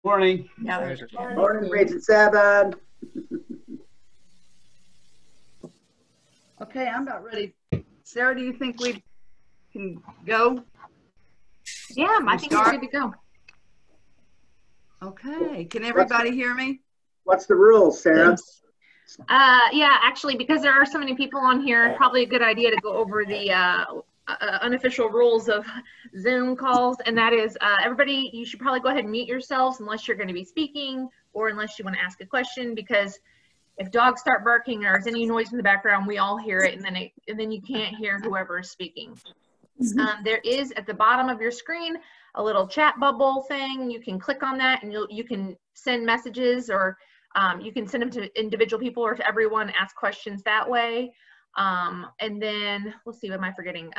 Morning. Yeah. Morning, Region 7. Okay, I'm about ready. Sarah, do you think we can go? Yeah, I think we're good to go. Okay, can everybody hear me? What's the rules, Sarah? Yeah, actually, because there are so many people on here, probably a good idea to go over the unofficial rules of Zoom calls, and that is everybody, you should probably go ahead and mute yourselves unless you're going to be speaking or unless you want to ask a question, because if dogs start barking or there's any noise in the background, we all hear it, and then you can't hear whoever is speaking. There is at the bottom of your screen a little chat bubble thing. You can click on that and you can send messages, or you can send them to individual people or to everyone, ask questions that way. And then let's see, what am I forgetting?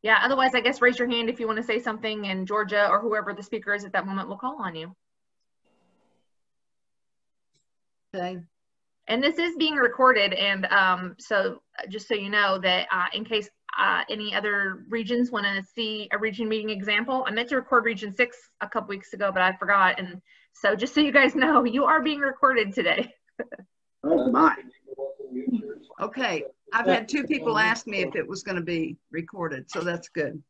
Yeah, otherwise I guess raise your hand if you want to say something, and Georgia or whoever the speaker is at that moment will call on you. Okay. And this is being recorded, and so just so you know that in case any other regions want to see a region meeting example, I meant to record Region 6 a couple weeks ago, but I forgot. And so just so you guys know, you are being recorded today. Oh my. Okay, I've had 2 people ask me if it was going to be recorded, so that's good.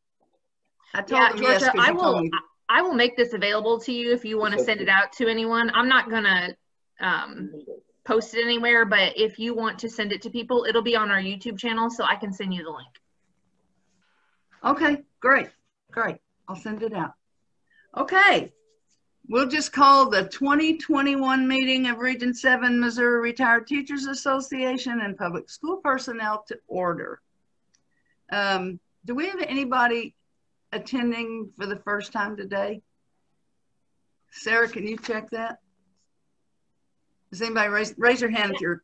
I told them yes, Georgia, I will make this available to you if you want to send it out to anyone. I'm not going to post it anywhere, but if you want to send it to people, it'll be on our YouTube channel, so I can send you the link. Okay, great. I'll send it out. Okay, we'll just call the 2021 meeting of Region 7 Missouri Retired Teachers Association and Public School Personnel to order. Do we have anybody attending for the first time today? Sarah, can you check that? Does anybody raise your hand if you're...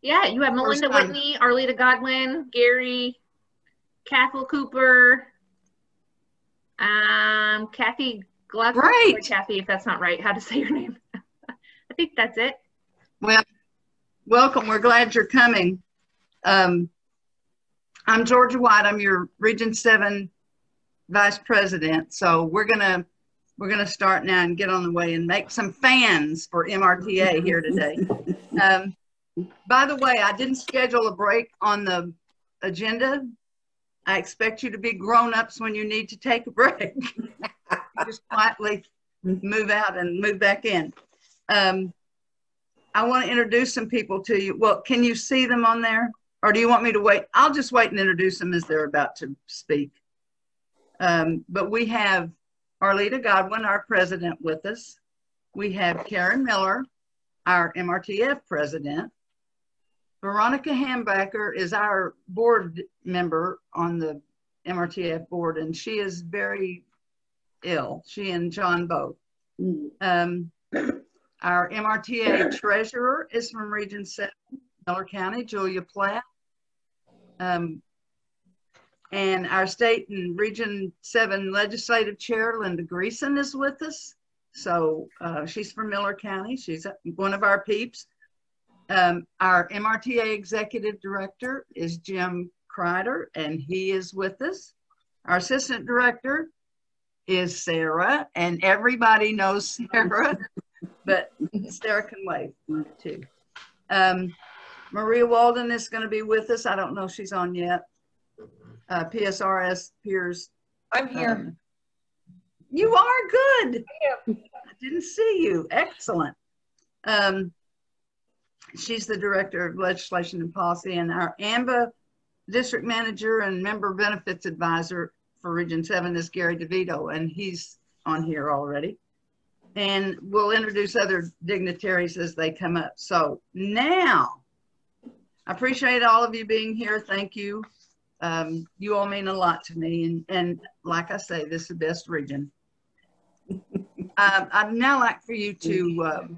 Yeah, you have Melinda Whitney, Arlita Godwin, Gary, Cathal Cooper, Kathy Gluck. Great. Or Kathy, if that's not right, how to say your name. I think that's it. Well, welcome. We're glad you're coming. I'm Georgia White. I'm your Region 7 Vice President. So we're gonna start now and get on the way and make some fans for MRTA here today. By the way, I didn't schedule a break on the agenda. I expect you to be grown-ups when you need to take a break. Just quietly move out and move back in. I want to introduce some people to you. Well, can you see them on there? Or do you want me to wait? I'll just wait and introduce them as they're about to speak. But we have Arlita Godwin, our president, with us. We have Karen Miller, our MRTF president. Veronica Hambacker is our board member on the MRTF board, and she is very ill. She and John both. Our MRTA treasurer is from Region 7, Miller County, Julia Platt. And our state and Region 7 legislative chair, Linda Greason, is with us. So she's from Miller County. She's one of our peeps. Our MRTA executive director is Jim Kreider, and he is with us. Our assistant director is Sarah, and everybody knows Sarah, but Sarah can wave too. Maria Walden is going to be with us. I don't know if she's on yet. PSRS peers. I'm here. You are good. I didn't see you. Excellent. She's the director of legislation and policy, and our Amba district manager and member benefits advisor for Region 7 is Gary DeVito, and he's on here already. And we'll introduce other dignitaries as they come up. So now, I appreciate all of you being here. Thank you. You all mean a lot to me, and like I say, this is the best region. I'd now like for you to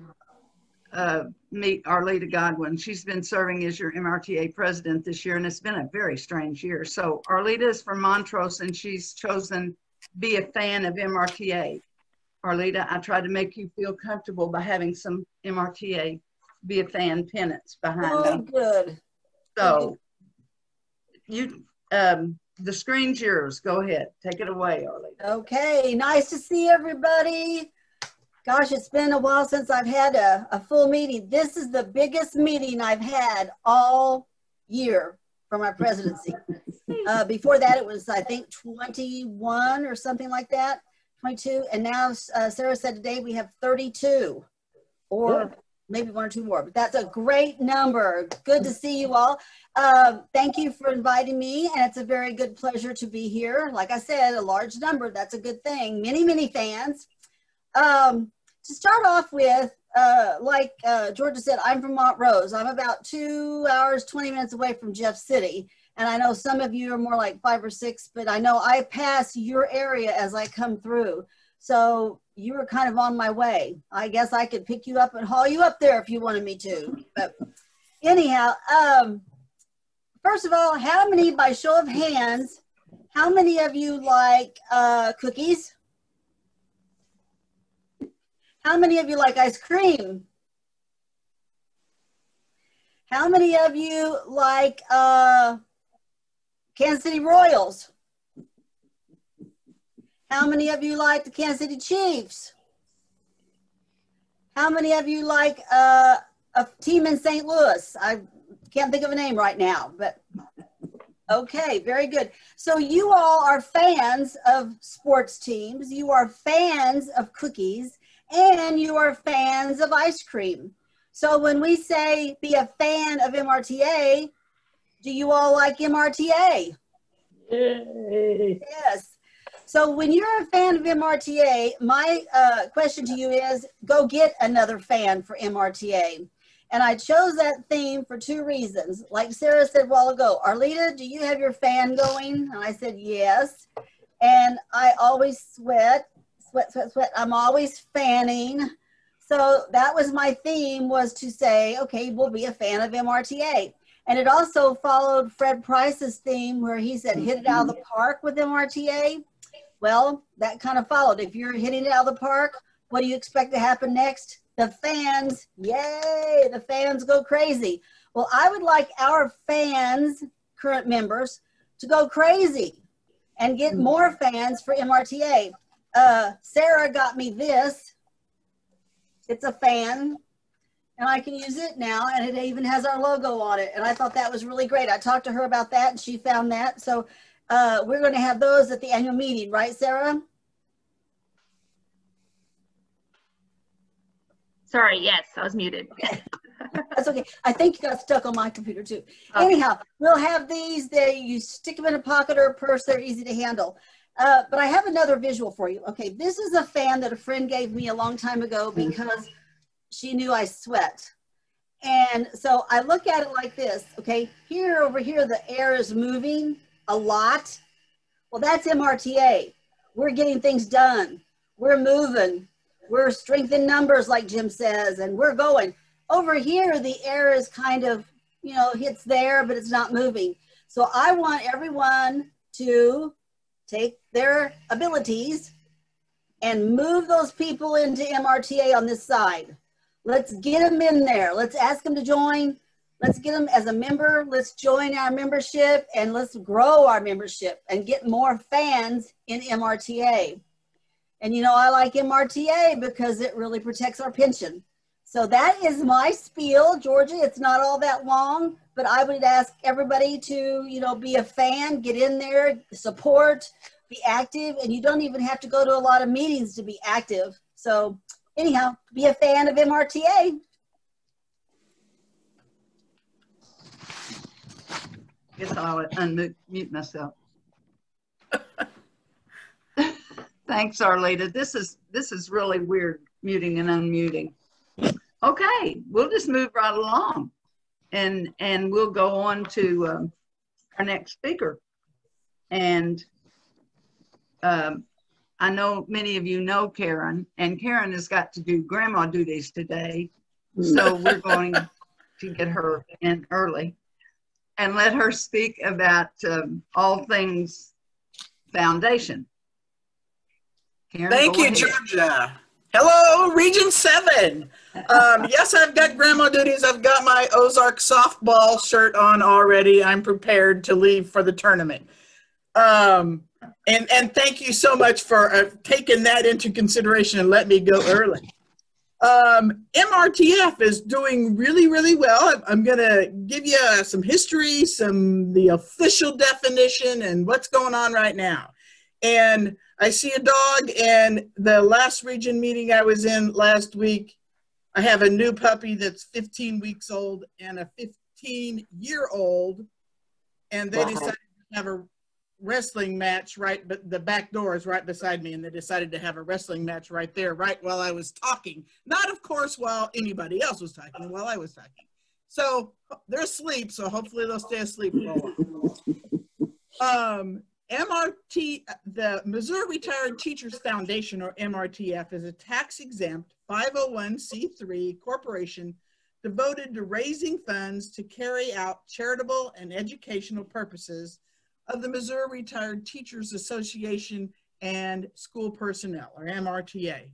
meet Arlita Godwin. She's been serving as your MRTA president this year, and it's been a very strange year. So Arlita is from Montrose, and she's chosen to be a fan of MRTA. Arlita, I tried to make you feel comfortable by having some MRTA be a fan pennants behind them. Good. So you, the screen's yours. Go ahead. Take it away, Arlita. Okay, nice to see everybody. Gosh, it's been a while since I've had a full meeting. This is the biggest meeting I've had all year for my presidency. Before that, it was, I think, 21 or something like that, 22. And now Sarah said today we have 32 or maybe one or two more, but that's a great number. Good to see you all. Thank you for inviting me, and it's a very good pleasure to be here. Like I said, a large number, that's a good thing. Many, many fans. To start off with, like Georgia said, I'm from Montrose. I'm about 2 hours, 20 minutes away from Jeff City. And I know some of you are more like 5 or 6, but I know I pass your area as I come through. So you were kind of on my way. I guess I could pick you up and haul you up there if you wanted me to. But anyhow, first of all, how many, by show of hands, how many of you like cookies? How many of you like ice cream? How many of you like Kansas City Royals? How many of you like the Kansas City Chiefs? How many of you like a team in St. Louis? I can't think of a name right now, but okay, very good. So you all are fans of sports teams, you are fans of cookies, and you are fans of ice cream. So when we say be a fan of MRTA, do you all like MRTA? Yay. Yes. So when you're a fan of MRTA, my question to you is, go get another fan for MRTA. And I chose that theme for 2 reasons. Like Sarah said a while ago, Arlita, do you have your fan going? And I said, yes. And I always sweat. I'm always fanning. So that was my theme, was to say, okay, we'll be a fan of MRTA. And it also followed Fred Price's theme where he said, hit it out of the park with MRTA. Well, that kind of followed. If you're hitting it out of the park, what do you expect to happen next? The fans, yay, the fans go crazy. Well, I would like our fans, current members, to go crazy and get more fans for MRTA. Sarah got me this. It's a fan, and I can use it now, and it even has our logo on it, and I thought that was really great. I talked to her about that, and she found that. So we're going to have those at the annual meeting, right, Sarah? Sorry, yes, I was muted. That's okay. I think you got stuck on my computer too. Okay. Anyhow, we'll have these. You stick them in a pocket or a purse. They're easy to handle. But I have another visual for you. Okay, this is a fan that a friend gave me a long time ago because she knew I sweat. And so I look at it like this. Okay, over here, the air is moving a lot. Well, that's MRTA. We're getting things done. We're moving. We're strengthening numbers, like Jim says, and we're going. Over here, the air is kind of, it's there, but it's not moving. So I want everyone to take their abilities and move those people into MRTA on this side. Let's get them in there. Let's ask them to join. Let's get them as a member. Let's join our membership, and let's grow our membership and get more fans in MRTA. And I like MRTA because it really protects our pension. So that is my spiel, Georgia. It's not all that long, but I would ask everybody to, be a fan, get in there, support, be active, and you don't even have to go to a lot of meetings to be active. So anyhow, be a fan of MRTA. Guess I'll unmute myself. Thanks, Arlita. This is really weird, muting and unmuting. Okay, we'll just move right along, and we'll go on to our next speaker. And I know many of you know Karen, and Karen has got to do grandma duties today, so we're going to get her in early and let her speak about all things foundation. Karen, Thank you, Georgia. Hello, Region 7. Yes, I've got grandma duties. I've got my Ozark softball shirt on already. I'm prepared to leave for the tournament. And thank you so much for taking that into consideration and let me go early. MRTF is doing really, really well. I'm going to give you some history, the official definition, and what's going on right now. And I see a dog, and the last region meeting I was in last week, I have a new puppy that's 15 weeks old and a 15-year-old, and they decided to have a wrestling match but the back door is right beside me, and they decided to have a wrestling match right there, right while I was talking. Not, of course, while anybody else was talking, while I was talking. So they're asleep, so hopefully they'll stay asleep for a while. The Missouri Retired Teachers Foundation, or MRTF, is a tax-exempt 501c3 corporation devoted to raising funds to carry out charitable and educational purposes of the Missouri Retired Teachers Association and School Personnel, or MRTA.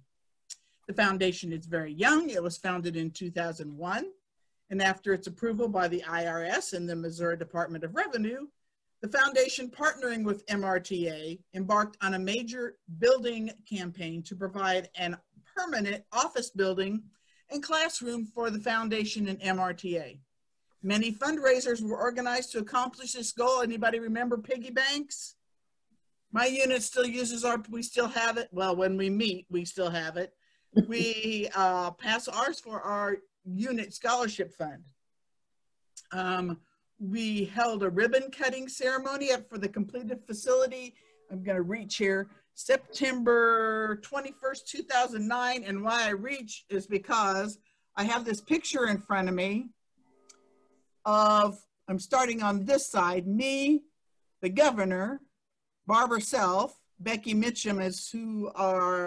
The foundation is very young. It was founded in 2001, and after its approval by the IRS and the Missouri Department of Revenue, the foundation, partnering with MRTA, embarked on a major building campaign to provide an permanent office building and classroom for the foundation and MRTA. Many fundraisers were organized to accomplish this goal. Anybody remember piggy banks? My unit still uses we still have it. Well, when we meet, we still have it. We pass ours for our unit scholarship fund. We held a ribbon cutting ceremony for the completed facility. I'm going to reach here. September 21st, 2009. And why I reach is because I have this picture in front of me I'm starting on this side, me, the governor, Barbara Self, Becky Mitchum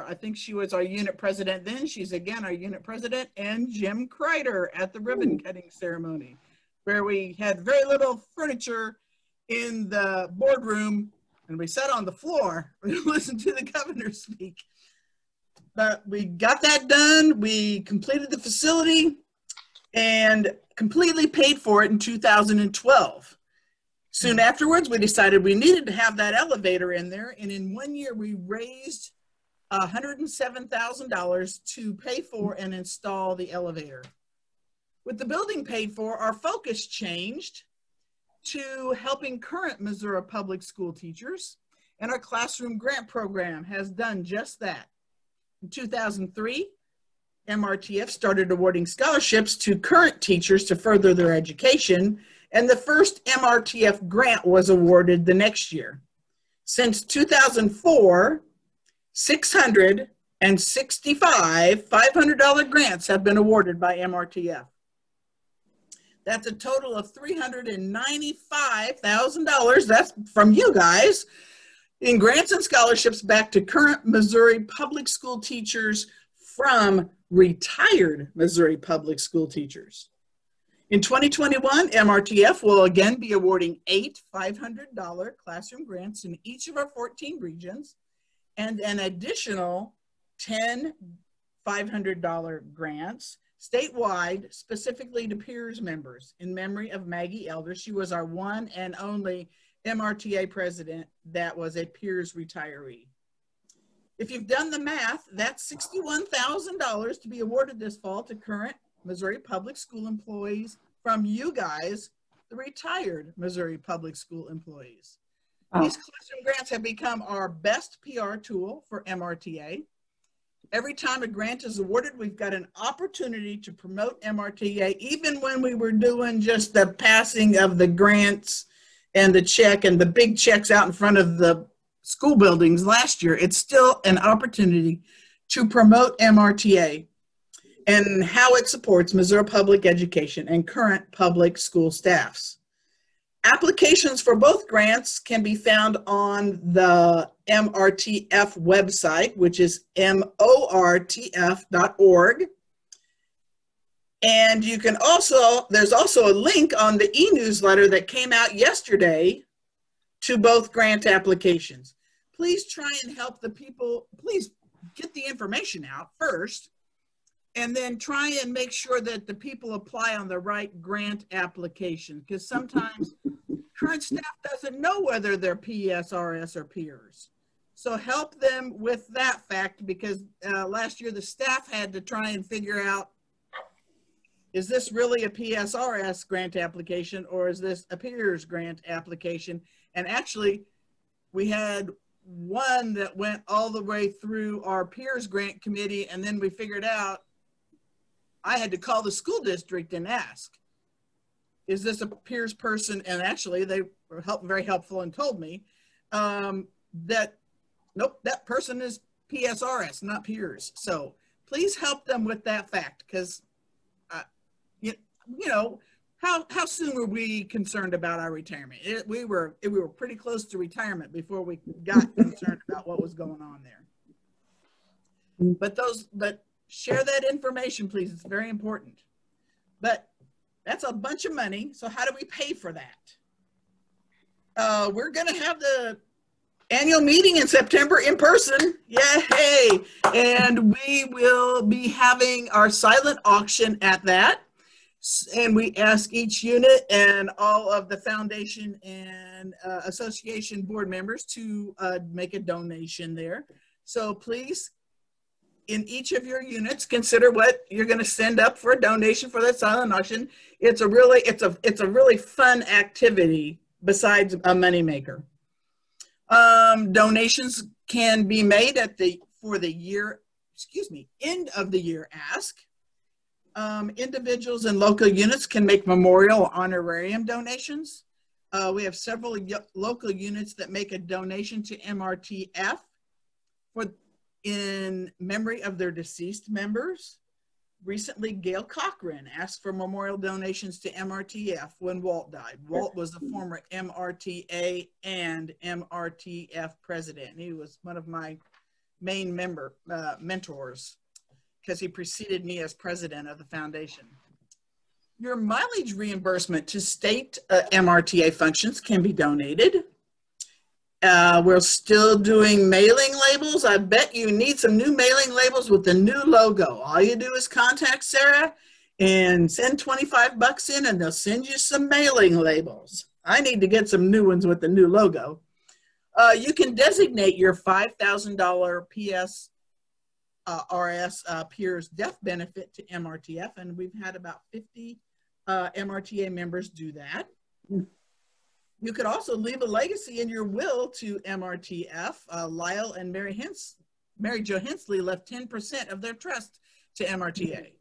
I think she was our unit president then. She's again our unit president, and Jim Kreider at the ribbon cutting ceremony, where we had very little furniture in the boardroom, and we sat on the floor and listened to the governor speak. But we got that done. We completed the facility and completely paid for it in 2012. Soon afterwards, we decided we needed to have that elevator in there, and in 1 year, we raised $107,000 to pay for and install the elevator. With the building paid for, our focus changed to helping current Missouri public school teachers, and our classroom grant program has done just that. In 2003, MRTF started awarding scholarships to current teachers to further their education, and the first MRTF grant was awarded the next year. Since 2004, 665 $500 grants have been awarded by MRTF. That's a total of $395,000, that's from you guys, in grants and scholarships back to current Missouri public school teachers from retired Missouri public school teachers. In 2021, MRTF will again be awarding 8 $500 classroom grants in each of our 14 regions, and an additional 10 $500 grants statewide, specifically to peers members, in memory of Maggie Elder. She was our one and only MRTA president that was a peers retiree. If you've done the math, that's $61,000 to be awarded this fall to current Missouri public school employees from you guys, the retired Missouri public school employees. These classroom grants have become our best PR tool for MRTA. Every time a grant is awarded, we've got an opportunity to promote MRTA, even when we were doing just the passing of the grants and the check and the big checks out in front of the school buildings last year. It's still an opportunity to promote MRTA and how it supports Missouri public education and current public school staffs. Applications for both grants can be found on the MRTF website, which is mortf.org. And you can also, there's also a link on the e-newsletter that came out yesterday to both grant applications. Please try and help the people, please get the information out first, and then try and make sure that the people apply on the right grant application, because sometimes current staff doesn't know whether they're PSRS or peers. So help them with that fact, because last year the staff had to try and figure out, is this really a PSRS grant application or is this a peers grant application? And actually, we had one that went all the way through our peers grant committee, and then we figured out I had to call the school district and ask, is this a peers person? And actually they were very helpful and told me that, nope, that person is PSRS, not peers. So please help them with that fact, because you know, how soon were we concerned about our retirement? We were pretty close to retirement before we got concerned about what was going on there. But share that information, please. It's very important. But that's a bunch of money. So how do we pay for that? We're going to have the annual meeting in September in person. Yay! And we will be having our silent auction at that. And we ask each unit and all of the foundation and association board members to make a donation there. So please, in each of your units, consider what you're going to send up for a donation for that silent auction. It's a really fun activity besides a moneymaker. Donations can be made at for the year, end of the year ask. Individuals and local units can make memorial honorarium donations. We have several local units that make a donation to MRTF in memory of their deceased members. Recently, Gail Cochran asked for memorial donations to MRTF when Walt died. Walt was the former MRTA and MRTF president. He was one of my main mentors, because he preceded me as president of the foundation. Your mileage reimbursement to state MRTA functions can be donated. We're still doing mailing labels. I bet you need some new mailing labels with the new logo. All you do is contact Sarah and send 25 bucks in and they'll send you some mailing labels. I need to get some new ones with the new logo. You can designate your $5,000 RS peers death benefit to MRTF, and we've had about 50 MRTA members do that. You could also leave a legacy in your will to MRTF. Lyle and Mary Jo Hensley left 10% of their trust to MRTA.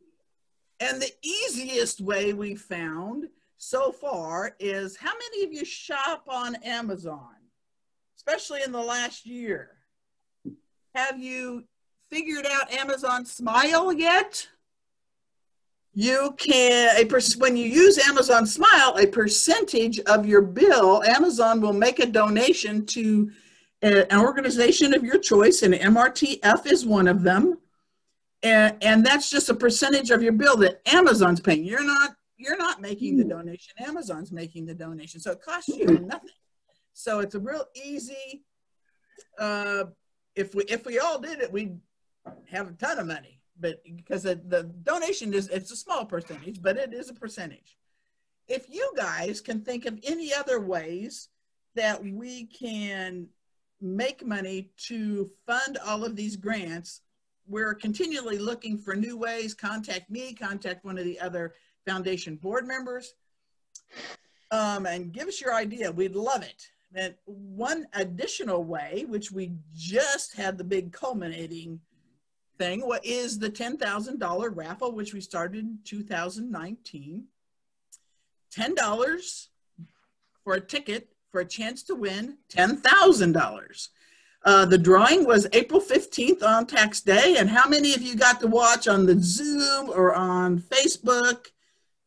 And the easiest way we found so far is, how many of you shop on Amazon, especially in the last year? Have you figured out Amazon Smile yet? You can, when you use Amazon Smile, a percentage of your bill, Amazon will make a donation to an organization of your choice, and MRTF is one of them. And that's just a percentage of your bill that Amazon's paying. You're not making the donation. Amazon's making the donation. So it costs you nothing. So it's a real easy, if we all did it, we'd have a ton of money. But because the donation it's a small percentage, but it is a percentage. If you guys can think of any other ways that we can make money to fund all of these grants, we're continually looking for new ways. Contact me, contact one of the other foundation board members, and give us your idea. We'd love it. And one additional way, which we just had the big culminating thing, what is the $10,000 raffle, which we started in 2019. $10 for a ticket for a chance to win $10,000. The drawing was April 15th on tax day. And how many of you got to watch on the Zoom or on Facebook,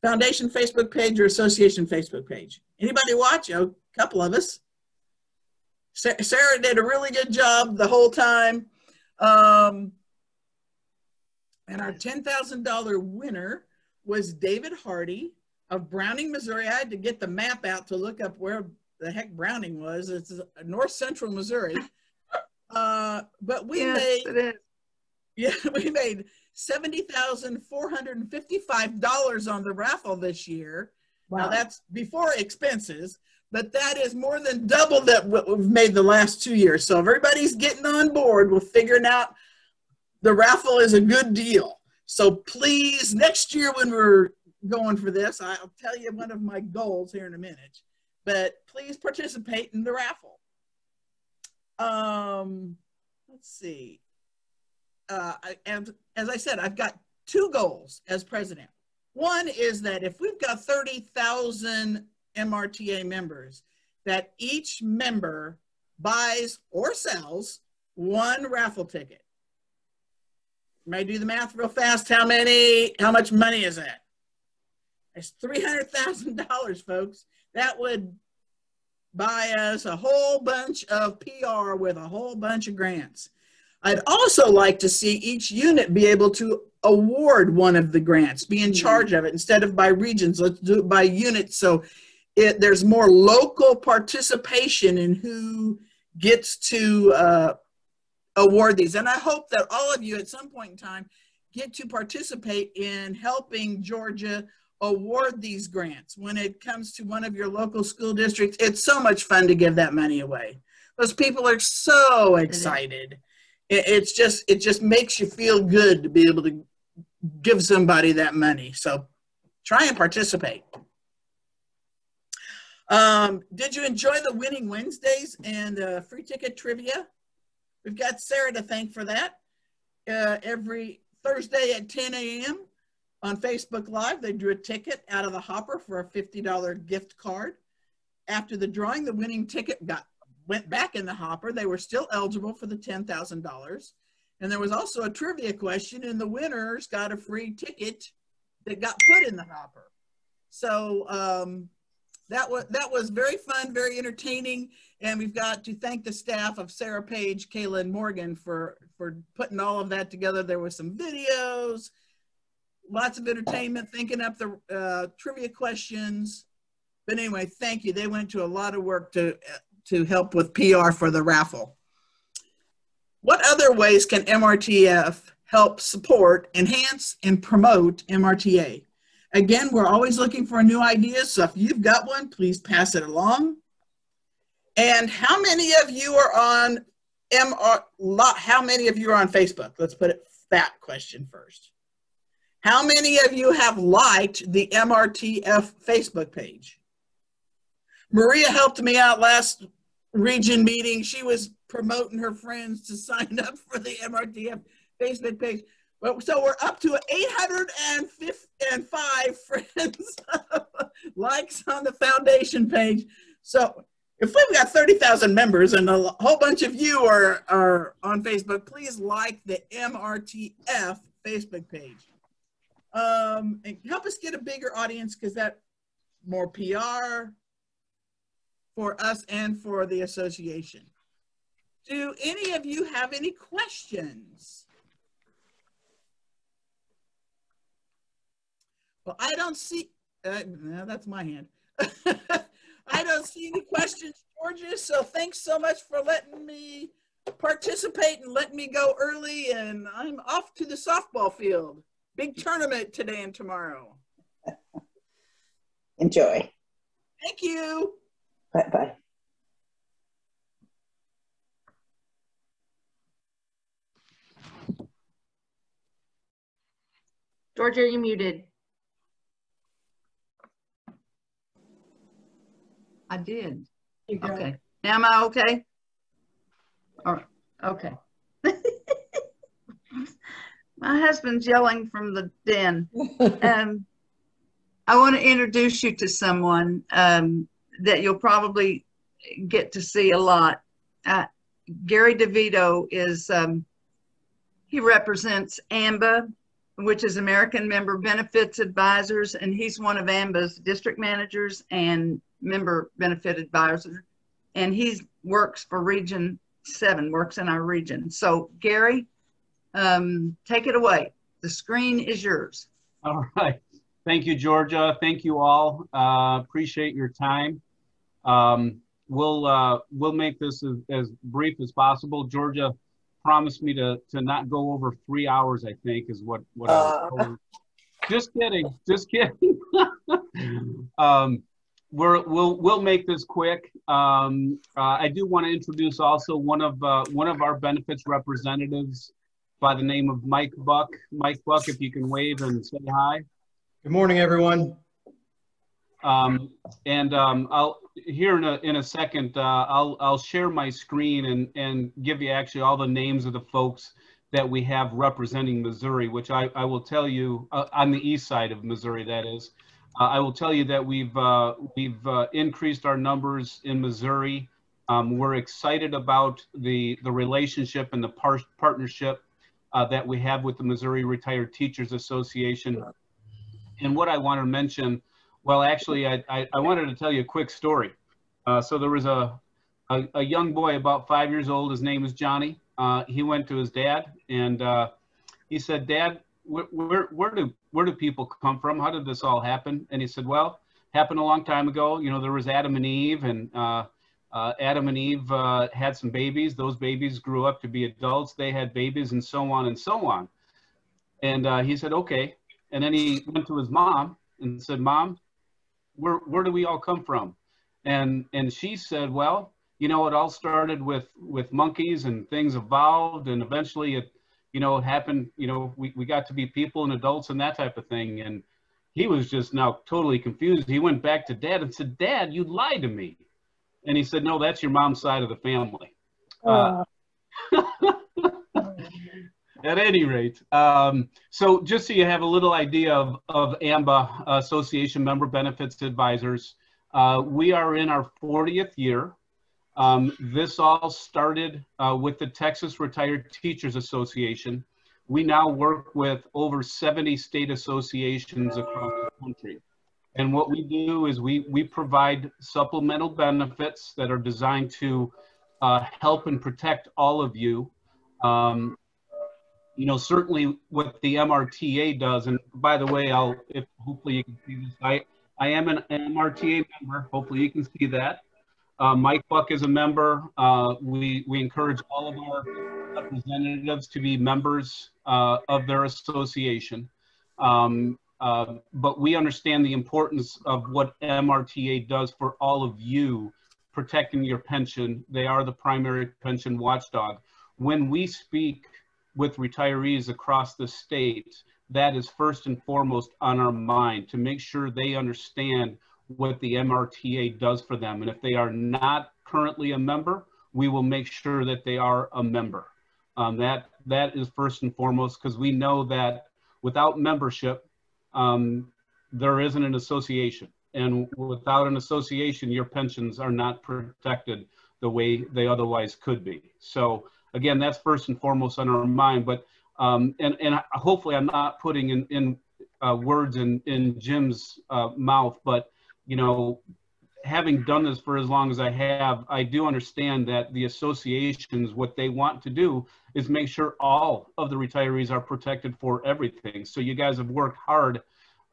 foundation Facebook page or association Facebook page? Anybody watch? A couple of us. Sarah did a really good job the whole time. And our $10,000 winner was David Hardy of Browning, Missouri. I had to get the map out to look up where the heck Browning was. It's north central Missouri. But we made $70,455 on the raffle this year. Wow. Now that's before expenses, but that is more than double that what we've made the last 2 years. So if everybody's getting on board with figuring out the raffle is a good deal. So please, next year when we're going for this, I'll tell you one of my goals here in a minute, but please participate in the raffle. Let's see. As I said, I've got 2 goals as president. One is that if we've got 30,000 MRTA members, that each member buys or sells 1 raffle ticket. May I do the math real fast? How much money is that? It's $300,000, folks. That would buy us a whole bunch of PR with a whole bunch of grants. I'd also like to see each unit be able to award one of the grants, be in charge of it. Instead of by regions, let's do it by units. So there's more local participation in who gets to award these. And I hope that all of you at some point in time get to participate in helping Georgia award these grants. When it comes to one of your local school districts, it's so much fun to give that money away. Those people are so excited. It just makes you feel good to be able to give somebody that money. So try and participate. Did you enjoy the Winning Wednesdays and free ticket trivia? We've got Sarah to thank for that. Every Thursday at 10 a.m. on Facebook Live, they drew a ticket out of the hopper for a $50 gift card. After the drawing, the winning ticket went back in the hopper. They were still eligible for the $10,000. And there was also a trivia question, and the winners got a free ticket that got put in the hopper. So that was very fun, very entertaining. And we've got to thank the staff of Sarah Page, Kayla, and Morgan for putting all of that together. There was some videos, lots of entertainment, thinking up the trivia questions. But anyway, thank you. They went to a lot of work to help with PR for the raffle. What other ways can MRTF help support, enhance, and promote MRTA? Again, we're always looking for new ideas, so if you've got one, please pass it along. And how many of you are on how many of you are on Facebook? Let's put that question first. How many of you have liked the MRTF Facebook page? Maria helped me out last region meeting. She was promoting her friends to sign up for the MRTF Facebook page. So we're up to 805 friends likes on the foundation page. So if we've got 30,000 members and a whole bunch of you are on Facebook, please like the MRTF Facebook page. And help us get a bigger audience, because that more PR for us and for the association. Do any of you have any questions? Well, I don't see, no, that's my hand. I don't see any questions, Georgia, so thanks so much for letting me participate and letting me go early, and I'm off to the softball field. Big tournament today and tomorrow. Enjoy. Thank you. Bye-bye. Georgia, you're muted. I did. Okay. Now am I okay? All right. Okay. My husband's yelling from the den. I want to introduce you to someone that you'll probably get to see a lot. Gary DeVito is, he represents Amba, which is American Member Benefits Advisors, and he's one of Amba's district managers and member benefit advisor, and he works for Region 7, works in our region. So Gary, take it away. The screen is yours. All right. Thank you, Georgia. Thank you all. Appreciate your time. We'll make this as brief as possible. Georgia promised me to not go over 3 hours, I think, is what I was told. Just kidding. Just kidding. we'll make this quick. I do want to introduce also one of our benefits representatives by the name of Mike Buck. Mike Buck, if you can wave and say hi. Good morning, everyone. I'll here in a second. I'll share my screen and give you actually all the names of the folks that we have representing Missouri, which I will tell you on the east side of Missouri. That is, I will tell you that we've increased our numbers in Missouri. We're excited about the relationship and the partnership that we have with the Missouri Retired Teachers Association. And what I want to mention, well, actually, I wanted to tell you a quick story. So there was a young boy about 5 years old. His name is Johnny. He went to his dad and he said, "Dad, where do people come from? How did this all happen?" And he said, "Well, happened a long time ago. You know, there was Adam and Eve, and Adam and Eve had some babies. Those babies grew up to be adults. They had babies, and so on and so on." And he said, "Okay." And then he went to his mom and said, "Mom, where do we all come from?" And she said, "Well, you know, it all started with monkeys, and things evolved, and eventually it, you know, happened, you know, we got to be people and adults and that type of thing." And he was just now totally confused. He went back to Dad and said, "Dad, you lied to me." And he said, "No, that's your mom's side of the family." At any rate, so just so you have a little idea of Amba, Association Member Benefits Advisors, we are in our 40th year. This all started with the Texas Retired Teachers Association. We now work with over 70 state associations across the country. And what we do is we provide supplemental benefits that are designed to help and protect all of you. You know, certainly what the MRTA does, and by the way, hopefully you can see this, I am an MRTA member. Hopefully you can see that. Mike Buck is a member. We encourage all of our representatives to be members of their association. But we understand the importance of what MRTA does for all of you, protecting your pension. They are the primary pension watchdog. When we speak with retirees across the state, that is first and foremost on our mind, to make sure they understand what the MRTA does for them. And if they are not currently a member, we will make sure that they are a member. That is first and foremost, because we know that without membership, there isn't an association. And without an association, your pensions are not protected the way they otherwise could be. So again, that's first and foremost on our mind. But and hopefully I'm not putting in words in Jim's mouth, but you know, having done this for as long as I have, I do understand that the associations, what they want to do is make sure all of the retirees are protected for everything. So you guys have worked hard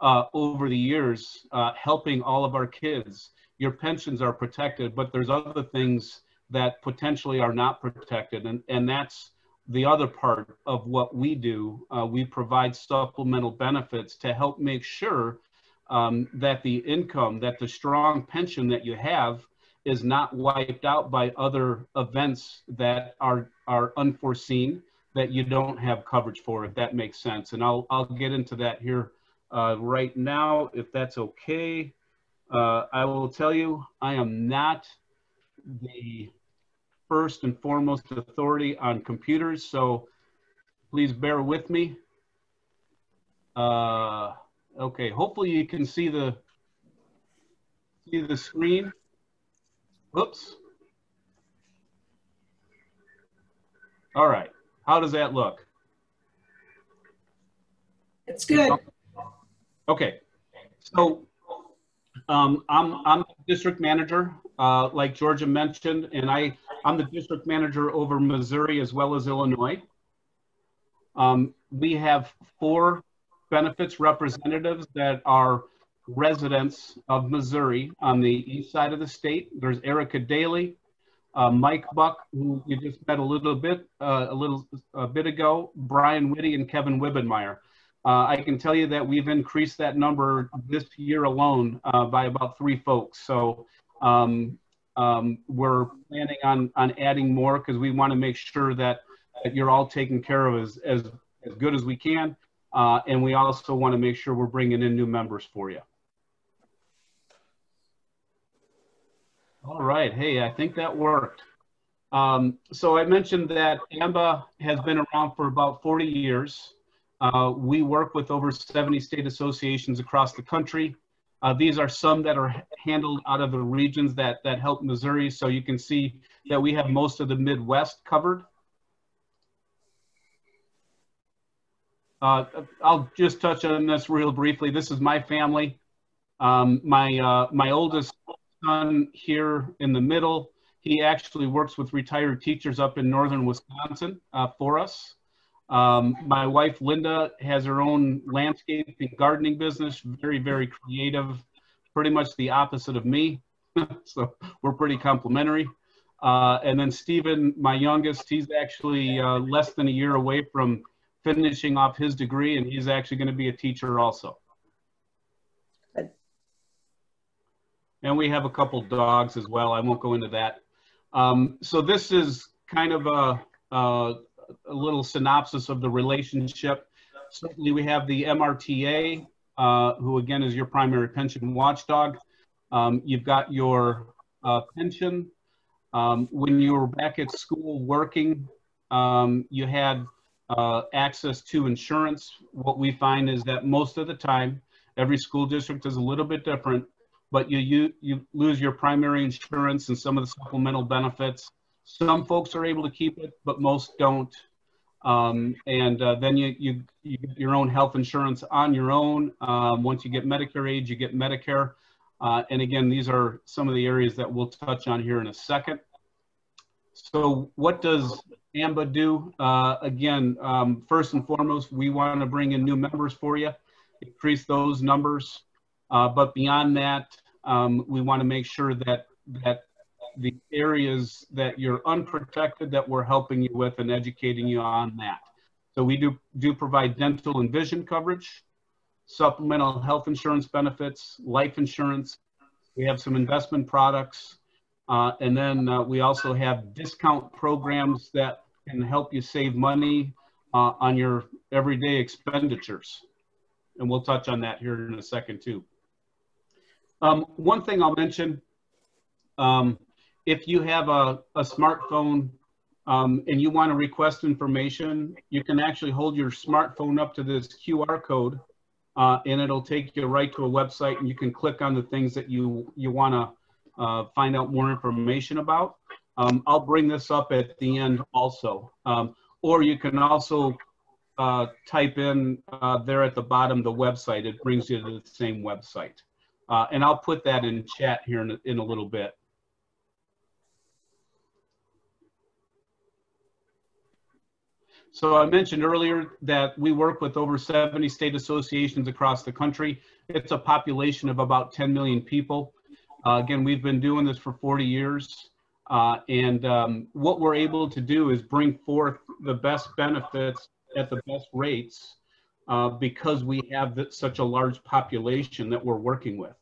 over the years helping all of our kids. Your pensions are protected, but there's other things that potentially are not protected. And that's the other part of what we do. We provide supplemental benefits to help make sure that the income, that the strong pension that you have is not wiped out by other events that are unforeseen, that you don't have coverage for, if that makes sense. And I'll get into that here right now, if that's okay. I will tell you, I am not the first and foremost authority on computers, so please bear with me. Okay, hopefully you can see the screen. Oops. All right, how does that look? It's good. Okay, so I'm the district manager, like Georgia mentioned, and I'm the district manager over Missouri as well as Illinois. We have 4 benefits representatives that are residents of Missouri on the east side of the state. There's Erica Daly, Mike Buck, who you just met a bit ago, Brian Whitty, and Kevin Wibbenmeyer. I can tell you that we've increased that number this year alone by about 3 folks. So we're planning on adding more because we want to make sure that you're all taken care of as good as we can. And we also want to make sure we're bringing in new members for you. All right. Hey, I think that worked. So I mentioned that Amba has been around for about 40 years. We work with over 70 state associations across the country. These are some that are handled out of the regions that help Missouri. So you can see that we have most of the Midwest covered. I'll just touch on this real briefly. This is my family. My oldest son here in the middle, he actually works with retired teachers up in northern Wisconsin for us. My wife, Linda, has her own landscaping gardening business, very, very creative, pretty much the opposite of me. So we're pretty complementary. And then Stephen, my youngest, he's actually less than a year away from finishing off his degree, and he's actually going to be a teacher also. Good. And we have a couple dogs as well. I won't go into that. So this is kind of a little synopsis of the relationship. Certainly we have the MRTA, who again is your primary pension watchdog. You've got your pension. When you were back at school working, you had access to insurance. What we find is that most of the time, every school district is a little bit different, but you lose your primary insurance and some of the supplemental benefits. Some folks are able to keep it, but most don't. Then you get your own health insurance on your own. Once you get Medicare age, you get Medicare. And again, these are some of the areas that we'll touch on here in a second. So what does Amba do? Again, first and foremost, we want to bring in new members for you, increase those numbers. But beyond that, we want to make sure that the areas that you're unprotected, that we're helping you with and educating you on that. So we do provide dental and vision coverage, supplemental health insurance benefits, life insurance. We have some investment products. And then we also have discount programs that can help you save money on your everyday expenditures. And we'll touch on that here in a second too. One thing I'll mention, if you have a smartphone and you want to request information, you can actually hold your smartphone up to this QR code and it'll take you right to a website, and you can click on the things that you want to find out more information about. I'll bring this up at the end also. Or you can also type in there at the bottom the website. It brings you to the same website. And I'll put that in chat here in a little bit. So I mentioned earlier that we work with over 70 state associations across the country. It's a population of about 10 million people. Again, we've been doing this for 40 years. What we're able to do is bring forth the best benefits at the best rates because we have such a large population that we're working with.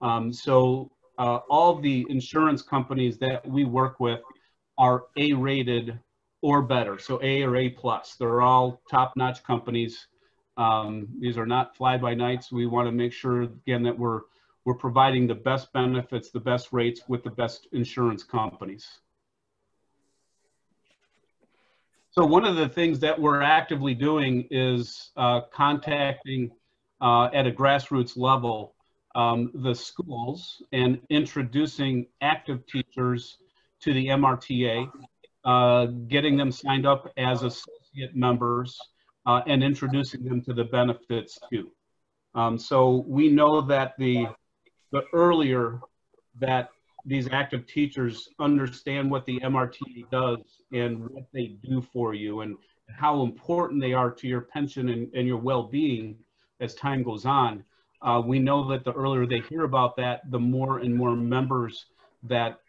All the insurance companies that we work with are A-rated or better, so A or A+. They're all top-notch companies. These are not fly-by-nights. We want to make sure, again, that we're providing the best benefits, the best rates with the best insurance companies. So one of the things that we're actively doing is contacting at a grassroots level the schools and introducing active teachers to the MRTA, getting them signed up as associate members and introducing them to the benefits too. So we know that the earlier that these active teachers understand what the MRTA does and what they do for you and how important they are to your pension and your well-being as time goes on, we know that the earlier they hear about that, the more and more members that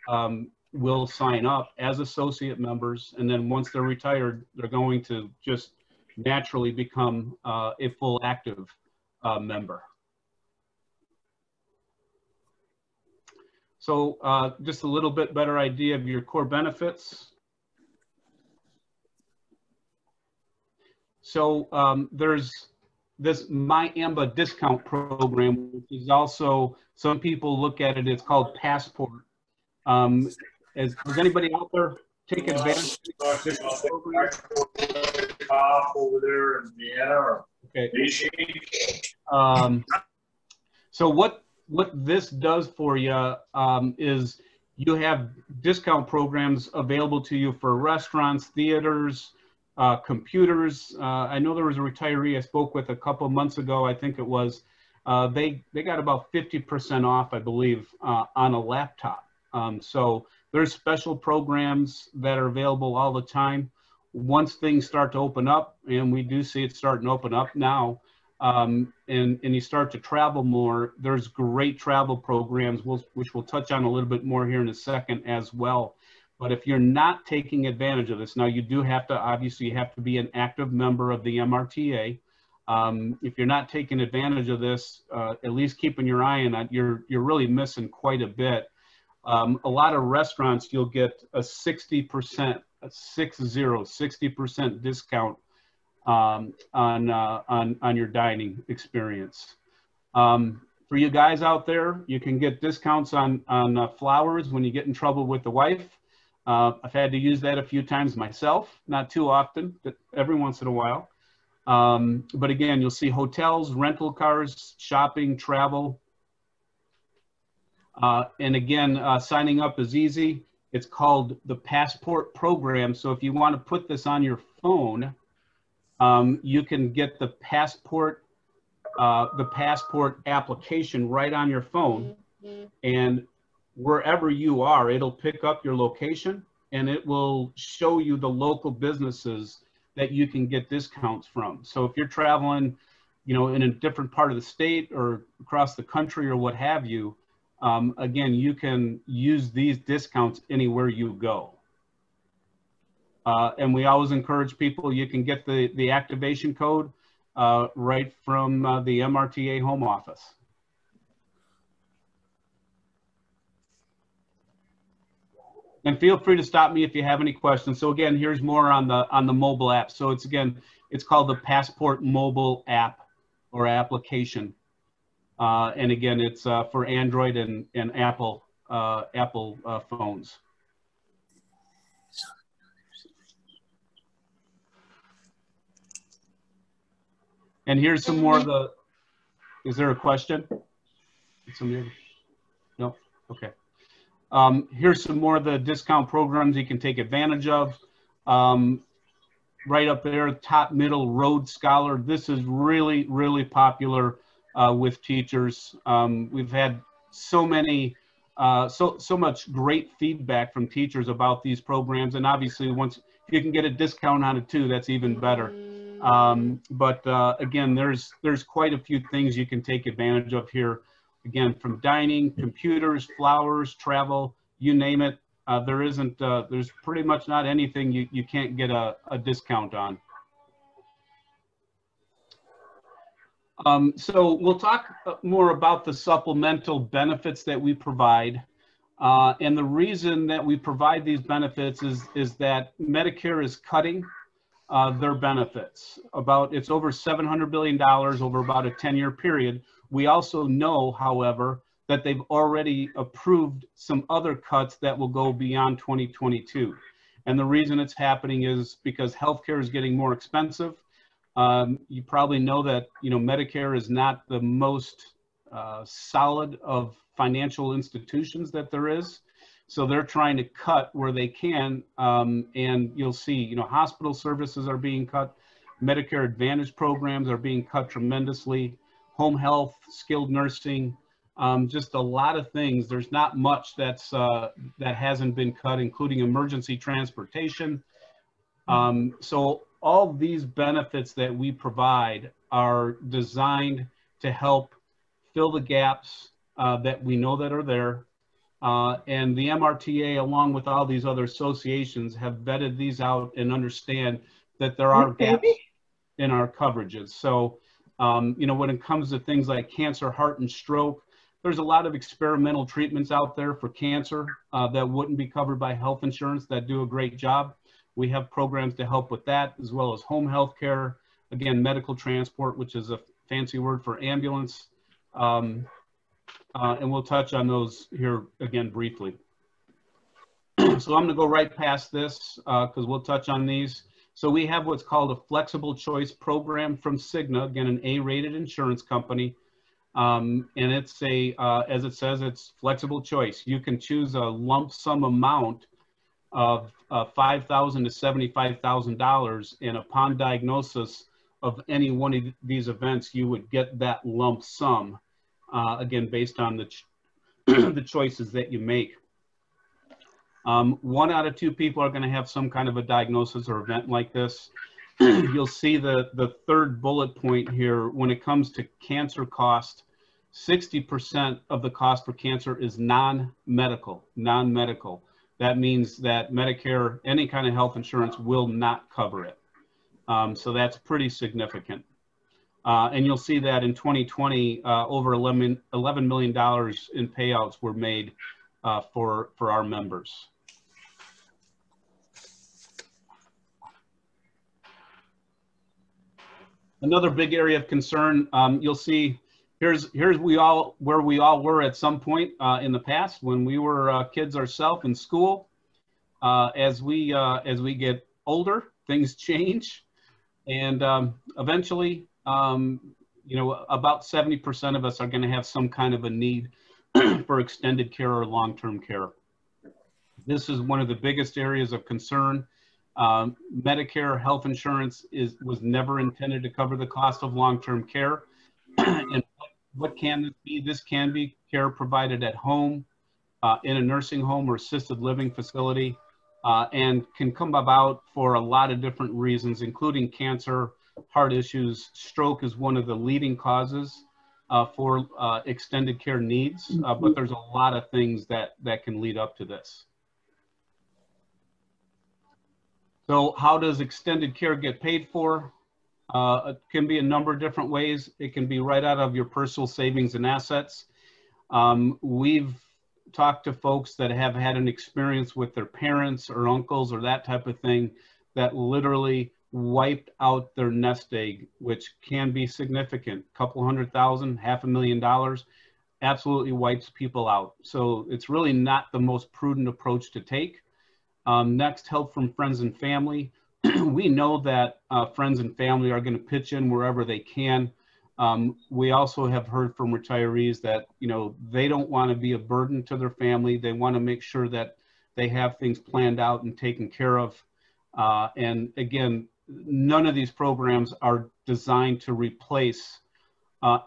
will sign up as associate members. And then once they're retired, they're going to just naturally become a full active member. So just a little bit better idea of your core benefits. So there's this My Amba discount program, which is also, some people look at it, it's called Passport. Has anybody out there take advantage of this program? Over there in Vienna. Okay. So what this does for you is you have discount programs available to you for restaurants, theaters, computers. I know there was a retiree I spoke with a couple of months ago, I think it was. They got about 50% off, I believe, on a laptop. So there's special programs that are available all the time. Once things start to open up, and we do see it starting to open up now, and you start to travel more, there's great travel programs, which we'll touch on a little bit more here in a second as well. But if you're not taking advantage of this, now you do have to, obviously you have to be an active member of the MRTA. If you're not taking advantage of this, at least keeping your eye on it, you're really missing quite a bit. A lot of restaurants, you'll get a 60% discount on your dining experience. For you guys out there, you can get discounts on flowers when you get in trouble with the wife. I've had to use that a few times myself, not too often, but every once in a while. But again, you'll see hotels, rental cars, shopping, travel. And again, signing up is easy. It's called the Passport program. So if you want to put this on your phone, you can get the Passport application right on your phone. And wherever you are, it'll pick up your location and it will show you the local businesses that you can get discounts from. So if you're traveling, you know, in a different part of the state or across the country or what have you, again, you can use these discounts anywhere you go. And we always encourage people, you can get the activation code right from the MRTA home office. And feel free to stop me if you have any questions. So again, here's more on the mobile app. So it's called the Passport mobile app or application. And again, it's for Android and Apple phones. And here's some more of the, is there a question? No? Okay. Here's some more of the discount programs you can take advantage of. Right up there, Top Middle Road Scholar. This is really, really popular with teachers. We've had so many, so much great feedback from teachers about these programs. And obviously, once you can get a discount on it too, that's even better. But again, there's quite a few things you can take advantage of here. Again, from dining, computers, flowers, travel, you name it. There's pretty much not anything you can't get a discount on. So we'll talk more about the supplemental benefits that we provide. And the reason that we provide these benefits is that Medicare is cutting their benefits. It's over $700 billion over about a 10-year period. We also know, however, that they've already approved some other cuts that will go beyond 2022. And the reason it's happening is because healthcare is getting more expensive. You probably know that, you know, Medicare is not the most solid of financial institutions that there is. So they're trying to cut where they can. And you'll see, you know, hospital services are being cut. Medicare Advantage programs are being cut tremendously. Home health, skilled nursing, just a lot of things. There's not much that hasn't been cut, including emergency transportation. So all these benefits that we provide are designed to help fill the gaps that we know that are there. And the MRTA, along with all these other associations, have vetted these out and understand that there are gaps in our coverages. So, you know, when it comes to things like cancer, heart, and stroke, there's a lot of experimental treatments out there for cancer that wouldn't be covered by health insurance that do a great job. We have programs to help with that, as well as home health care, again, medical transport, which is a fancy word for ambulance. And we'll touch on those here again briefly. So I'm gonna go right past this because we'll touch on these. So we have what's called a flexible choice program from Cigna, again, an A-rated insurance company. And it's a, as it says, it's flexible choice. You can choose a lump sum amount of $5,000 to $75,000, and upon diagnosis of any one of these events, you would get that lump sum, again, based on the choices that you make. 1 out of 2 people are going to have some kind of a diagnosis or event like this. You'll see the third bullet point here. When it comes to cancer cost, 60% of the cost for cancer is non-medical. That means that Medicare, any kind of health insurance, will not cover it. So that's pretty significant. And you'll see that in 2020, over $11 million in payouts were made for our members. Another big area of concern, you'll see, here's where we all were at some point in the past when we were kids ourselves in school. As we get older, things change, and eventually, you know, about 70% of us are going to have some kind of a need for extended care or long-term care. This is one of the biggest areas of concern. Medicare health insurance was never intended to cover the cost of long-term care. And what can this be? This can be care provided at home, in a nursing home or assisted living facility, and can come about for a lot of different reasons, including cancer, heart issues. Stroke is one of the leading causes for extended care needs, but there's a lot of things that can lead up to this. So how does extended care get paid for? It can be a number of different ways. It can be right out of your personal savings and assets. We've talked to folks that have had an experience with their parents or uncles or that type of thing that literally wiped out their nest egg, which can be significant. A couple $100,000, $500,000, absolutely wipes people out. So it's really not the most prudent approach to take. Next, help from friends and family. We know that friends and family are going to pitch in wherever they can. We also have heard from retirees that, you know, they don't want to be a burden to their family. They want to make sure that they have things planned out and taken care of. And again, none of these programs are designed to replace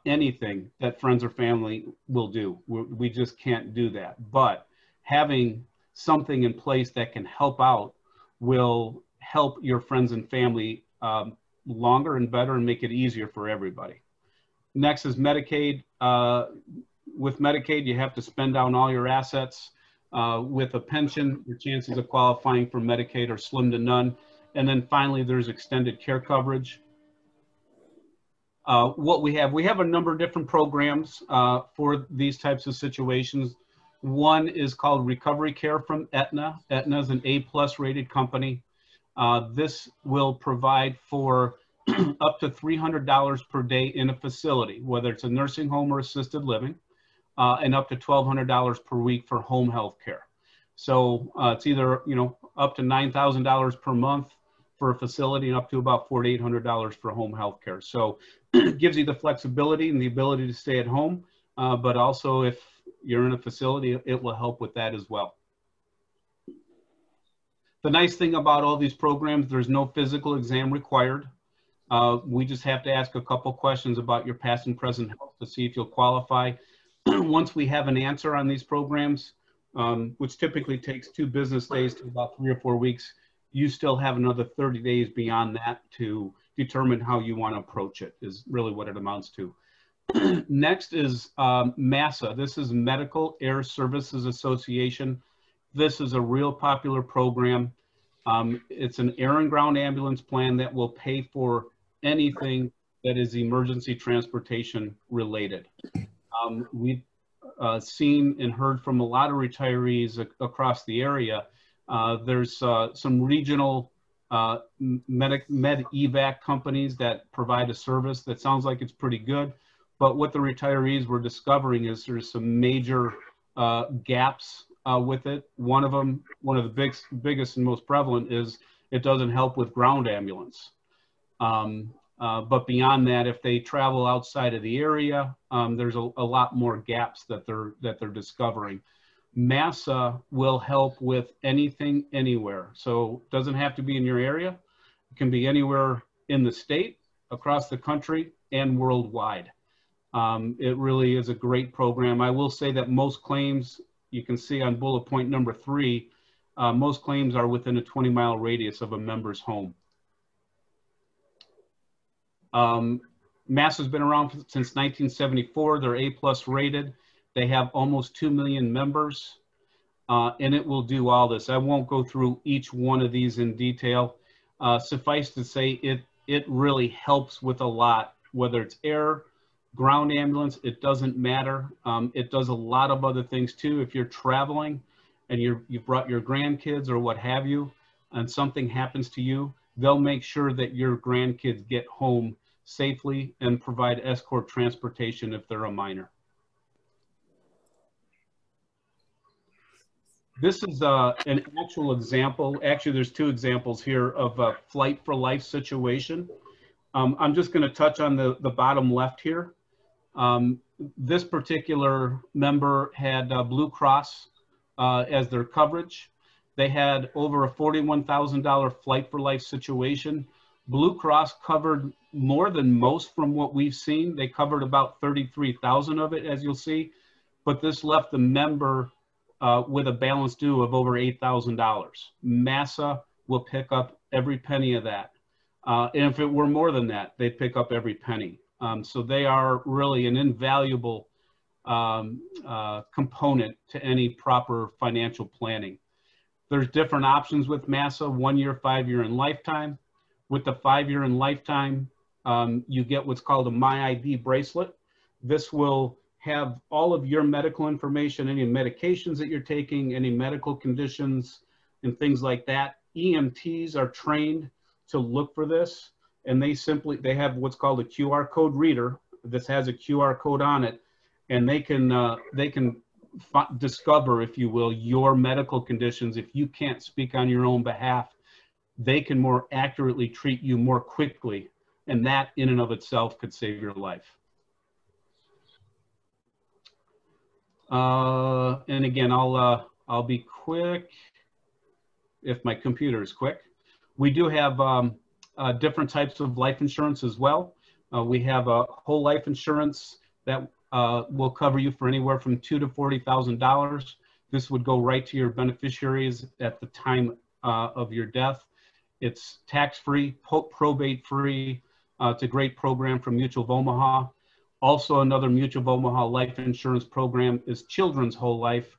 anything that friends or family will do. We just can't do that. But having something in place that can help out will help your friends and family longer and better and make it easier for everybody. Next is Medicaid. With Medicaid, you have to spend down all your assets. With a pension, your chances of qualifying for Medicaid are slim to none. And then finally, there's extended care coverage. What we have a number of different programs for these types of situations. One is called Recovery Care from Aetna. Aetna is an A+ rated company. This will provide for up to $300 per day in a facility, whether it's a nursing home or assisted living, and up to $1,200 per week for home health care. So it's either, you know, up to $9,000 per month for a facility and up to about $4,800 for home health care. So it gives you the flexibility and the ability to stay at home, but also if you're in a facility, it will help with that as well. The nice thing about all these programs, there's no physical exam required. We just have to ask a couple questions about your past and present health to see if you'll qualify. Once we have an answer on these programs, which typically takes 2 business days to about 3 or 4 weeks, you still have another 30 days beyond that to determine how you want to approach it, is really what it amounts to. Next is MASA. This is Medical Air Services Association. This is a real popular program. It's an air and ground ambulance plan that will pay for anything that is emergency transportation related. We've seen and heard from a lot of retirees across the area. There's some regional med evac companies that provide a service that sounds like it's pretty good, but what the retirees were discovering is there's some major gaps with it. One of the biggest and most prevalent is it doesn't help with ground ambulance. But beyond that, if they travel outside of the area, there's a lot more gaps that they're discovering. MASA will help with anything, anywhere. So it doesn't have to be in your area. It can be anywhere in the state, across the country, and worldwide. It really is a great program. I will say that most claims, you can see on bullet point number 3, most claims are within a 20-mile radius of a member's home. MASA's been around since 1974. They're A+ rated. They have almost 2 million members, and it will do all this. I won't go through each one of these in detail. Suffice to say, it really helps with a lot, whether it's air, ground ambulance, it doesn't matter. It does a lot of other things too. If you're traveling and you've brought your grandkids or what have you, and something happens to you, they'll make sure that your grandkids get home safely and provide escort transportation if they're a minor. This is an actual example. Actually, there's 2 examples here of a flight for life situation. I'm just going to touch on the bottom left here. This particular member had Blue Cross as their coverage. They had over a $41,000 flight for life situation. Blue Cross covered more than most from what we've seen. They covered about 33,000 of it, as you'll see, but this left the member with a balance due of over $8,000. MASA will pick up every penny of that. And if it were more than that, they'd pick up every penny. So they are really an invaluable component to any proper financial planning. There's different options with MASA, 1 year, 5 year, and lifetime. With the 5 year and lifetime, you get what's called a My ID bracelet. This will have all of your medical information, any medications that you're taking, any medical conditions, and things like that. EMTs are trained to look for this, and they have what's called a QR code reader. This has a QR code on it, and they can discover, if you will, your medical conditions. If you can't speak on your own behalf, they can more accurately treat you more quickly, and that in and of itself could save your life. And again, I'll be quick if my computer is quick. We do have different types of life insurance as well. We have a whole life insurance that will cover you for anywhere from $2,000 to $40,000. This would go right to your beneficiaries at the time of your death. It's tax-free, probate-free. It's a great program from Mutual of Omaha. Also, another Mutual of Omaha life insurance program is Children's Whole Life.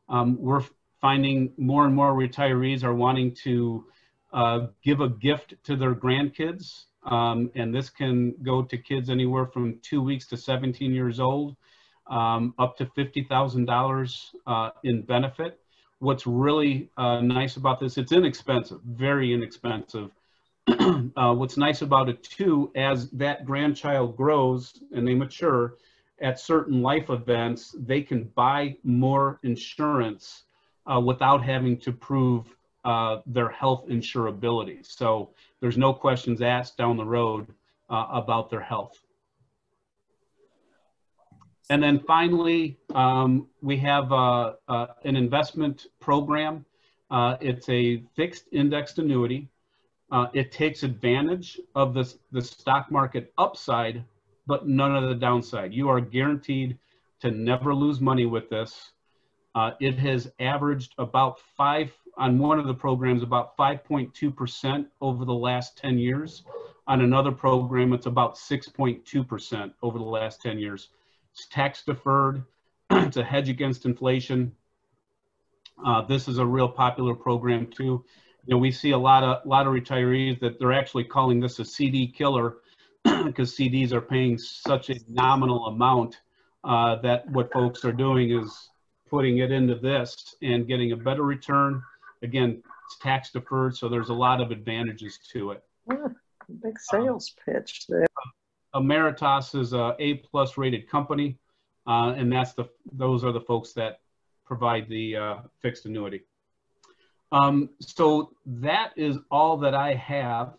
We're finding more and more retirees are wanting to give a gift to their grandkids. And this can go to kids anywhere from 2 weeks to 17 years old, up to $50,000 in benefit. What's really nice about this, it's inexpensive, very inexpensive. What's nice about it too, as that grandchild grows and they mature, at certain life events, they can buy more insurance without having to prove their health insurability. So there's no questions asked down the road about their health. And then finally, we have an investment program. It's a fixed indexed annuity. It takes advantage of the stock market upside, but none of the downside. You are guaranteed to never lose money with this. It has averaged about on one of the programs, about 5.2% over the last 10 years. On another program, it's about 6.2% over the last 10 years. It's tax deferred. It's a hedge against inflation. This is a real popular program too. You know, we see a lot of retirees that they're actually calling this a CD killer. because CDs are paying such a nominal amount that what folks are doing is putting it into this and getting a better return. Again, it's tax deferred, so there's a lot of advantages to it. Big sales pitch there. Mrta is a A+ rated company, and those are the folks that provide the fixed annuity. So that is all that I have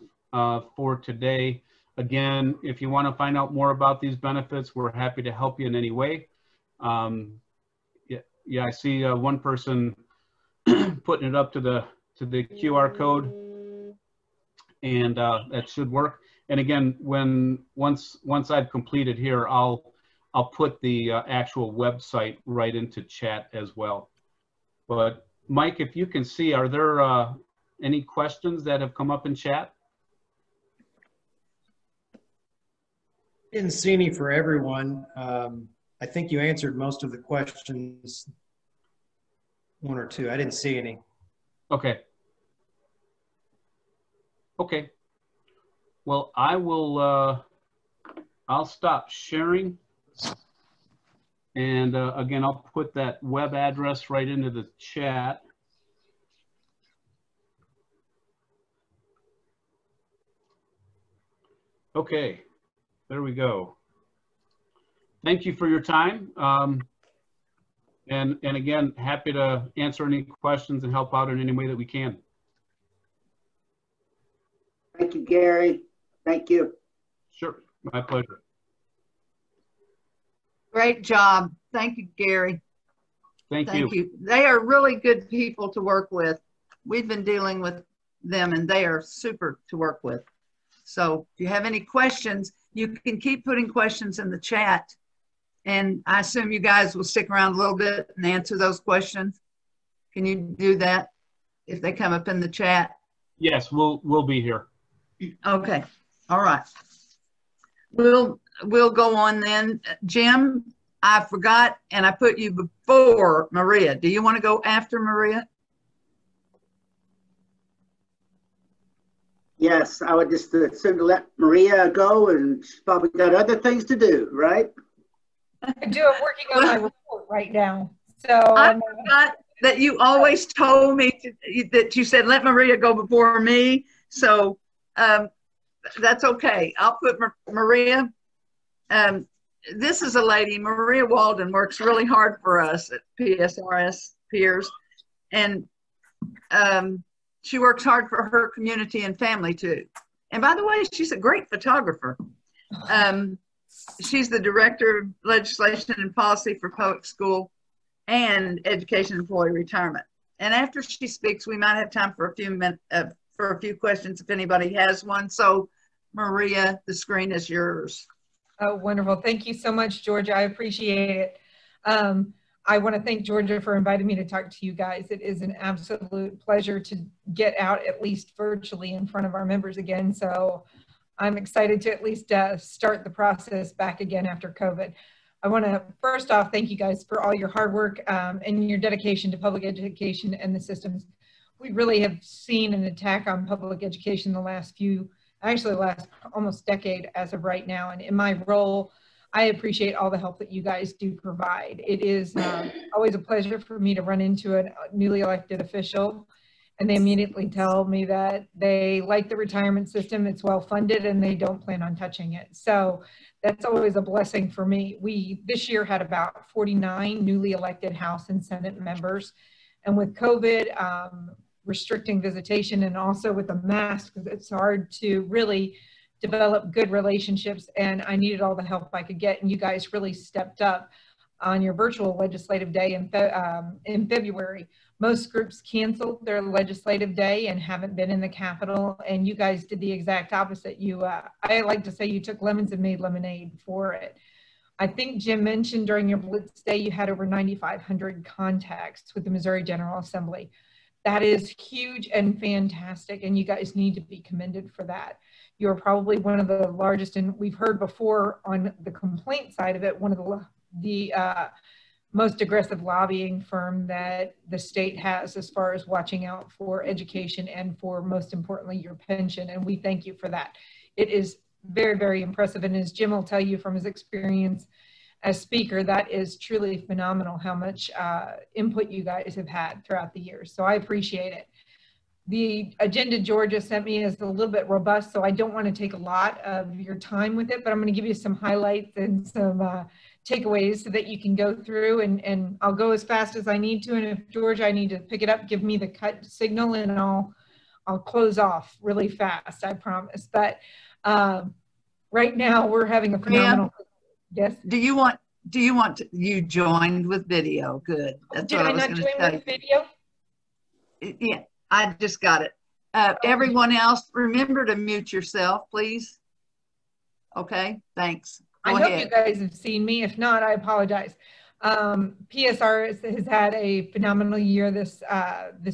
for today. Again, if you want to find out more about these benefits, we're happy to help you in any way. Yeah, I see one person putting it up to the QR code, and that should work. And again, once I've completed here, I'll put the actual website right into chat as well. But Mike, if you can see, are there any questions that have come up in chat? Didn't see any for everyone. I think you answered most of the questions, one or two. I didn't see any. Okay. Okay. Well, I will, I'll stop sharing. And again, I'll put that web address right into the chat. Okay, there we go. Thank you for your time. And again, happy to answer any questions and help out in any way that we can. Thank you, Gary. Thank you. Sure, my pleasure. Great job. Thank you, Gary. Thank you. They are really good people to work with. We've been dealing with them and they are super to work with. So if you have any questions, you can keep putting questions in the chat. And I assume you guys will stick around a little bit and answer those questions. Can you do that if they come up in the chat? Yes, we'll be here. Okay. All right. We'll go on then. Jim, I forgot and I put you before Maria. Do you want to go after Maria? Yes, I would just assume to let Maria go, and she's probably got other things to do, right? I do. I'm working on my report right now. So I forgot that you always told me that you said, let Maria go before me. So that's okay. I'll put Maria. This is a lady, Maria Walden, works really hard for us at PSRS Peers. And she works hard for her community and family too. And by the way, she's a great photographer. She's the Director of Legislation and Policy for Public School and Education Employee Retirement. And after she speaks, we might have time for a few minutes, for a few questions if anybody has one. So Maria, the screen is yours. Oh, wonderful. Thank you so much, Georgia. I appreciate it. I want to thank Georgia for inviting me to talk to you guys. It is an absolute pleasure to get out, at least virtually, in front of our members again. So I'm excited to at least start the process back again after COVID. I want to first off thank you guys for all your hard work and your dedication to public education and the systems. We really have seen an attack on public education the last almost decade as of right now. And in my role, I appreciate all the help that you guys do provide. It is always a pleasure for me to run into a newly elected official and they immediately tell me that they like the retirement system, it's well funded, and they don't plan on touching it. So that's always a blessing for me. We this year had about 49 newly elected House and Senate members. And with COVID restricting visitation and also with the mask, it's hard to really develop good relationships, and I needed all the help I could get, and you guys really stepped up on your virtual legislative day in February. Most groups canceled their legislative day and haven't been in the Capitol, and you guys did the exact opposite. I like to say you took lemons and made lemonade for it. I think Jim mentioned during your Blitz Day you had over 9,500 contacts with the Missouri General Assembly. That is huge and fantastic, and you guys need to be commended for that. You're probably one of the largest, and we've heard before on the complaint side of it, one of the most aggressive lobbying firm that the state has as far as watching out for education and for, most importantly, your pension, and we thank you for that. It is very, very impressive. And as Jim will tell you from his experience as speaker, that is truly phenomenal how much input you guys have had throughout the years. So I appreciate it. The agenda Georgia sent me is a little bit robust, so I don't want to take a lot of your time with it, but I'm going to give you some highlights and some takeaways so that you can go through, and I'll go as fast as I need to. And if Georgia, I need to pick it up, give me the cut signal, and I'll close off really fast, I promise. But right now we're having a phenomenal. Yes. Do you want you joined with video? Good. That's Did what I I was not going to join tell with you. video? Yeah, I just got it. Everyone else, remember to mute yourself, please. Okay, thanks. Go I ahead. hope you guys have seen me. If not, I apologize. PSR has had a phenomenal year this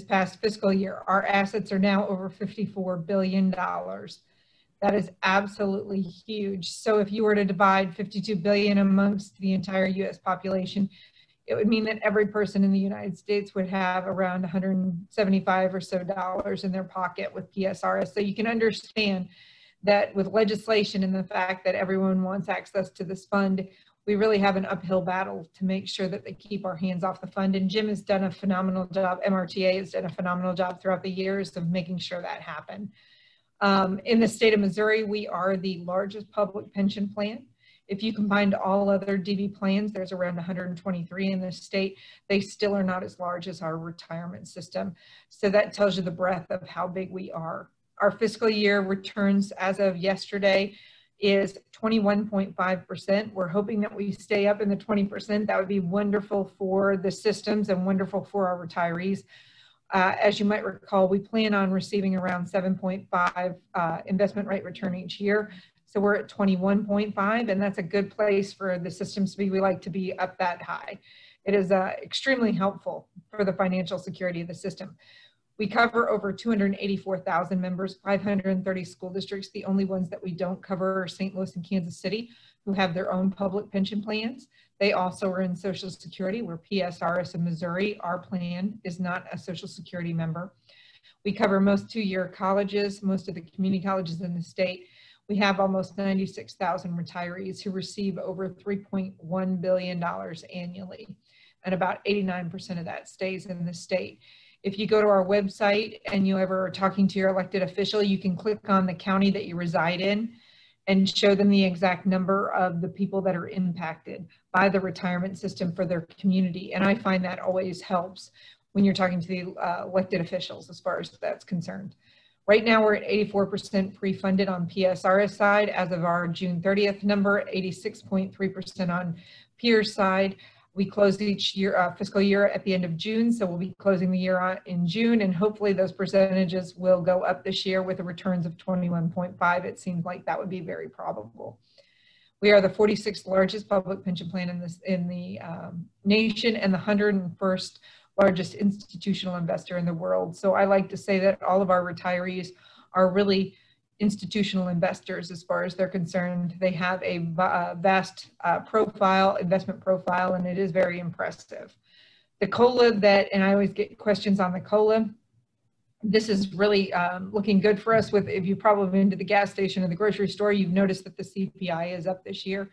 past fiscal year. Our assets are now over $54 billion. That is absolutely huge. So if you were to divide 52 billion amongst the entire US population, it would mean that every person in the United States would have around $175 or so in their pocket with PSRS. So you can understand that with legislation and the fact that everyone wants access to this fund, we really have an uphill battle to make sure that they keep our hands off the fund. And Jim has done a phenomenal job. MRTA has done a phenomenal job throughout the years of making sure that happened. In the state of Missouri, we are the largest public pension plan. If you combined all other DB plans, there's around 123 in the state. They still are not as large as our retirement system. So that tells you the breadth of how big we are. Our fiscal year returns as of yesterday is 21.5%. We're hoping that we stay up in the 20%. That would be wonderful for the systems and wonderful for our retirees. As you might recall, we plan on receiving around 7.5 investment rate return each year. So we're at 21.5, and that's a good place for the systems to be. We like to be up that high. It is extremely helpful for the financial security of the system. We cover over 284,000 members, 530 school districts. The only ones that we don't cover are St. Louis and Kansas City, who have their own public pension plans. They also are in Social Security. We're PSRS in Missouri. Our plan is not a Social Security member. We cover most two-year colleges, most of the community colleges in the state. We have almost 96,000 retirees who receive over $3.1 billion annually, and about 89% of that stays in the state. If you go to our website and you ever are talking to your elected official, you can click on the county that you reside in and show them the exact number of the people that are impacted by the retirement system for their community. And I find that always helps when you're talking to the elected officials as far as that's concerned. Right now we're at 84% pre-funded on PSRS side as of our June 30th number, 86.3% on PEERS side. We close each year, fiscal year at the end of June, so we'll be closing the year in June, and hopefully those percentages will go up this year with the returns of 21.5. It seems like that would be very probable. We are the 46th largest public pension plan in the nation and the 101st largest institutional investor in the world. So I like to say that all of our retirees are really institutional investors as far as they're concerned. They have a vast investment profile, and it is very impressive. The COLA and I always get questions on the COLA. This is really looking good for us. If you've probably been to the gas station or the grocery store, you've noticed that the CPI is up this year.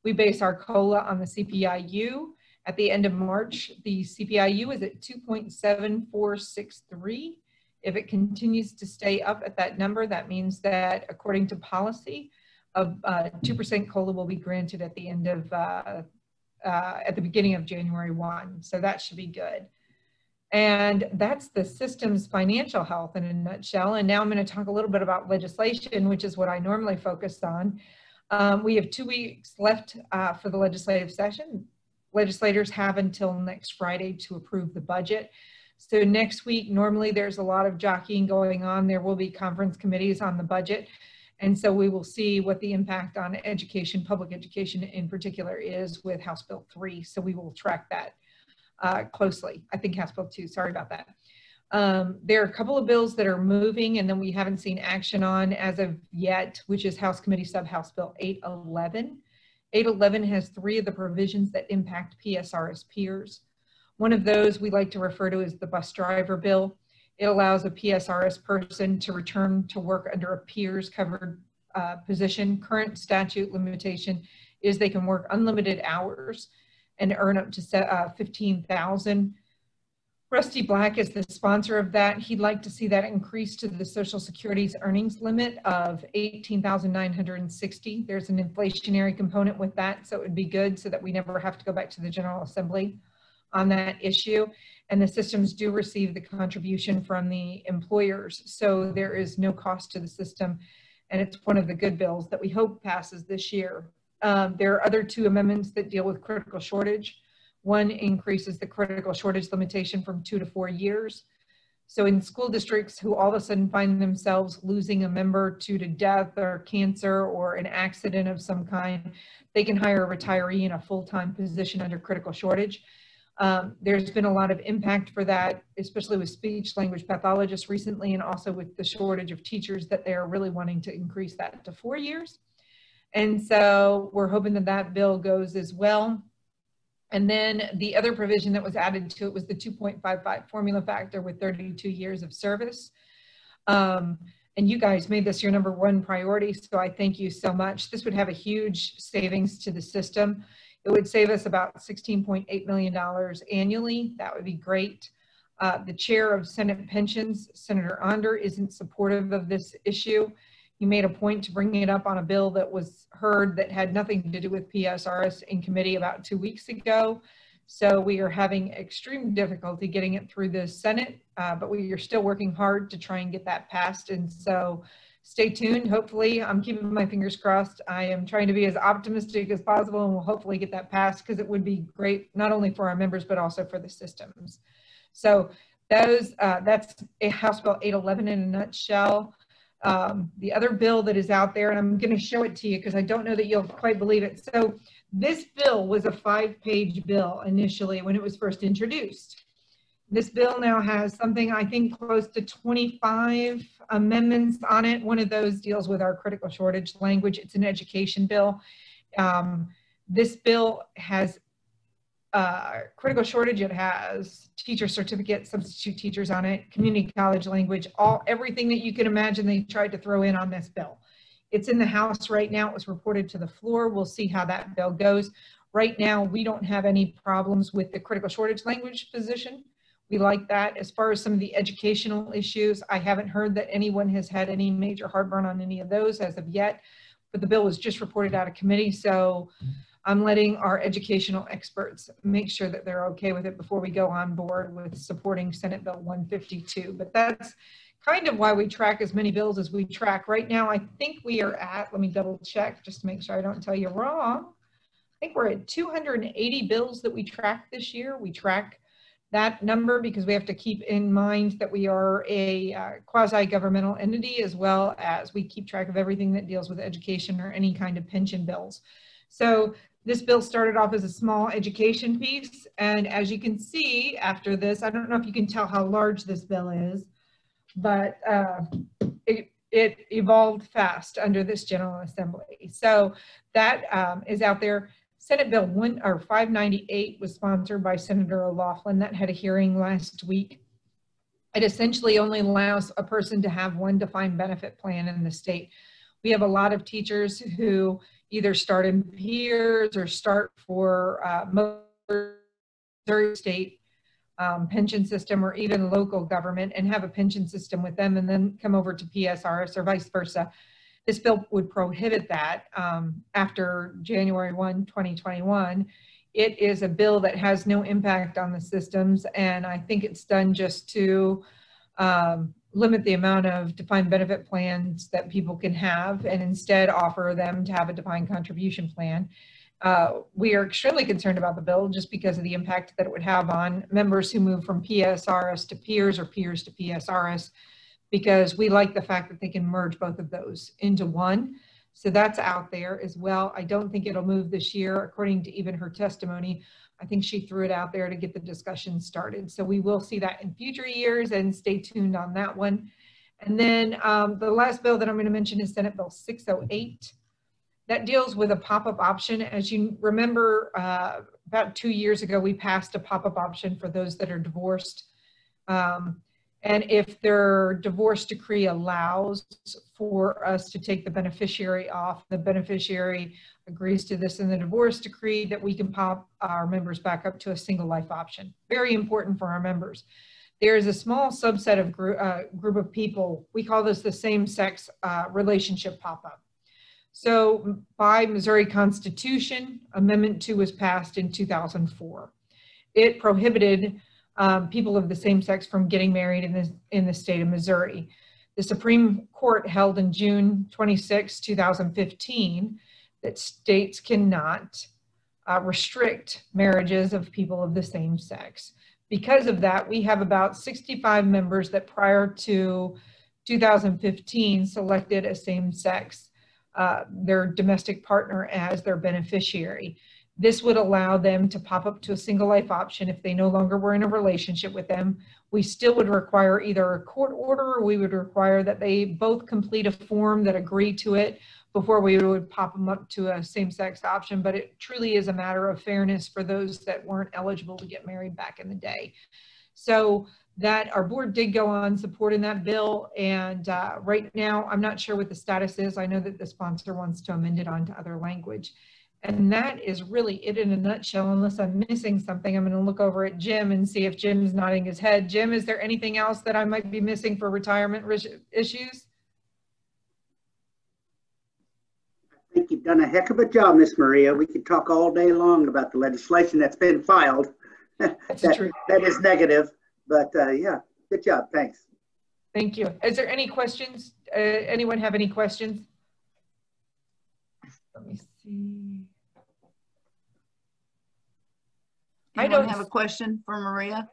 We base our COLA on the CPIU. At the end of March, the CPIU is at 2.7463. If it continues to stay up at that number, that means that according to policy, 2% COLA will be granted at the end of, at the beginning of January 1. So that should be good. And that's the system's financial health in a nutshell. And now I'm going to talk a little bit about legislation, which is what I normally focus on. We have 2 weeks left for the legislative session. Legislators have until next Friday to approve the budget. So next week, normally there's a lot of jockeying going on. There will be conference committees on the budget. And so we will see what the impact on education, public education in particular, is with House Bill 3. So we will track that closely. I think House Bill 2, sorry about that. There are a couple of bills that are moving and then we haven't seen action on as of yet, which is House Committee Sub House Bill 811. 811 has 3 of the provisions that impact PSRS peers. One of those we like to refer to as the bus driver bill. It allows a PSRS person to return to work under a peers covered position. Current statute limitation is they can work unlimited hours and earn up to $15,000. Rusty Black is the sponsor of that. He'd like to see that increase to the Social Security's earnings limit of $18,960. There's an inflationary component with that, so it would be good so that we never have to go back to the General Assembly on that issue. And the systems do receive the contribution from the employers, so there is no cost to the system. And it's one of the good bills that we hope passes this year. There are other two amendments that deal with critical shortage. One increases the critical shortage limitation from 2 to 4 years. So in school districts who all of a sudden find themselves losing a member to death or cancer or an accident of some kind, they can hire a retiree in a full-time position under critical shortage. There's been a lot of impact for that, especially with speech language pathologists recently, and also with the shortage of teachers, that they're really wanting to increase that to 4 years. And so we're hoping that that bill goes as well. And then the other provision that was added to it was the 2.55 formula factor with 32 years of service. And you guys made this your #1 priority, so I thank you so much. This would have a huge savings to the system. It would save us about $16.8 million annually. That would be great. The chair of Senate Pensions, Senator Onder, isn't supportive of this issue. He made a point to bring it up on a bill that was heard that had nothing to do with PSRS in committee about 2 weeks ago. So we are having extreme difficulty getting it through the Senate, but we are still working hard to try and get that passed. And so stay tuned. Hopefully, I'm keeping my fingers crossed. I am trying to be as optimistic as possible, and we'll hopefully get that passed, because it would be great, not only for our members, but also for the systems. So those, that's House Bill 811 in a nutshell. The other bill that is out there, and I'm going to show it to you because I don't know that you'll quite believe it. So this bill was a 5-page bill initially when it was first introduced. This bill now has something, I think, close to 25 amendments on it. One of those deals with our critical shortage language. It's an education bill. This bill has critical shortage. It has teacher certificate, substitute teachers on it, community college language, everything that you can imagine they tried to throw in on this bill. It's in the House right now. It was reported to the floor. We'll see how that bill goes. Right now, we don't have any problems with the critical shortage language position. We like that. As far as some of the educational issues, I haven't heard that anyone has had any major heartburn on any of those as of yet, but the bill was just reported out of committee, so I'm letting our educational experts make sure that they're okay with it before we go on board with supporting Senate Bill 152. But that's kind of why we track as many bills as we track. Right now, I think we are at, let me double check just to make sure I don't tell you wrong. I think we're at 280 bills that we track this year. We track that number because we have to keep in mind that we are a quasi-governmental entity, as well as we keep track of everything that deals with education or any kind of pension bills. So this bill started off as a small education piece, and as you can see after this, I don't know if you can tell how large this bill is, but it evolved fast under this General Assembly. So that is out there. Senate Bill 598 was sponsored by Senator O'Loughlin. That had a hearing last week. It essentially only allows a person to have one defined benefit plan in the state. We have a lot of teachers who either start in peers or start for Missouri state pension system or even local government and have a pension system with them and then come over to PSRS or vice versa. This bill would prohibit that after January 1, 2021. It is a bill that has no impact on the systems, and I think it's done just to limit the amount of defined benefit plans that people can have and instead offer them to have a defined contribution plan. We are extremely concerned about the bill just because of the impact that it would have on members who move from PSRS to peers or peers to PSRS, because we like the fact that they can merge both of those into one. So that's out there as well. I don't think it'll move this year, according to even her testimony. I think she threw it out there to get the discussion started. So we will see that in future years, and stay tuned on that one. And then the last bill that I'm going to mention is Senate Bill 608. That deals with a pop-up option. As you remember, about 2 years ago, we passed a pop-up option for those that are divorced. And if their divorce decree allows for us to take the beneficiary off, the beneficiary agrees to this in the divorce decree, that we can pop our members back up to a single life option. Very important for our members. There is a small subset of group of people, we call this the same-sex relationship pop-up. So by Missouri Constitution, Amendment 2 was passed in 2004. It prohibited people of the same sex from getting married in the state of Missouri. The Supreme Court held in June 26, 2015, that states cannot restrict marriages of people of the same sex. Because of that, we have about 65 members that prior to 2015 selected a same-sex, their domestic partner as their beneficiary. This would allow them to pop up to a single life option if they no longer were in a relationship with them. We still would require either a court order, or we would require that they both complete a form that agree to it before we would pop them up to a same-sex option. But it truly is a matter of fairness for those that weren't eligible to get married back in the day. So that our board did go on supporting that bill. And right now, I'm not sure what the status is. I know that the sponsor wants to amend it onto other language. And that is really it in a nutshell. Unless I'm missing something, I'm going to look over at Jim and see if Jim's nodding his head. Jim, is there anything else that I might be missing for retirement issues? I think you've done a heck of a job, Miss Maria. We could talk all day long about the legislation that's been filed. That's true. That is negative, but yeah, good job. Thanks. Thank you. Is there any questions? Anyone have any questions? Let me see. I don't have a question for Maria.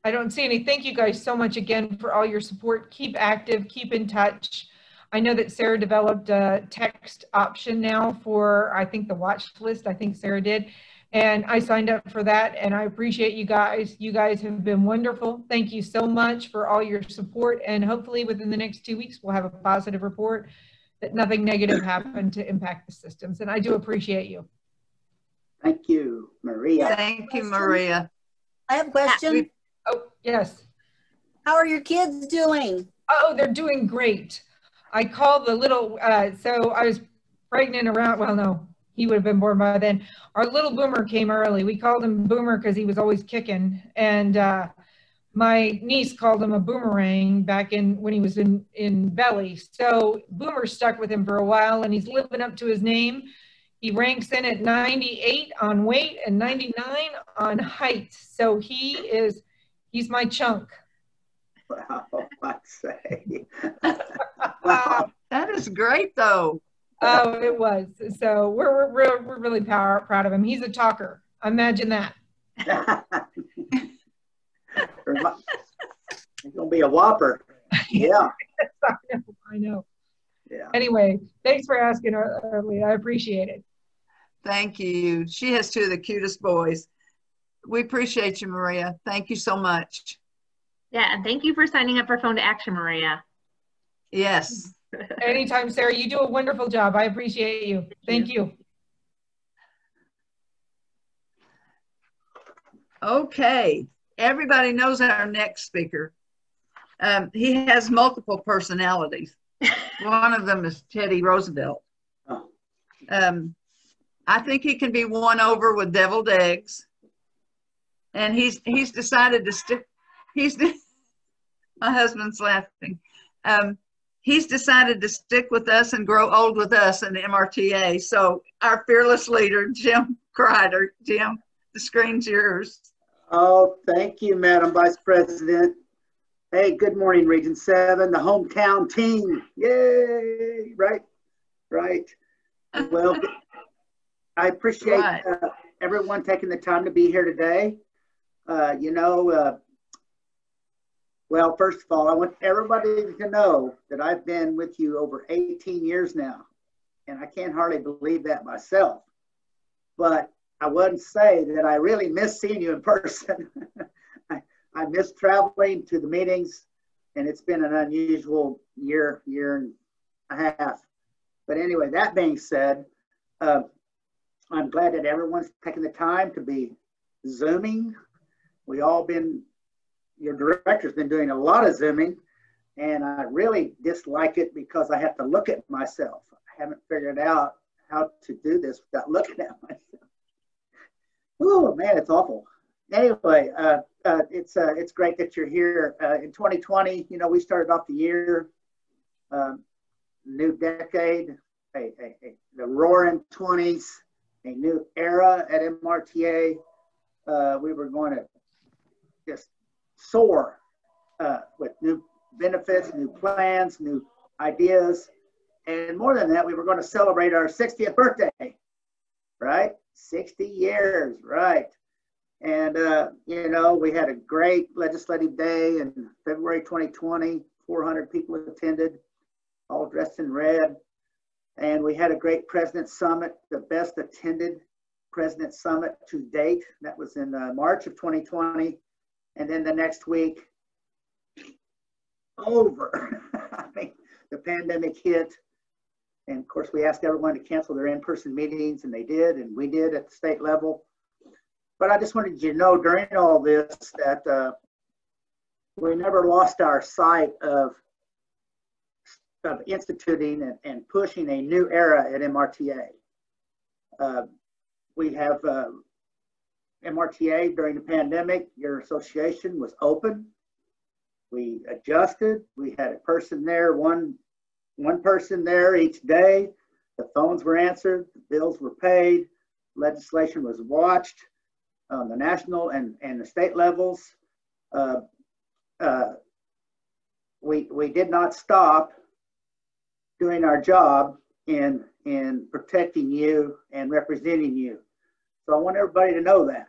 I don't see any. Thank you guys so much again for all your support. Keep active, keep in touch. I know that Sarah developed a text option now for, I think, the watch list. I think Sarah did. And I signed up for that, and I appreciate you guys. You guys have been wonderful. Thank you so much for all your support. And hopefully within the next 2 weeks, we'll have a positive report that nothing negative happened to impact the systems. And I do appreciate you. Thank you, Maria. Thank you, Maria. I have a question. Oh, yes. How are your kids doing? Oh, they're doing great. I called the little, so I was pregnant around, well, no, he would have been born by then. Our little Boomer came early. We called him Boomer because he was always kicking. And my niece called him a boomerang back when he was in belly. So Boomer stuck with him for a while, and he's living up to his name. He ranks in at 98 on weight and 99 on height. So he's my chunk. Wow, I'd say. Wow, that is great, though. Oh, it was. So we're really proud of him. He's a talker. Imagine that. It's gonna be a whopper. Yeah. I know. Yeah. Anyway, thanks for asking early. I appreciate it. Thank you. She has two of the cutest boys. We appreciate you, Maria. Thank you so much. Yeah, and thank you for signing up for Phone to Action, Maria. Yes. Anytime, Sarah. You do a wonderful job. I appreciate you. Thank you. Okay. Everybody knows our next speaker. He has multiple personalities. One of them is Teddy Roosevelt. I think he can be won over with deviled eggs. And he's decided to stick. My husband's laughing. He's decided to stick with us and grow old with us in the MRTA. So our fearless leader, Jim Kreider. Jim, the screen's yours. Oh, thank you, Madam Vice President. Hey, good morning, Region 7, the hometown team. Yay, right. Well, I appreciate everyone taking the time to be here today. Well, first of all, I want everybody to know that I've been with you over 18 years now, and I can't hardly believe that myself. But I wouldn't say that I really miss seeing you in person. I miss traveling to the meetings, and it's been an unusual year and a half. But anyway, that being said, I'm glad that everyone's taking the time to be Zooming. Your director's been doing a lot of Zooming, and I really dislike it because I have to look at myself. I haven't figured out how to do this without looking at myself. Oh man, it's awful. Anyway, it's great that you're here. In 2020, you know, we started off the year, new decade, the roaring 20s, a new era at MRTA. We were going to just soar with new benefits, new plans, new ideas. And more than that, we were going to celebrate our 60th birthday, right? 60 years, right? And, you know, we had a great legislative day in February 2020. 400 people attended, all dressed in red. And we had a great President's Summit, the best attended President's Summit to date. That was in March of 2020. And then the next week, over. I mean, the pandemic hit. And of course, we asked everyone to cancel their in-person meetings, and they did, and we did at the state level. But I just wanted you to know during all this that we never lost our sight of instituting and pushing a new era at MRTA. We have MRTA during the pandemic. Your association was open. We adjusted. We had a person there, one person there each day. The phones were answered. The bills were paid. Legislation was watched on the national and the state levels. We did not stop doing our job in protecting you and representing you. So I want everybody to know that.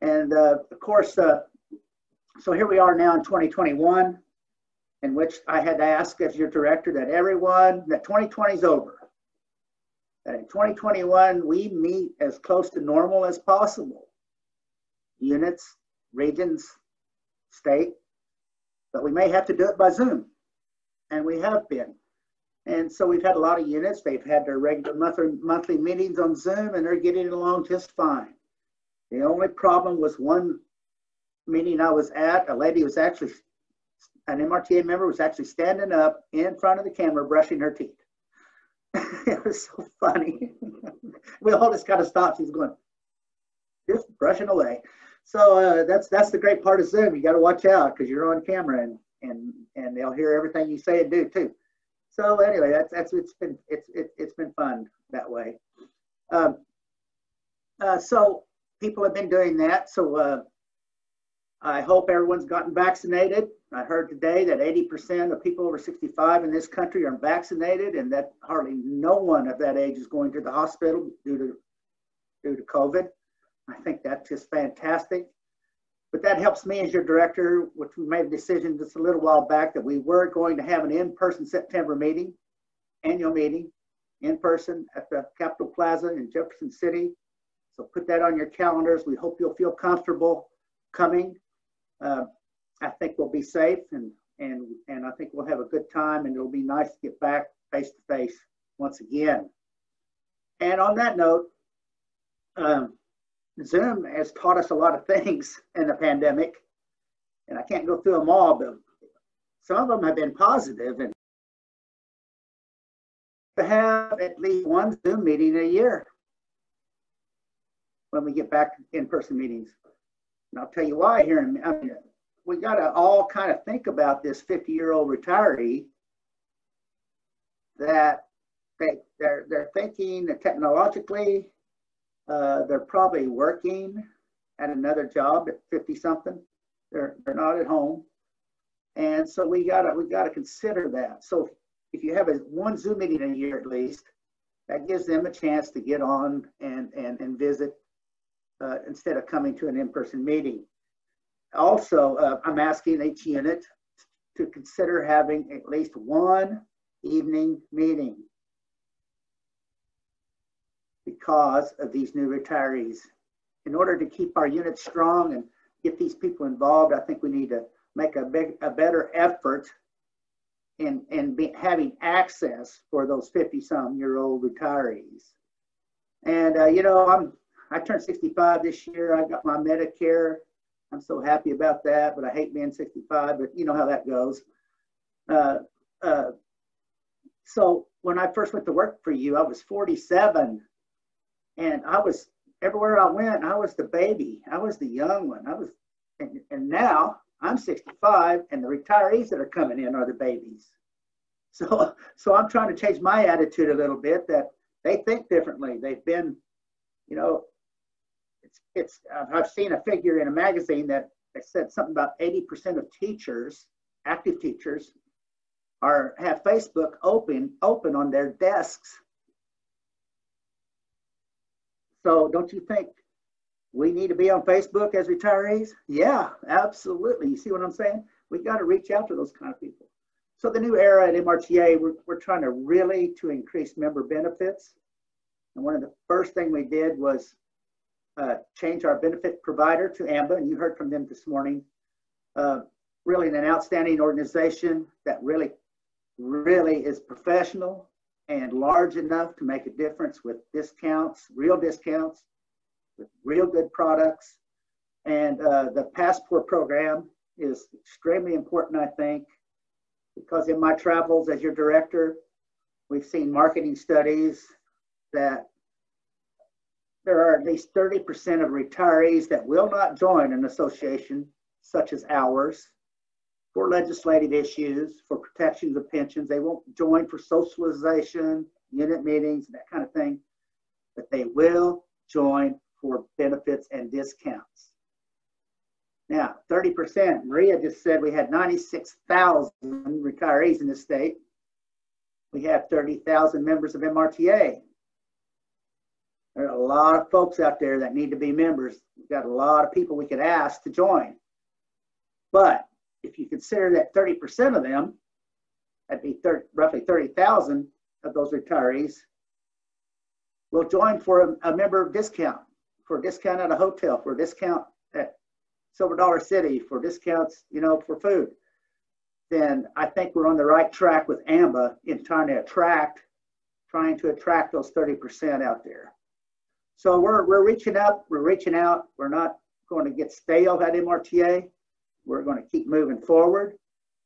And of course, so here we are now in 2021, in which I had to ask as your director that 2020 is over. That in 2021, we meet as close to normal as possible. Units, regions, state, but we may have to do it by Zoom. And we have been. And so we've had a lot of units. They've had their regular monthly meetings on Zoom, and they're getting along just fine. The only problem was one meeting I was at, an MRTA member was actually standing up in front of the camera brushing her teeth. It was so funny. We all just kind of stopped. She was going, just brushing away. So that's the great part of Zoom. You got to watch out because you're on camera and they'll hear everything you say and do too. So anyway, it's been fun that way. So people have been doing that. So I hope everyone's gotten vaccinated. I heard today that 80% of people over 65 in this country are vaccinated, and that hardly no one of that age is going to the hospital due to COVID. I think that's just fantastic. But that helps me as your director, which we made a decision just a little while back that we were going to have an in-person September meeting, annual meeting, in person at the Capitol Plaza in Jefferson City. So put that on your calendars. We hope you'll feel comfortable coming. I think we'll be safe and I think we'll have a good time, and it'll be nice to get back face to face once again. And on that note, Zoom has taught us a lot of things in the pandemic, and I can't go through them all, but some of them have been positive. And to have at least one Zoom meeting a year when we get back in-person meetings. And I'll tell you why here in a minute. We got to all kind of think about this 50-year-old retiree that they're thinking that technologically, they're probably working at another job at 50-something. They're not at home, and so we gotta consider that. So if you have one Zoom meeting a year at least, that gives them a chance to get on and visit instead of coming to an in-person meeting. Also, I'm asking each unit to consider having at least one evening meeting because of these new retirees. In order to keep our units strong and get these people involved, I think we need to make a better effort in having access for those 50-some-year-old retirees. And, I turned 65 this year. I got my Medicare. I'm so happy about that, but I hate being 65, but you know how that goes. So when I first went to work for you, I was 47, and I was, everywhere I went, I was the baby. I was the young one. And now I'm 65, and the retirees that are coming in are the babies. So I'm trying to change my attitude a little bit, that they think differently. They've been, I've seen a figure in a magazine that said something about 80% of teachers, active teachers, have Facebook open on their desks. So don't you think we need to be on Facebook as retirees? Yeah, absolutely. You see what I'm saying? We got to reach out to those kind of people. So the new era at MRTA, we're trying to really increase member benefits. And one of the first thing we did was change our benefit provider to Amba, and you heard from them this morning. Really an outstanding organization that really is professional and large enough to make a difference with discounts, real discounts, with real good products. And the Passport program is extremely important, I think, because in my travels as your director, we've seen marketing studies that there are at least 30% of retirees that will not join an association such as ours for legislative issues, for protections of pensions. They won't join for socialization, unit meetings, that kind of thing, but they will join for benefits and discounts. Now, 30%, Maria just said we had 96,000 retirees in the state. We have 30,000 members of MRTA. There are a lot of folks out there that need to be members. We've got a lot of people we could ask to join. But if you consider that 30% of them, that'd be roughly 30,000 of those retirees, will join for a member discount, for a discount at a hotel, for a discount at Silver Dollar City, for discounts, for food. Then I think we're on the right track with Amba in trying to attract those 30% out there. So we're reaching out. We're not going to get stale at MRTA. We're going to keep moving forward.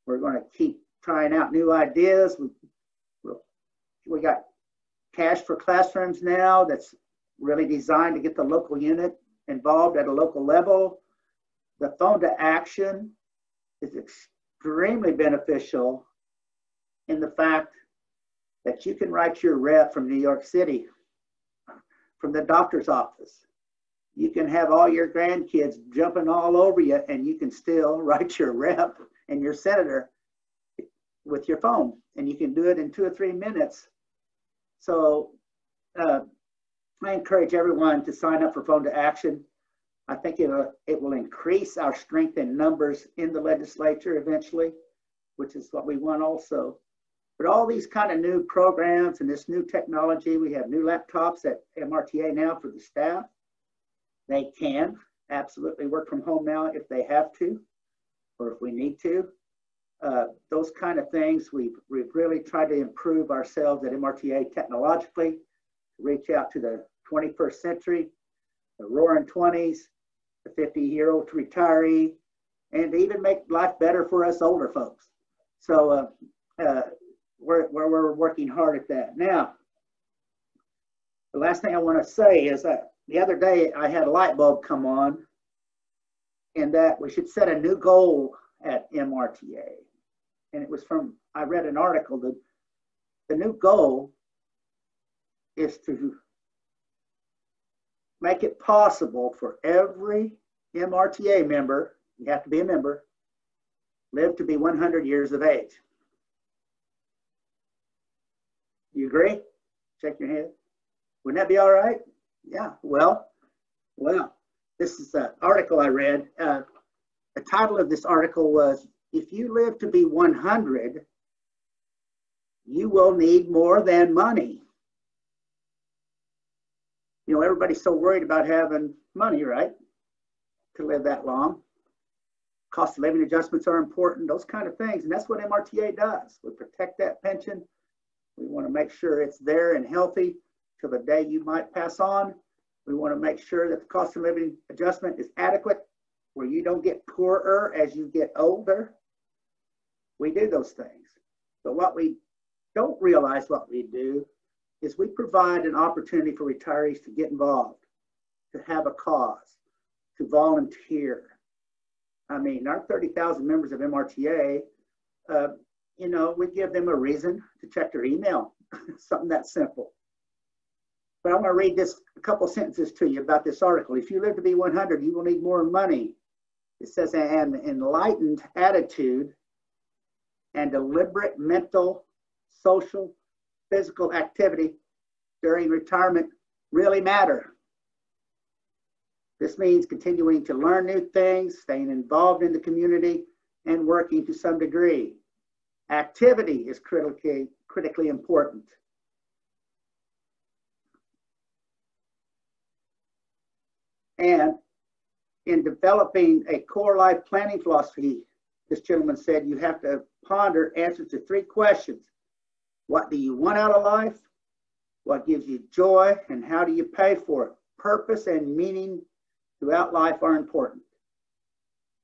We're going to keep trying out new ideas. We got Cash for Classrooms now that's really designed to get the local unit involved at a local level. The phone to action is extremely beneficial in the fact that you can write your rep from New York City, from the doctor's office. You can have all your grandkids jumping all over you, and you can still write your rep and your senator with your phone, and you can do it in 2 or 3 minutes. So I encourage everyone to sign up for Phone to Action. I think it will increase our strength in numbers in the legislature eventually, which is what we want also. But all these kind of new programs and this new technology, we have new laptops at MRTA now for the staff. They can absolutely work from home now if they have to, or if we need to. Those kind of things, we've really tried to improve ourselves at MRTA technologically, to reach out to the 21st century, the roaring 20s, the 50-year-old retiree, and to even make life better for us older folks. So we're working hard at that. Now, the last thing I want to say is that the other day I had a light bulb come on, and that we should set a new goal at MRTA. And it was I read an article that the new goal is to make it possible for every MRTA member, you have to be a member, live to be 100 years of age. You agree? Shake your head. Wouldn't that be all right? Yeah, well, this is an article I read. The title of this article was, "If you live to be 100, you will need more than money." Everybody's so worried about having money, right? To live that long. Cost of living adjustments are important, those kind of things. And that's what MRTA does. We protect that pension. We want to make sure it's there and healthy till the day you might pass on. We want to make sure that the cost of living adjustment is adequate, where you don't get poorer as you get older. We do those things. But what we don't realize what we do is we provide an opportunity for retirees to get involved, to have a cause, to volunteer. I mean, our 30,000 members of MRTA, you know, we give them a reason to check their email, something that simple. But I want to read this a couple sentences to you about this article. If you live to be 100, you will need more money. It says, an enlightened attitude and deliberate mental, social, physical activity during retirement really matter. This means continuing to learn new things, staying involved in the community, and working to some degree. Activity is critically important. And in developing a core life planning philosophy, this gentleman said, you have to ponder answers to 3 questions. What do you want out of life? What gives you joy? And how do you pay for it? Purpose and meaning throughout life are important.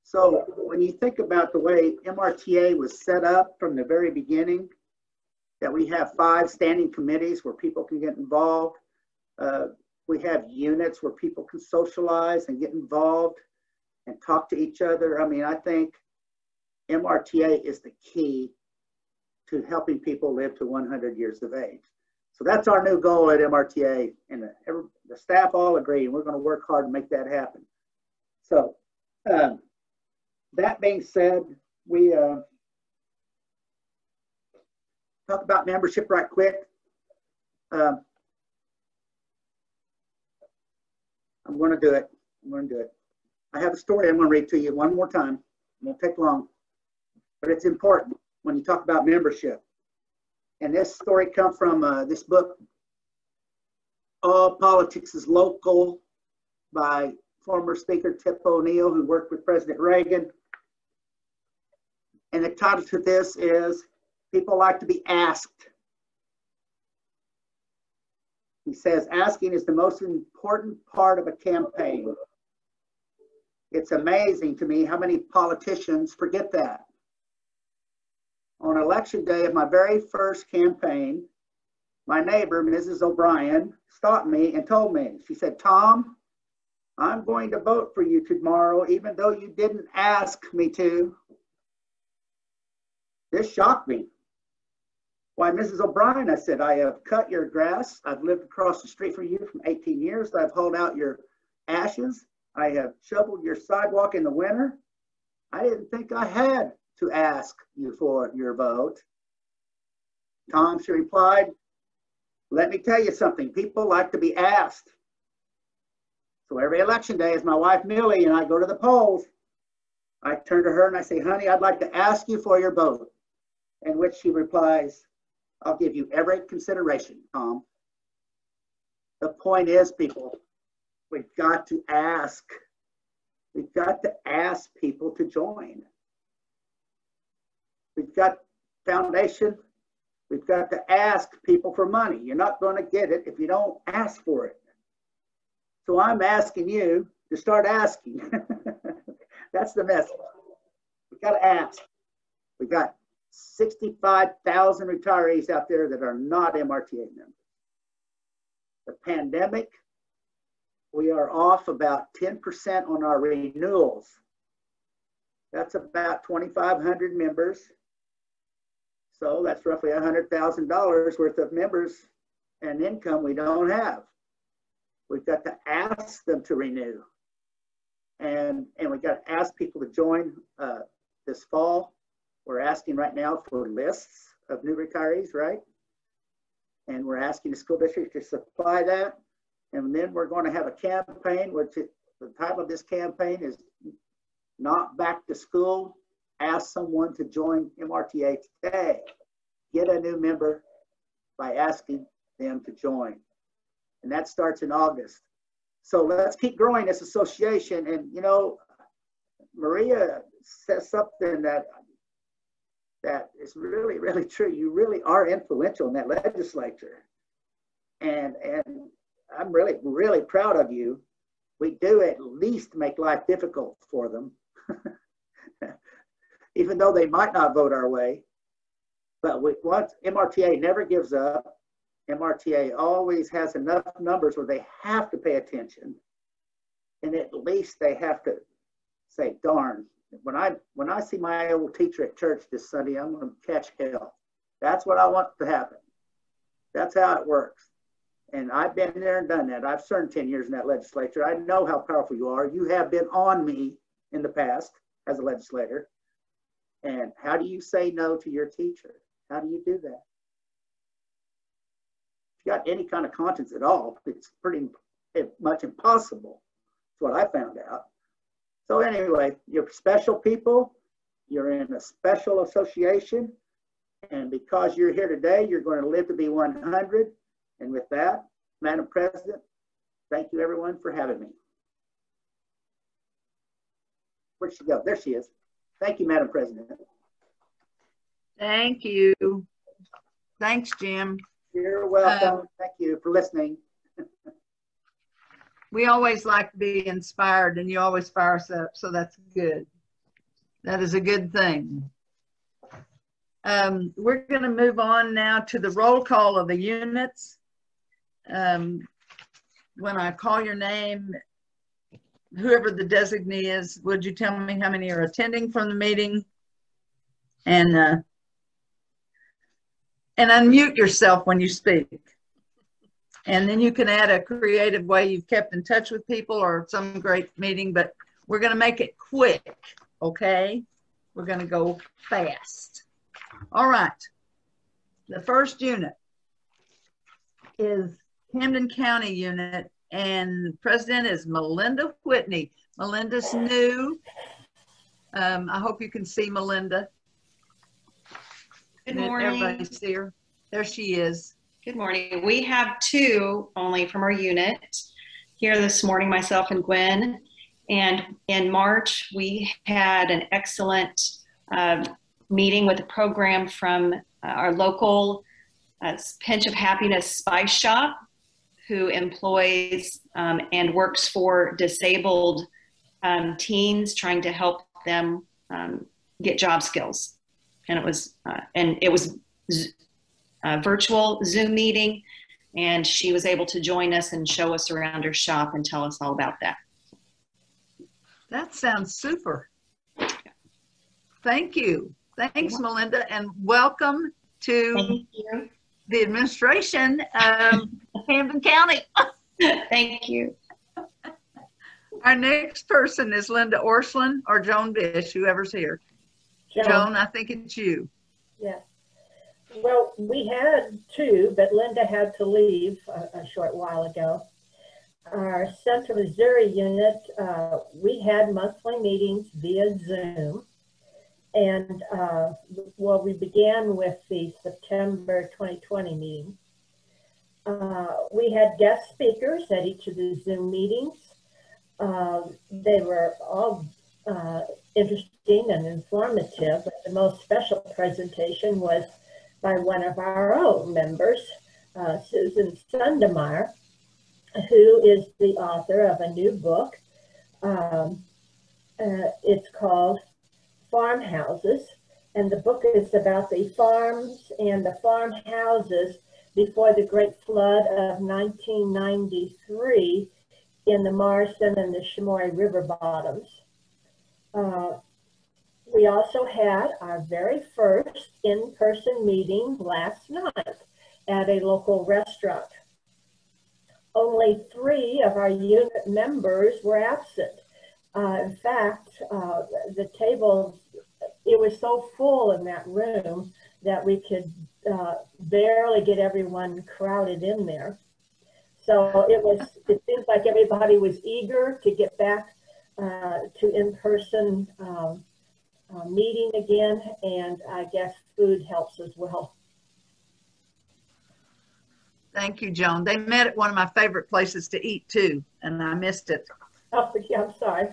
So when you think about the way MRTA was set up from the very beginning, that we have 5 standing committees where people can get involved. We have units where people can socialize and get involved and talk to each other. I mean, I think MRTA is the key to helping people live to 100 years of age. So that's our new goal at MRTA, and the staff all agree, and we're going to work hard to make that happen. So that being said, we talk about membership right quick. I'm going to do it. I have a story I'm going to read to you one more time. It won't take long, but it's important when you talk about membership. And this story comes from this book, All Politics is Local, by former Speaker Tip O'Neill, who worked with President Reagan. And the title to this is, People Like to Be Asked. He says, asking is the most important part of a campaign. It's amazing to me how many politicians forget that. On election day of my very first campaign, my neighbor, Mrs. O'Brien, stopped me and told me, she said, Tom, I'm going to vote for you tomorrow, even though you didn't ask me to. This shocked me. Why, Mrs. O'Brien, I said, I have cut your grass. I've lived across the street from you for 18 years. I've hauled out your ashes. I have shoveled your sidewalk in the winter. I didn't think I had to ask you for your vote. Tom, she replied, let me tell you something. People like to be asked. So every election day, as my wife Millie and I go to the polls, I turn to her and I say, honey, I'd like to ask you for your vote. In which she replies, I'll give you every consideration, Tom. The point is, people, we've got to ask. We've got to ask people to join. We've got foundation. We've got to ask people for money. You're not going to get it if you don't ask for it. So I'm asking you to start asking. That's the message. We've got to ask. We've got 65,000 retirees out there that are not MRTA members. The pandemic, we are off about 10% on our renewals. That's about 2,500 members. So that's roughly $100,000 worth of members and income we don't have. We've got to ask them to renew. And we've got to ask people to join this fall. We're asking right now for lists of new retirees, right? And we're asking the school district to supply that. And then we're going to have a campaign, which the title of this campaign is Not Back to School. Ask someone to join MRTA today. Get a new member by asking them to join. And that starts in August. So let's keep growing this association. And, you know, Maria says something that is really, really true. You really are influential in that legislature. And I'm really, really proud of you. We do at least make life difficult for them, even though they might not vote our way. But MRTA never gives up. MRTA always has enough numbers where they have to pay attention. And at least they have to say, darn, when I see my old teacher at church this Sunday, I'm going to catch hell. That's what I want to happen. That's how it works. And I've been there and done that. I've served 10 years in that legislature. I know how powerful you are. You have been on me in the past as a legislator. And how do you say no to your teacher? How do you do that? If you got any kind of conscience at all, it's pretty much impossible. That's what I found out. So anyway, you're special people. You're in a special association. And because you're here today, you're going to live to be 100. And with that, Madam President, thank you everyone for having me. Where'd she go? There she is. Thank you, Madam President. Thank you. Thanks, Jim. You're welcome. Thank you for listening. We always like to be inspired, and you always fire us up, so that's good. That is a good thing. We're going to move on now to the roll call of the units. When I call your name, whoever the designee is, would you tell me how many are attending from the meeting? And unmute yourself when you speak. And then you can add a creative way you've kept in touch with people or some great meeting, but we're going to make it quick, okay? We're going to go fast. All right. The first unit is Camden County unit, and president is Melinda Whitney. Melinda's new. I hope you can see Melinda. Good morning. Everybody see her. There she is. Good morning. We have two only from our unit here this morning, myself and Gwen. And in March, we had an excellent meeting with a program from our local Pinch of Happiness Spice Shop, who employs and works for disabled teens, trying to help them get job skills. And it was a virtual Zoom meeting, and she was able to join us and show us around her shop and tell us all about that. That sounds super. Thank you. Thanks, Melinda, and welcome to the administration of Camden County. Thank you. Our next person is Linda Orslin or Joan Bish, whoever's here. Joan, I think it's you. Yeah. Well, we had two, but Linda had to leave a short while ago. Our Central Missouri unit, we had monthly meetings via Zoom. And well, we began with the September 2020 meeting. We had guest speakers at each of the Zoom meetings. They were all interesting and informative, but the most special presentation was by one of our own members, Susan Sundemeyer, who is the author of a new book. It's called Farmhouses, and the book is about the farms and the farmhouses before the Great Flood of 1993 in the Morrison and the Shamoy River bottoms. We also had our very first in-person meeting last night at a local restaurant. Only 3 of our unit members were absent. In fact, the tables, it was so full in that room that we could barely get everyone crowded in there. So it seems like everybody was eager to get back to in-person meeting again, and I guess food helps as well. Thank you, Joan. They met at one of my favorite places to eat too, and I missed it. Oh, yeah, I'm sorry.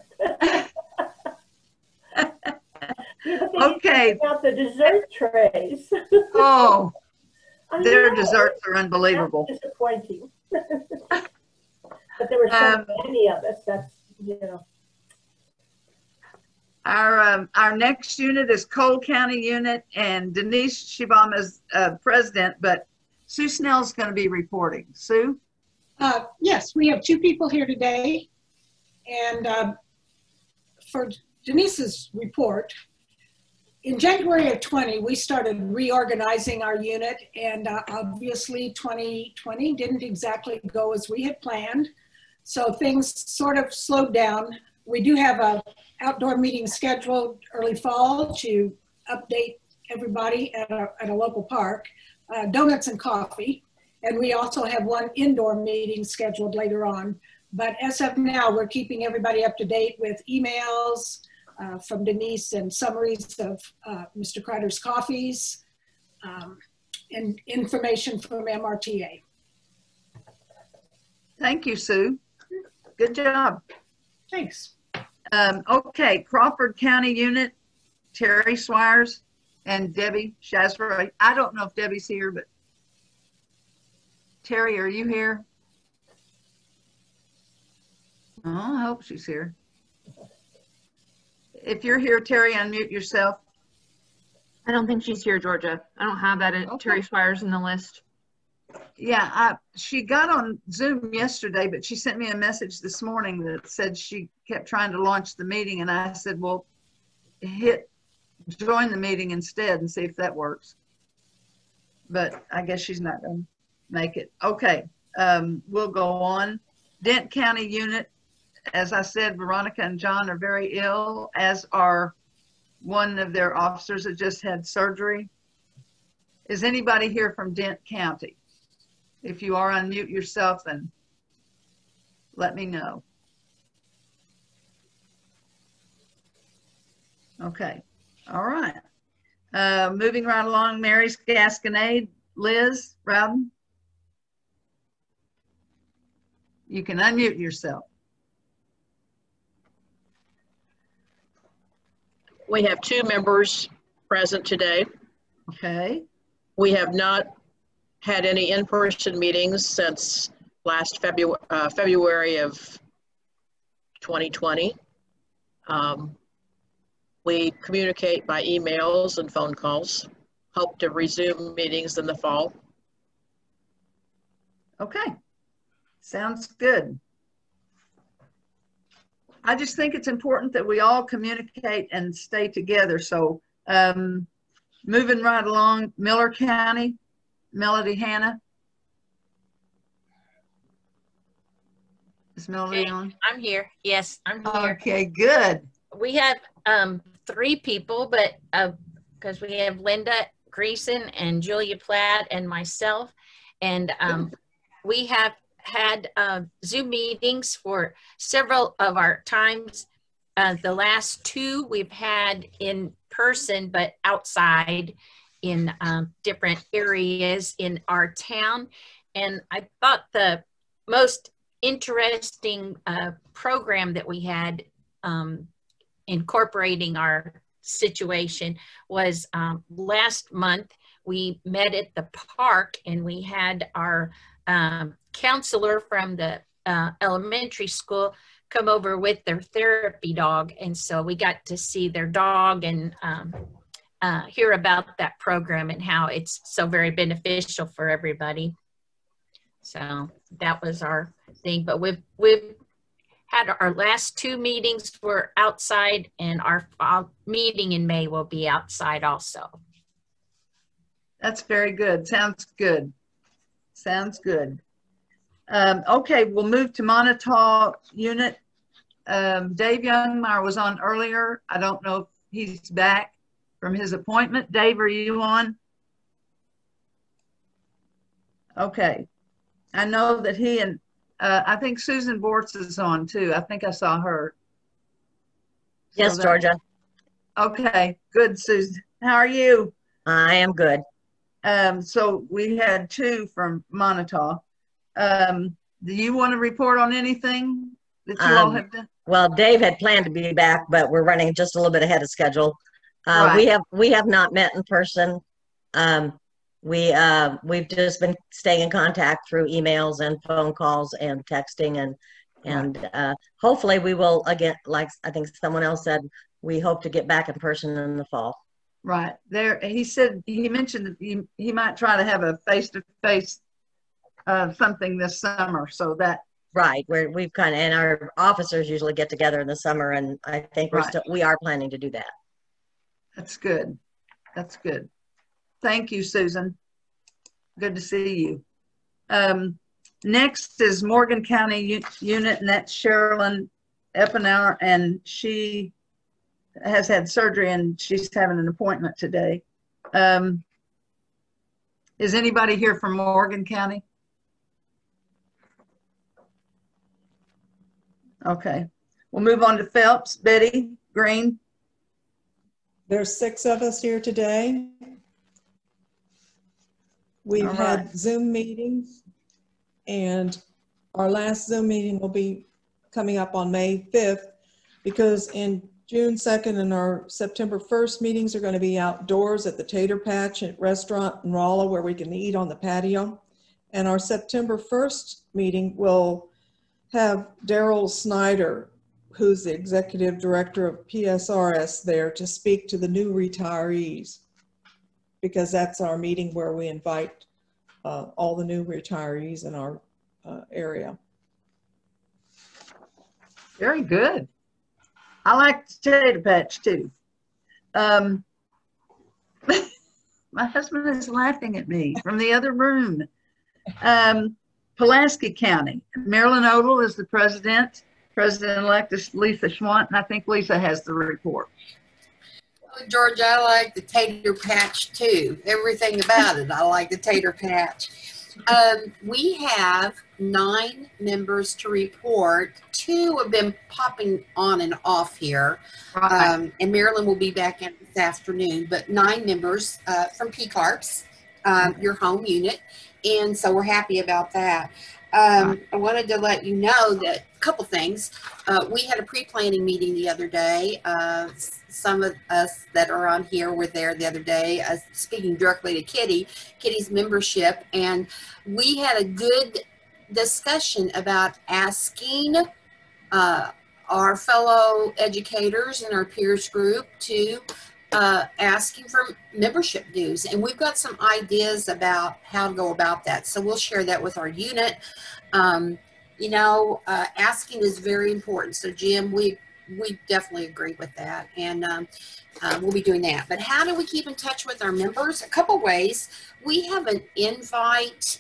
Okay. About the dessert trays. Oh, Their desserts are unbelievable. That's disappointing. But there were so many of us. That's, you know. Our next unit is Cole County unit, and Denise Shibam is president, but Sue Snell's going to be reporting. Sue? Yes, we have 2 people here today. And for Denise's report, in January of 20, we started reorganizing our unit, and obviously 2020 didn't exactly go as we had planned. So things sort of slowed down. We do have a outdoor meeting scheduled early fall to update everybody at a local park, donuts and coffee. And we also have one indoor meeting scheduled later on. But as of now, we're keeping everybody up to date with emails from Denise and summaries of Mr. Kreider's coffees and information from MRTA. Thank you, Sue. Good job. Thanks. Okay, Crawford County unit, Terry Swires and Debbie Shazra. I don't know if Debbie's here, but Terry, are you here? Oh, I hope she's here. If you're here, Terry, unmute yourself. I don't think she's here, Georgia. I don't have that Terry Swires in the list. Yeah, she got on Zoom yesterday, but she sent me a message this morning that said she kept trying to launch the meeting, and I said, well, hit join the meeting instead and see if that works. But I guess she's not going to make it. Okay, we'll go on. Dent County unit, as I said, Veronica and John are very ill, as are one of their officers that just had surgery. Is anybody here from Dent County? If you are, unmute yourself and let me know. Okay, all right. Moving right along, Mary's Gasconade, Liz Rowden. You can unmute yourself. We have 2 members present today. Okay. We have not had any in-person meetings since last February of 2020. We communicate by emails and phone calls. Hope to resume meetings in the fall. Okay, sounds good. I just think it's important that we all communicate and stay together. So moving right along, Miller County, Melody Hannah. Is Melody on? I'm here. Yes, I'm here. Okay, good. We have 3 people, but because we have Linda Greason and Julia Platt and myself, and we have had Zoom meetings for several of our times. The last 2 we've had in person, but outside in different areas in our town. And I thought the most interesting program that we had incorporating our situation was last month we met at the park, and we had our counselor from the elementary school come over with their therapy dog, and so we got to see their dog and hear about that program and how it's so very beneficial for everybody. So that was our thing. But we've had our last 2 meetings were outside, and our meeting in May will be outside also. That's very good. Sounds good. Sounds good. Okay, we'll move to Montauk unit. Dave Youngmeyer was on earlier. I don't know if he's back from his appointment. Dave, are you on? Okay. I know that he and I think Susan Bortz is on too. I think I saw her. Yes, so Georgia. Okay, good, Susan. How are you? I am good. So we had 2 from Montauk. Do you want to report on anything that you all have done? Well, Dave had planned to be back, but we're running just a little bit ahead of schedule. Right. We have not met in person. We've just been staying in contact through emails and phone calls and texting, and hopefully we will, again, like I think someone else said, we hope to get back in person in the fall. Right there, he said, he mentioned that he might try to have a face-to-face something this summer, so that right, where we've kind of, and our officers usually get together in the summer, and I think we are planning to do that. That's good. That's good. Thank you, Susan. Good to see you. Next is Morgan County unit, and that's Sherilyn Eppenauer, and she has had surgery and she's having an appointment today. Is anybody here from Morgan County? Okay, we'll move on to Phelps. Betty Green. There's 6 of us here today. We've had Zoom meetings, and our last Zoom meeting will be coming up on May 5th, because in June 2nd and our September 1st meetings are going to be outdoors at the Tater Patch restaurant in Rolla, where we can eat on the patio. And our September 1st meeting will have Daryl Snyder, who's the executive director of PSRS, there to speak to the new retirees, because that's our meeting where we invite all the new retirees in our area. Very good. I like the Tater Patch too. My husband is laughing at me from the other room. Pulaski County, Marilyn Odell is the president. President-elect is Lisa Schwant, and I think Lisa has the report. Well, George, I like the Tater Patch too. Everything about it, I like the Tater Patch. We have 9 members to report. 2 have been popping on and off here. And Marilyn will be back in this afternoon, but 9 members from PCARPS, your home unit. And so we're happy about that. I wanted to let you know that a couple things. We had a pre-planning meeting the other day. Some of us that are on here were there the other day, speaking directly to Kitty's membership, and we had a good discussion about asking our fellow educators in our peers group to asking for membership dues, and we've got some ideas about how to go about that, so we'll share that with our unit. You know, asking is very important, so Jim, we definitely agree with that, and we'll be doing that. But how do we keep in touch with our members? A couple ways. We have an invite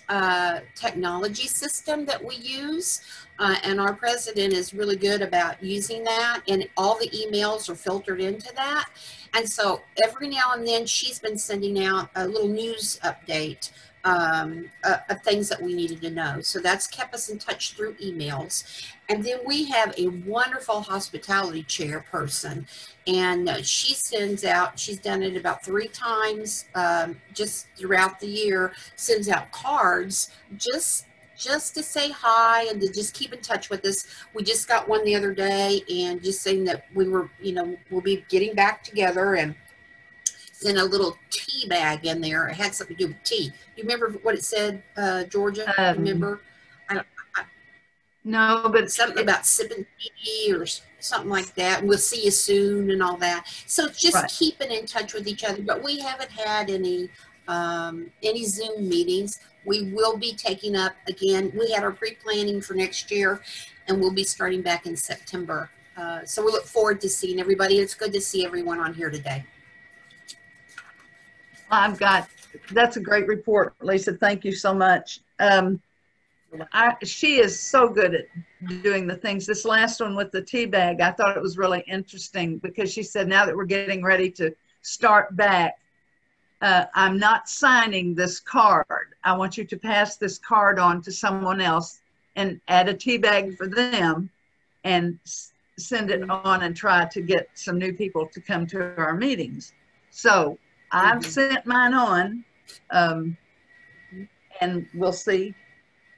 technology system that we use, and our president is really good about using that, and all the emails are filtered into that. And so every now and then she's been sending out a little news update of things that we needed to know. So that's kept us in touch through emails. And then we have a wonderful hospitality chairperson, and she sends out, she's done it about 3 times just throughout the year, sends out cards just to say hi and to just keep in touch with us. We just got one the other day, and just saying that we were, you know, we'll be getting back together, and in a little tea bag in there. It had something to do with tea. You remember what it said, Georgia? Remember? No, but something about sipping tea or something like that. We'll see you soon and all that. So it's just keeping in touch with each other. But we haven't had any Zoom meetings. We will be taking up again. We had our pre-planning for next year, and we'll be starting back in September. So we look forward to seeing everybody. It's good to see everyone on here today. That's a great report, Lisa. Thank you so much. She is so good at doing the things. This last one with the tea bag, I thought it was really interesting, because she said, now that we're getting ready to start back, I'm not signing this card. I want you to pass this card on to someone else and add a tea bag for them and send it on and try to get some new people to come to our meetings. So I've sent mine on, and we'll see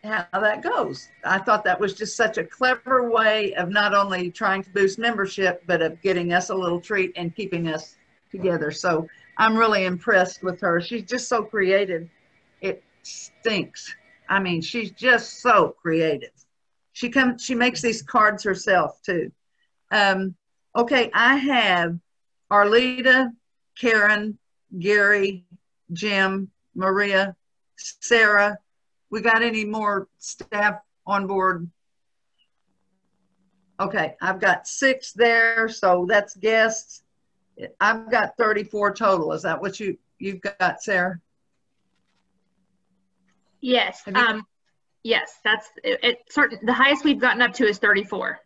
how that goes. I thought that was just such a clever way of not only trying to boost membership, but of getting us a little treat and keeping us together. So I'm really impressed with her. She's just so creative. It stinks. I mean, she's just so creative. She makes these cards herself too. Okay, I have Arlita, Karen, Gary, Jim, Maria, Sarah. We got any more staff on board? Okay, I've got 6 there, so that's guests. I've got 34 total. Is that what you've got, Sarah? Yes. Yes, that's it. The highest we've gotten up to is 34.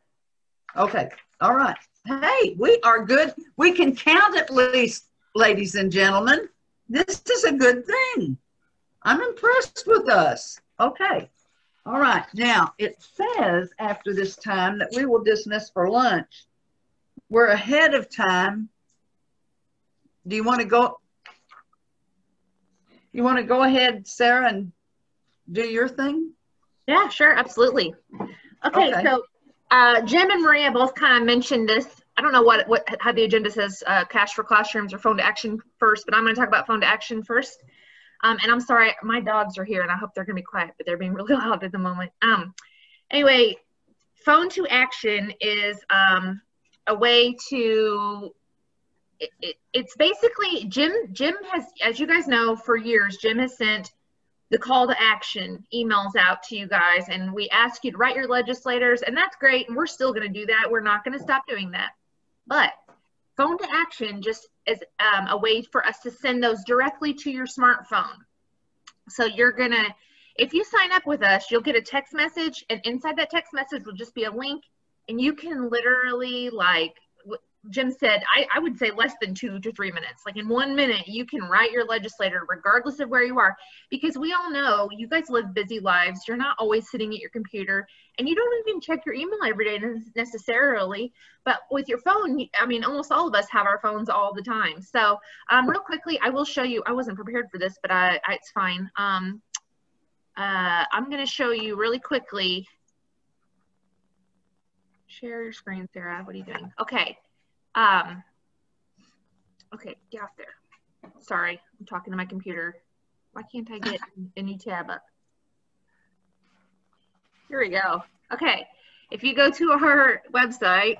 Okay. All right. Hey, we are good. We can count at least, ladies and gentlemen. This is a good thing. I'm impressed with us. Okay. All right. Now, it says after this time that we will dismiss for lunch. We're ahead of time. Do you want to go? You want to go ahead, Sarah, and do your thing? Yeah, sure. Absolutely. Okay. So Jim and Maria both kind of mentioned this. I don't know how the agenda says cash for classrooms or phone to action first, but I'm going to talk about phone to action first. And I'm sorry, my dogs are here and I hope they're going to be quiet, but they're being really loud at the moment. Anyway, phone to action is a way to, it's basically, Jim has, as you guys know, for years, Jim has sent the call to action emails out to you guys, and we ask you to write your legislators, and that's great, and we're still going to do that. We're not going to stop doing that. But phone to action just is a way for us to send those directly to your smartphone. So you're going to, if you sign up with us, you'll get a text message, and inside that text message will just be a link, and you can literally, like Jim said, I would say less than 2 to 3 minutes. Like in 1 minute, you can write your legislator regardless of where you are, because we all know you guys live busy lives. You're not always sitting at your computer, and you don't even check your email every day necessarily. But with your phone, I mean, almost all of us have our phones all the time. So real quickly, I will show you. I wasn't prepared for this, but it's fine. I'm going to show you really quickly. Share your screen, Sarah. What are you doing? Okay. Okay, get off there. Sorry, I'm talking to my computer. Why can't I get a new tab up? Here we go. Okay, if you go to our website,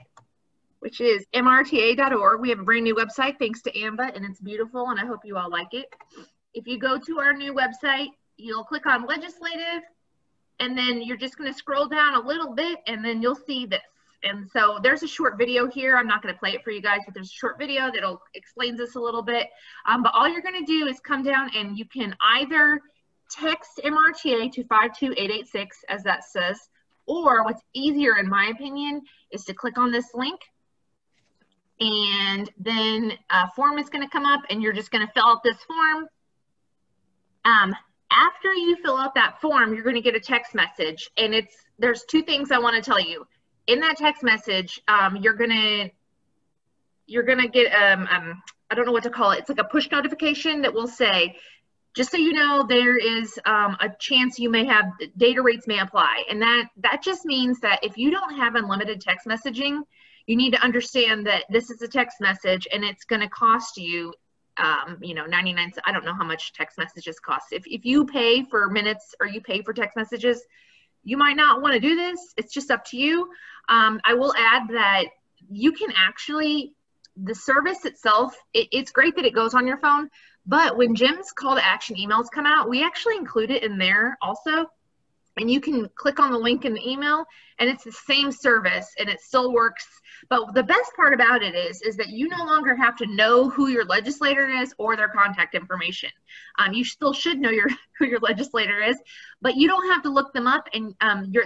which is mrta.org, we have a brand new website thanks to Amba, and it's beautiful, and I hope you all like it. If you go to our new website, you'll click on legislative, and then you're just going to scroll down a little bit, and then you'll see this. And so there's a short video here. I'm not going to play it for you guys, but there's a short video that'll explain this a little bit. But all you're going to do is come down, and you can either text MRTA to 52886, as that says, or what's easier, in my opinion, is to click on this link, and then a form is going to come up, and you're just going to fill out this form. After you fill out that form, you're going to get a text message, and there's 2 things I want to tell you. In that text message, you're gonna get I don't know what to call it. It's like a push notification that will say, just so you know, there is a chance you may have data rates may apply, and that just means that if you don't have unlimited text messaging, you need to understand that this is a text message, and it's going to cost you, 99 cents. I don't know how much text messages cost. If you pay for minutes or you pay for text messages, you might not want to do this. It's just up to you. I will add that you can actually, the service itself, it's great that it goes on your phone, but when Jim's call to action emails come out, we actually include it in there also. And you can click on the link in the email, and it's the same service, and it still works. But the best part about it is that you no longer have to know who your legislator is or their contact information. You still should know who your legislator is, but you don't have to look them up, and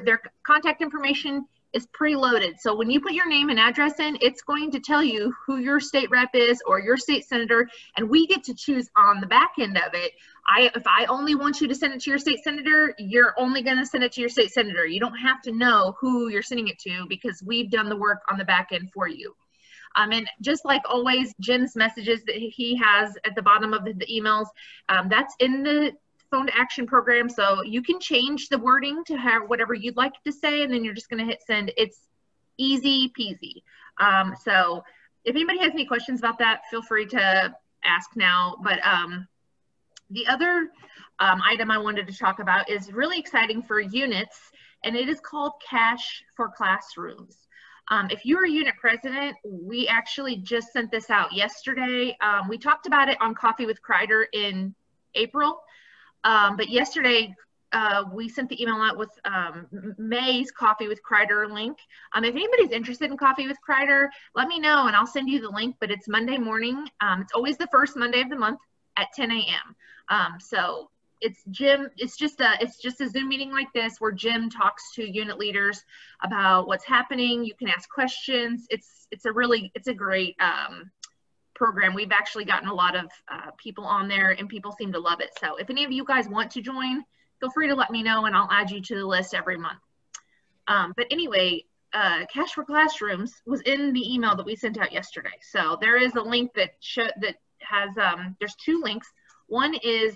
their contact information is preloaded. So when you put your name and address in, it's going to tell you who your state rep is or your state senator, and we get to choose on the back end of it. If I only want you to send it to your state senator, you're only going to send it to your state senator. You don't have to know who you're sending it to, because we've done the work on the back end for you. And just like always, Jim's messages that he has at the bottom of the emails, that's in the phone to action program, so you can change the wording to have whatever you'd like to say, and then you're just going to hit send. It's easy peasy. So if anybody has any questions about that, feel free to ask now. But the other item I wanted to talk about is really exciting for units, and it is called Cash for Classrooms. If you're a unit president, we actually just sent this out yesterday. We talked about it on Coffee with Kreider in April, but yesterday we sent the email out with May's Coffee with Kreider link. If anybody's interested in Coffee with Kreider, let me know and I'll send you the link, but it's Monday morning. It's always the first Monday of the month at 10 a.m. So it's just a Zoom meeting like this where Jim talks to unit leaders about what's happening. You can ask questions. It's a great program. We've actually gotten a lot of people on there and people seem to love it. So if any of you guys want to join, feel free to let me know and I'll add you to the list every month. But anyway, Cash for Classrooms was in the email that we sent out yesterday. So there is a link that has, there's two links. One is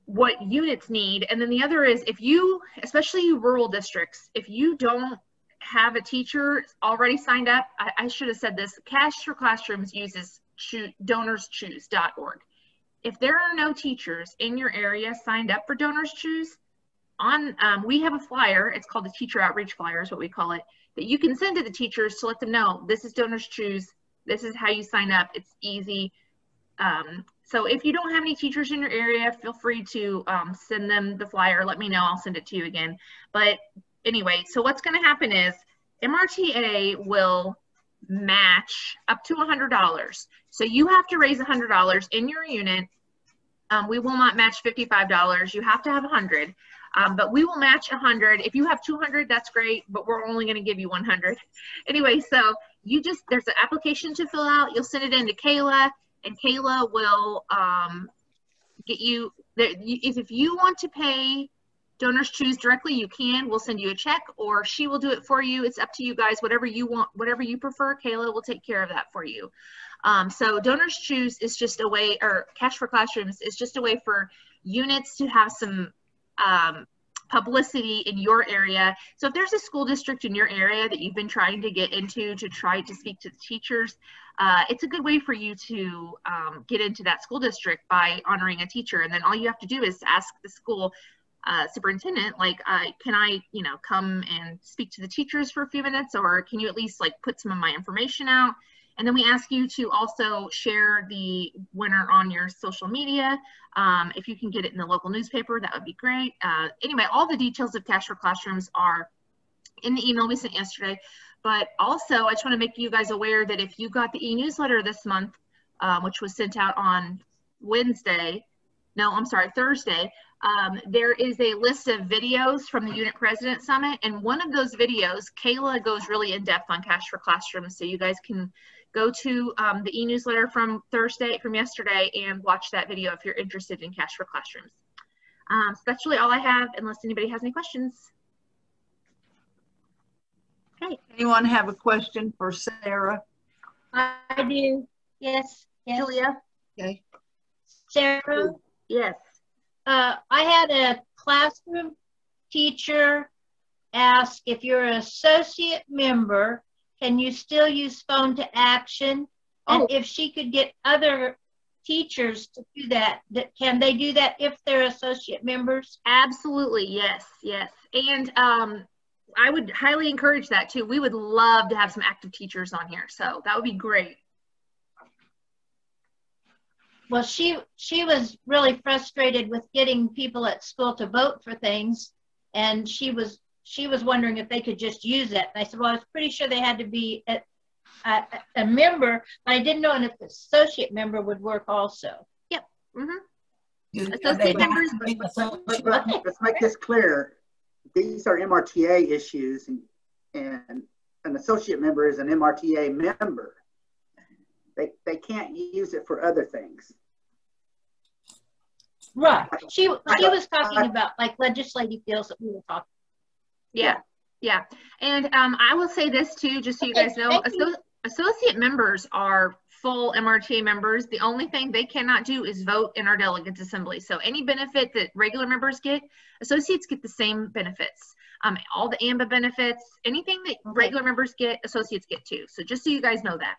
what units need, and then the other is if you, especially you rural districts, if you don't have a teacher already signed up, I should have said this, Cash for Classrooms uses DonorsChoose.org. If there are no teachers in your area signed up for Donors Choose, we have a flyer, it's called the Teacher Outreach Flyer is what we call it, that you can send to the teachers to let them know this is Donors Choose, this is how you sign up, it's easy. So if you don't have any teachers in your area, feel free to send them the flyer. Let me know. I'll send it to you again. But anyway, so what's going to happen is MRTA will match up to $100. So you have to raise $100 in your unit. We will not match $55. You have to have 100. But we will match 100. If you have 200, that's great, but we're only going to give you 100. Anyway, so there's an application to fill out. You'll send it in to Kayla. And Kayla will get you, if you want to pay Donors Choose directly, you can. We'll send you a check or she will do it for you. It's up to you guys, whatever you want, whatever you prefer, Kayla will take care of that for you. So Donors Choose is just a way, or Cash for Classrooms is just a way for units to have some publicity in your area. So if there's a school district in your area that you've been trying to get into to try to speak to the teachers, it's a good way for you to get into that school district by honoring a teacher. And then all you have to do is ask the school superintendent, like, can I, come and speak to the teachers for a few minutes, or can you at least like put some of my information out? And then we ask you to also share the winner on your social media. If you can get it in the local newspaper, that would be great. Anyway, all the details of Cash for Classrooms are in the email we sent yesterday. But also, I just want to make you guys aware that if you got the e-newsletter this month, which was sent out on Thursday, there is a list of videos from the Unit President Summit. And one of those videos, Kayla goes really in depth on Cash for Classrooms. So you guys can go to the e-newsletter from yesterday and watch that video if you're interested in Cash for Classrooms. So that's really all I have, unless anybody has any questions. Okay. Anyone have a question for Sarah? I do. Yes. Julia? Okay. Sarah? Yes. I had a classroom teacher ask if you're an associate member, can you still use phone to action? And if she could get other teachers to do that, can they do that if they're associate members? Absolutely, yes, yes. And I would highly encourage that too. We would love to have some active teachers on here, so that would be great. Well, she was really frustrated with getting people at school to vote for things, and she was wondering if they could just use it. And I said, well, I was pretty sure they had to be a member, but I didn't know if an associate member would work also. Yep. Mm-hmm. Associate members. Let's make this clear. These are MRTA issues, and an associate member is an MRTA member. They can't use it for other things. Right. She was talking about like legislative bills that we were talking. Yeah. Yeah. And I will say this too, just so you guys know, associate members are full MRTA members. The only thing they cannot do is vote in our delegates assembly. So any benefit that regular members get, associates get the same benefits. All the Amba benefits, anything that regular members get, associates get too. So just so you guys know that.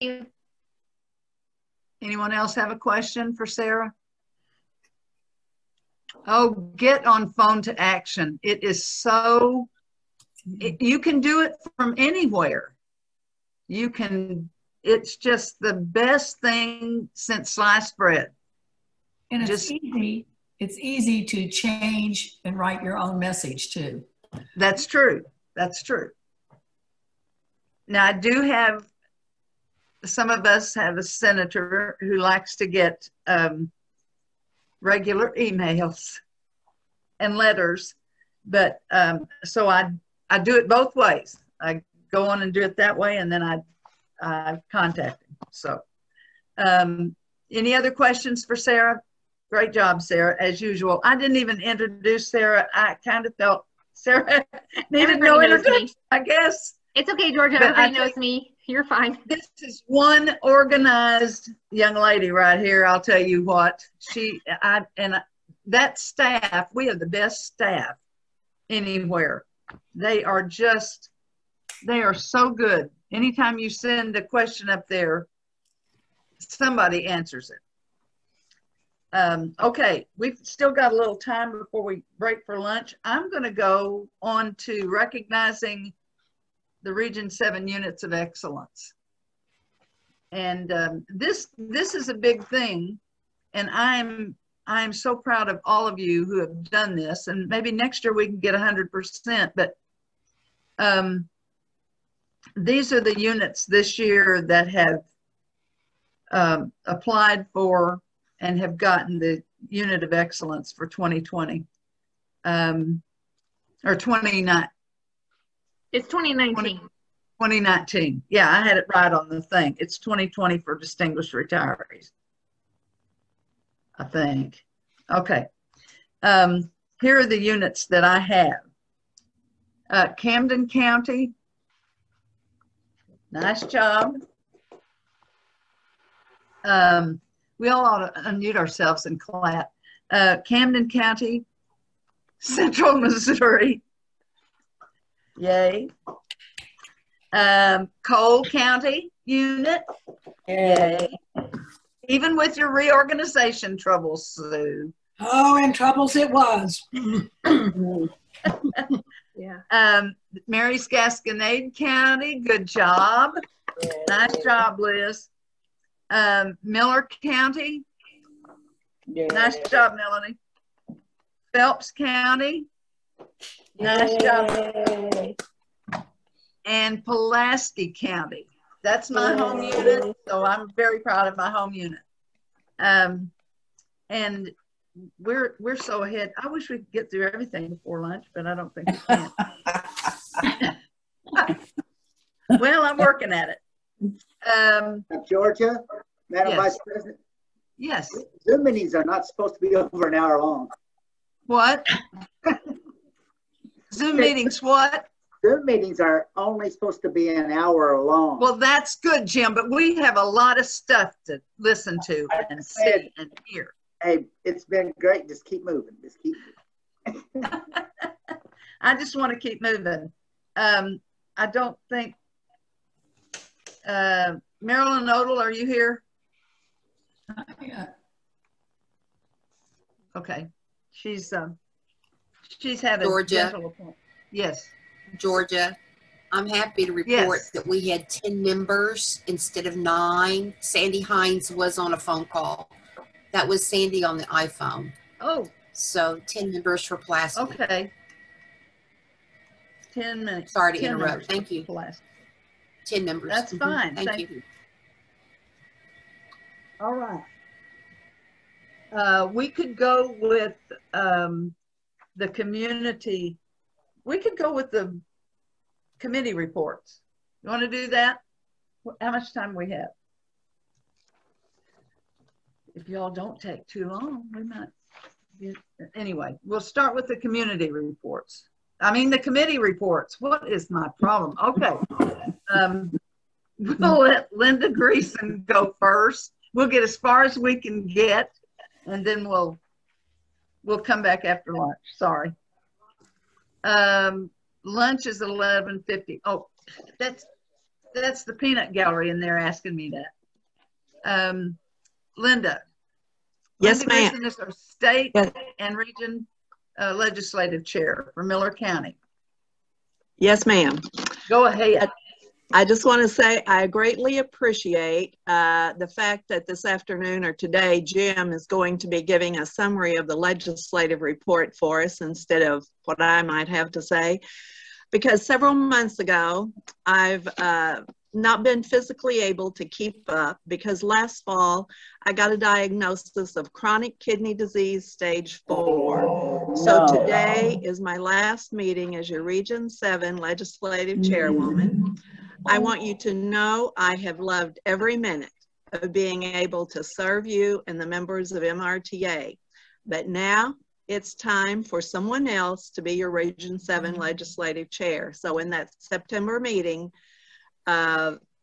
you. Anyone else have a question for Sarah? Oh, get on phone to action. It is so, you can do it from anywhere. You can, it's just the best thing since sliced bread. And it's easy. It's easy to change and write your own message too. That's true. That's true. Now I do have, some of us have a senator who likes to get regular emails and letters, but so I do it both ways. I go on and do it that way, and then I contact him. So any other questions for Sarah? Great job, Sarah, as usual. I didn't even introduce Sarah. I kind of felt Sarah needed no introduction, I guess. It's okay, Georgia. But Everybody knows me. You're fine. This is one organized young lady right here. I'll tell you what. That staff, we have the best staff anywhere. They are so good. Anytime you send a question up there, somebody answers it. Okay, we've still got a little time before we break for lunch. I'm going to go on to recognizing the Region 7 units of excellence. And this is a big thing, and I'm so proud of all of you who have done this, and maybe next year we can get 100%, but these are the units this year that have applied for and have gotten the unit of excellence for 2020 or 29. It's 2019. 2019. Yeah, I had it right on the thing. It's 2020 for distinguished retirees, I think. Okay. Here are the units that I have. Camden County. Nice job. We all ought to unmute ourselves and clap. Camden County, Central Missouri. Yay. Cole County unit. Yay. Even with your reorganization troubles, Sue. Oh, and troubles it was. Yeah. Mary's Gasconade County, good job. Nice job, Liz. Miller County. Nice job, Melanie. Phelps County. Nice job. And Pulaski County. That's my home unit, so I'm very proud of my home unit. And we're so ahead. I wish we could get through everything before lunch, but I don't think we can. Well, I'm working at it. Georgia, Madam Yes. Vice President. Yes. Zoom meetings are not supposed to be over an hour long. What? Zoom meetings what? Zoom meetings are only supposed to be an hour long. Well, that's good, Jim, but we have a lot of stuff to listen to and see and hear. Hey, it's been great. Just keep moving. Just keep moving. I just want to keep moving. I don't think, Marilyn Odell, are you here? Yeah. Okay. She's had a Georgia. dental appointment. Yes. Georgia, I'm happy to report that we had 10 members instead of 9. Sandy Hines was on a phone call. That was Sandy on the iPhone. Oh. So 10 members for Pulaski. Okay. 10 minutes. Sorry to 10 interrupt. members Thank for you. Pulaski. 10 members. That's fine. Thank you. All right. We could go with the community. We could go with the committee reports. You want to do that? How much time we have? If y'all don't take too long, we might get, anyway, we'll start with the community reports. I mean, the committee reports. What is my problem? Okay. We'll let Linda Greason go first. We'll get as far as we can get, and then we'll come back after lunch. Sorry. Lunch is 11:50. Oh, that's That's the peanut gallery, and they're asking me that. Linda. Yes, Linda ma'am. Grissom is our state Yes. and region legislative chair for Miller County. Yes, ma'am. Go ahead. I just want to say I greatly appreciate the fact that this afternoon or today, Jim is going to be giving a summary of the legislative report for us instead of what I might have to say. Because several months ago, I've not been physically able to keep up because last fall, I got a diagnosis of chronic kidney disease stage 4. So today is my last meeting as your Region 7 legislative chairwoman. I want you to know I have loved every minute of being able to serve you and the members of MRTA. But now it's time for someone else to be your Region 7 legislative chair. So in that September meeting,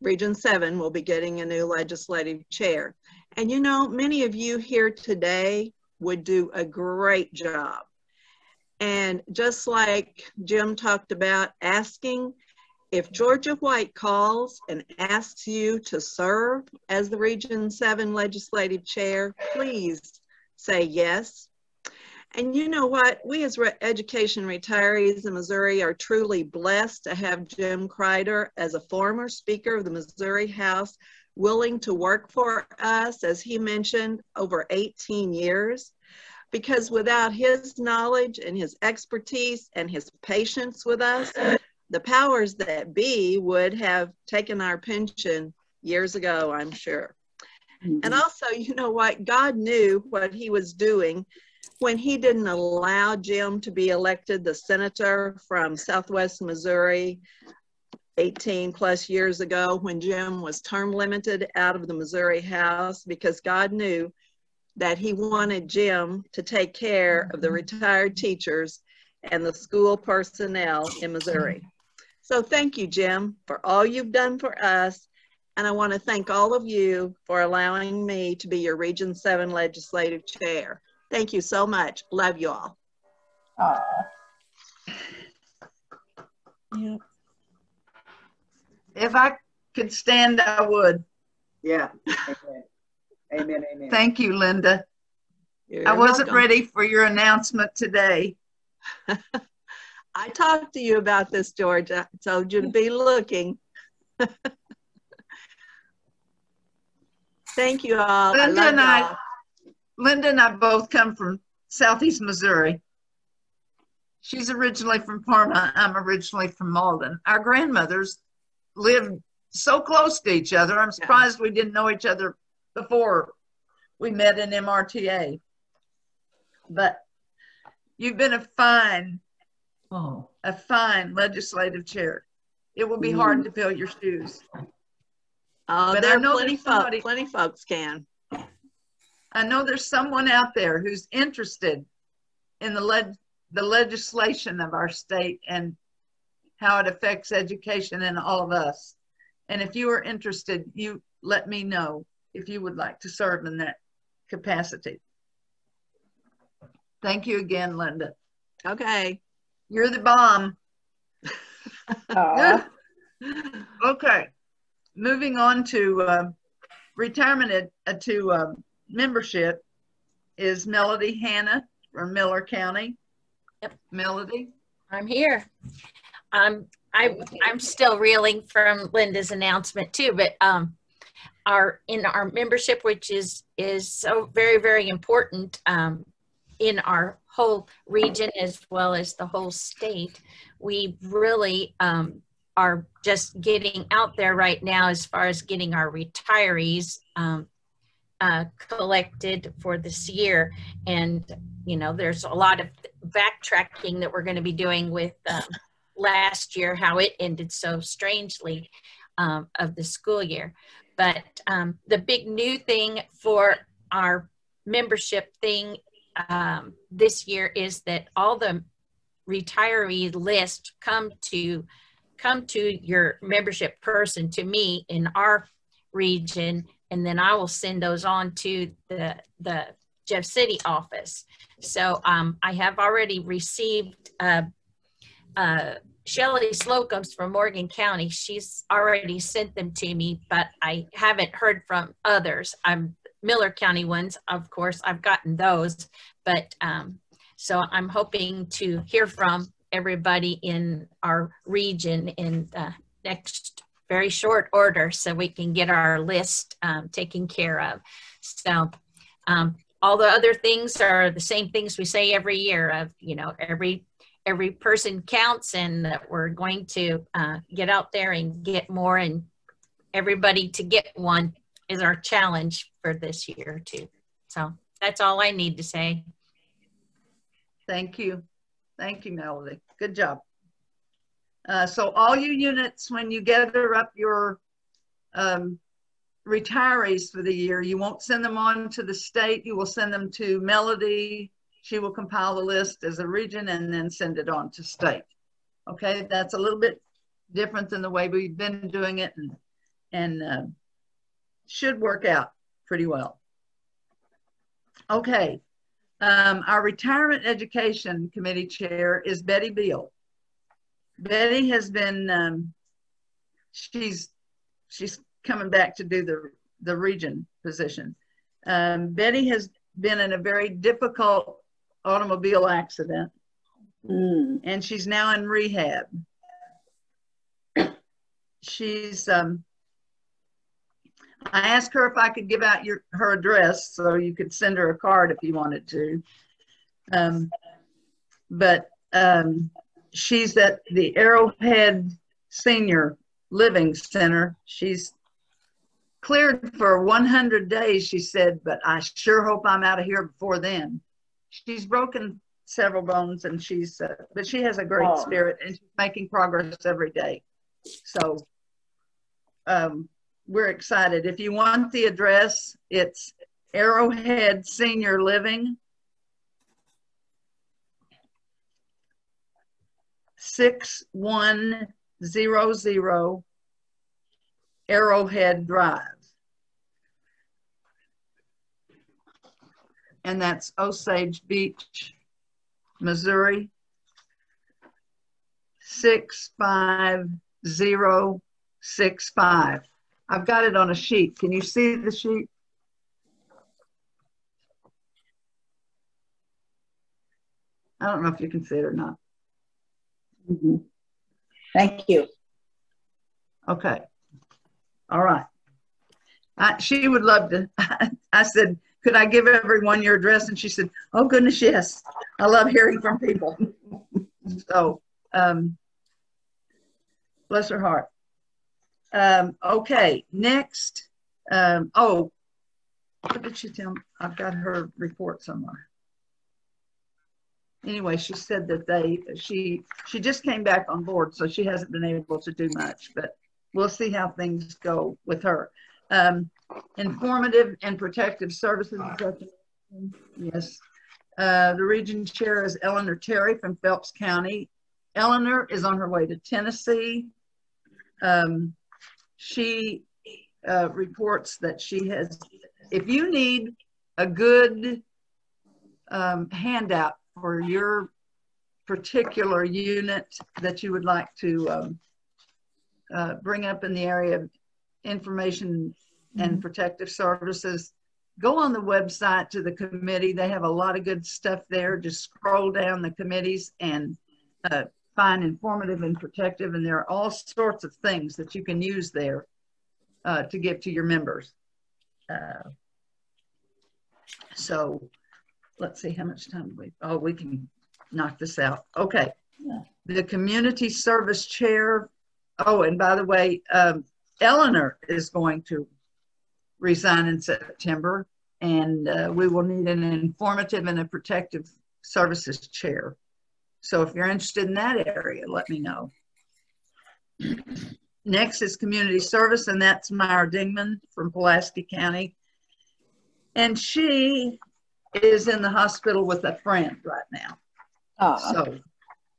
Region 7 will be getting a new legislative chair. And you know, many of you here today would do a great job. And just like Jim talked about asking, if Georgia White calls and asks you to serve as the Region 7 legislative chair, please say yes. And you know what? We as education retirees in Missouri are truly blessed to have Jim Kreider as a former Speaker of the Missouri House willing to work for us, as he mentioned, over 18 years. Because without his knowledge and his expertise and his patience with us, the powers that be would have taken our pension years ago, I'm sure. And also, you know what? God knew what he was doing when he didn't allow Jim to be elected the senator from Southwest Missouri 18 plus years ago, when Jim was term limited out of the Missouri House, because God knew that he wanted Jim to take care of the retired teachers and the school personnel in Missouri. So thank you, Jim, for all you've done for us. And I want to thank all of you for allowing me to be your Region 7 legislative chair. Thank you so much. Love you all. Yeah. If I could stand, I would. Yeah. Amen. Amen. Amen. Thank you, Linda. You're I wasn't welcome. ready for your announcement today. I talked to you about this, Georgia. I told you to be looking. Thank you all. Linda and I both come from Southeast Missouri. She's originally from Parma. I'm originally from Malden. Our grandmothers lived so close to each other. I'm surprised we didn't know each other before we met in MRTA. But you've been a fine legislative chair. It will be hard to fill your shoes. Oh, but there I are know plenty folks can. I know there's someone out there who's interested in the legislation of our state and how it affects education and all of us. And if you are interested, you let me know if you would like to serve in that capacity. Thank you again, Linda. Okay. You're the bomb. Okay. Moving on to retirement to membership is Melody Hanna from Miller County. Yep. Melody. I'm here. I'm still reeling from Linda's announcement too, but in our membership, which is so very, very important in our whole region as well as the whole state, we really are just getting out there right now as far as getting our retirees collected for this year. And, you know, there's a lot of backtracking that we're going to be doing with last year, how it ended so strangely of the school year. But the big new thing for our membership thing this year is that all the retiree lists come to your membership person, to me in our region, and then I will send those on to the Jeff City office. So I have already received Shelley Slocum's from Morgan County. She's already sent them to me, but I haven't heard from others. Miller County ones, of course, I've gotten those, but so I'm hoping to hear from everybody in our region in the next very short order so we can get our list taken care of. So all the other things are the same things we say every year of, you know, every person counts, and that we're going to get out there and get more, and everybody to get one is our challenge for this year too. So that's all I need to say. Thank you. Thank you, Melody. Good job. So all you units, when you gather up your retirees for the year, you won't send them on to the state. You will send them to Melody. She will compile the list as a region and then send it on to state. Okay, that's a little bit different than the way we've been doing it, and should work out pretty well. Okay, our Retirement Education Committee Chair is Betty Beal. Betty has been, she's coming back to do the region position. Betty has been in a very difficult automobile accident, and she's now in rehab. She's, I asked her if I could give out her address so you could send her a card if you wanted to. She's at the Arrowhead Senior Living Center. She's cleared for 100 days, she said, but I sure hope I'm out of here before then. She's broken several bones, and but she has a great spirit, and she's making progress every day. So we're excited. If you want the address, it's Arrowhead Senior Living, 6100 Arrowhead Drive. And that's Osage Beach, Missouri, 65065. I've got it on a sheet. Can you see the sheet? I don't know if you can see it or not. Thank you. Okay. All right. She would love to. I said, could I give everyone your address? And she said, oh goodness, yes. I love hearing from people. So, bless her heart. Okay, next. Oh, what did she tell me? I've got her report somewhere. Anyway, she said that she just came back on board, so she hasn't been able to do much, but we'll see how things go with her. Informative and protective services. Yes. The region chair is Eleanor Terry from Phelps County. Eleanor is on her way to Tennessee. She reports that she has, if you need a good handout for your particular unit that you would like to bring up in the area of information and protective services, go on the website to the committee. They have a lot of good stuff there. Just scroll down the committees and find informative and protective, and there are all sorts of things that you can use there to give to your members. So let's see, how much time do we, oh, we can knock this out. Okay. The community service chair. Oh, and by the way, Eleanor is going to resign in September, and we will need an informative and a protective services chair. So if you're interested in that area, let me know. Next is community service, and that's Myra Dingman from Pulaski County. And she is in the hospital with a friend right now. So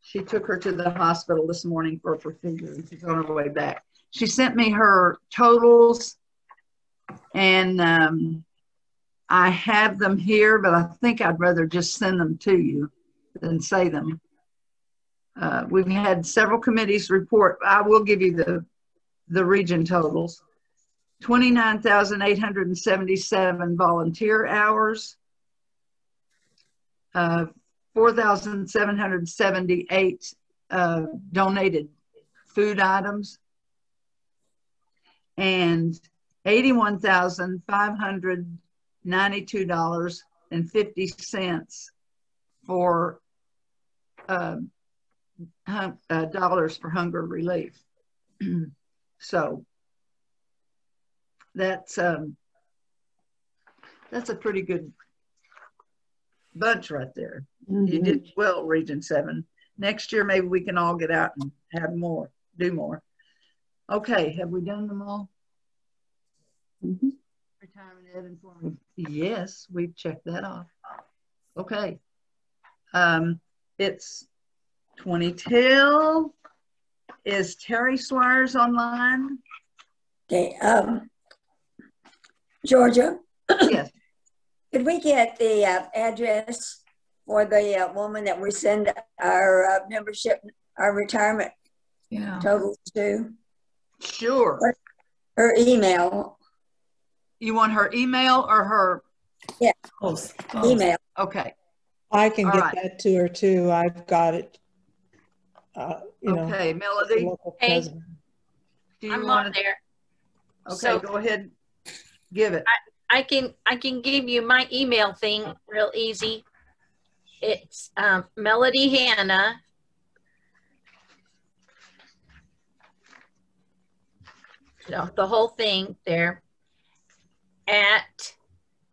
she took her to the hospital this morning for a procedure, and she's on her way back. She sent me her totals, and I have them here, but I think I'd rather just send them to you than say them. We've had several committees report. I will give you the region totals. 29,877 volunteer hours, 4,778 donated food items, and $81,592.50 for dollars for hunger relief. So that's a pretty good bunch right there. You did well, Region 7. Next year, maybe we can all get out and have more, do more. Okay, have we done them all? Retirement ed and formal. Yes, we've checked that off. Okay. It's 20 Is Terry Swires online? Okay, Georgia. Yes. Could we get the address for the woman that we send our membership, our retirement totals to? Sure. Her email. You want her email or her? Yeah. Email. Okay. I can get that to her too. I've got it. Okay, Melody. Hey, Do you I'm want on there. Okay, So go ahead. Give it. I can give you my email thing real easy. It's Melody Hannah. The whole thing there at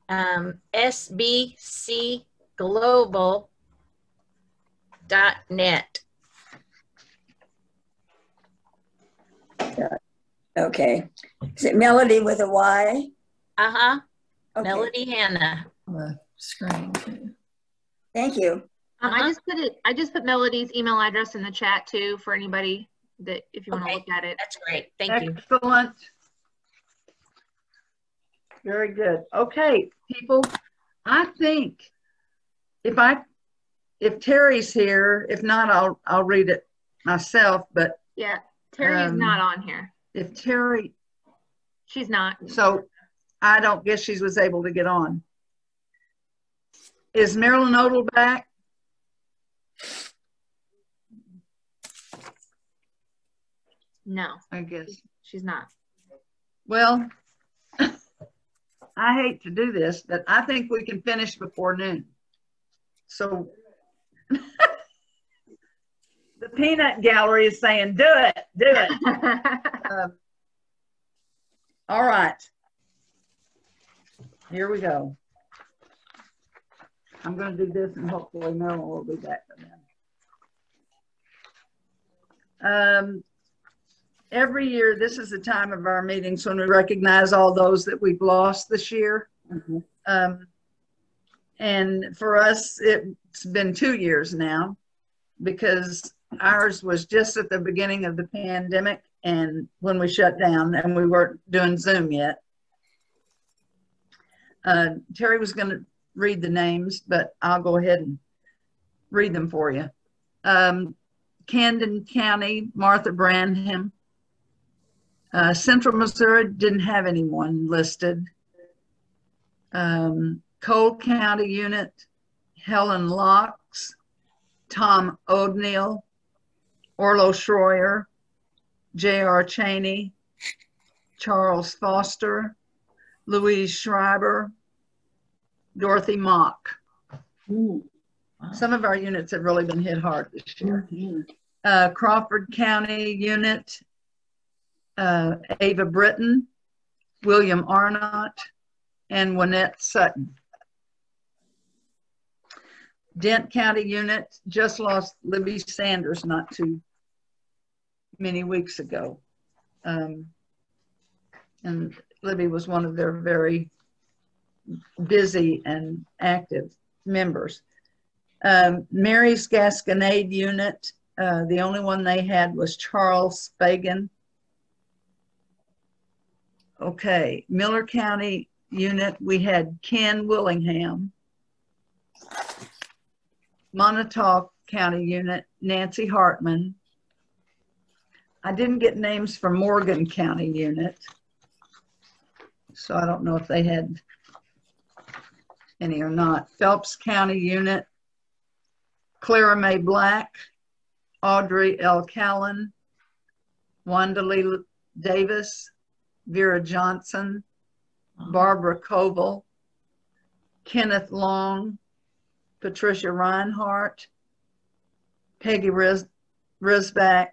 sbcglobal.net. Okay. Is it Melody with a Y? Uh-huh. Okay. Melody Hannah. Screen. Thank you. I just put Melody's email address in the chat too for anybody that if you want to look at it. That's great. Thank you. Excellent. Very good. Okay, people, I think if Terry's here, if not, I'll read it myself, but yeah, Terry is not on here. If Terry, she's not. So I don't guess she was able to get on. Is Marilyn Odell back? No, I guess she's not. Well, I hate to do this, but I think we can finish before noon. So the peanut gallery is saying, do it, do it. All right. Here we go. I'm going to do this and hopefully Marilyn will be back for then. Every year, this is the time of our meetings when we recognize all those that we've lost this year. And for us, it's been 2 years now because ours was just at the beginning of the pandemic and when we shut down and we weren't doing Zoom yet. Terry was going to read the names, but I'll go ahead and read them for you. Camden County, Mrta Branham. Central Missouri didn't have anyone listed. Cole County Unit, Helen Locks, Tom O'Neill, Orlo Schroyer, J.R. Cheney, Charles Foster, Louise Schreiber, Dorothy Mock. Some of our units have really been hit hard this year. Crawford County Unit, Ava Britton, William Arnott, and Wynette Sutton. Dent County Unit just lost Libby Sanders not too many weeks ago. And Libby was one of their very busy and active members. Mary's Gasconade Unit, the only one they had was Charles Fagan. Okay, Miller County Unit, we had Ken Willingham. Montauk County Unit, Nancy Hartman. I didn't get names for Morgan County Unit, so I don't know if they had any or not. Phelps County Unit, Clara Mae Black, Audrey L. Callan, Wanda Lee Davis, Vera Johnson, Barbara Coble, Kenneth Long, Patricia Reinhardt, Peggy Risbeck,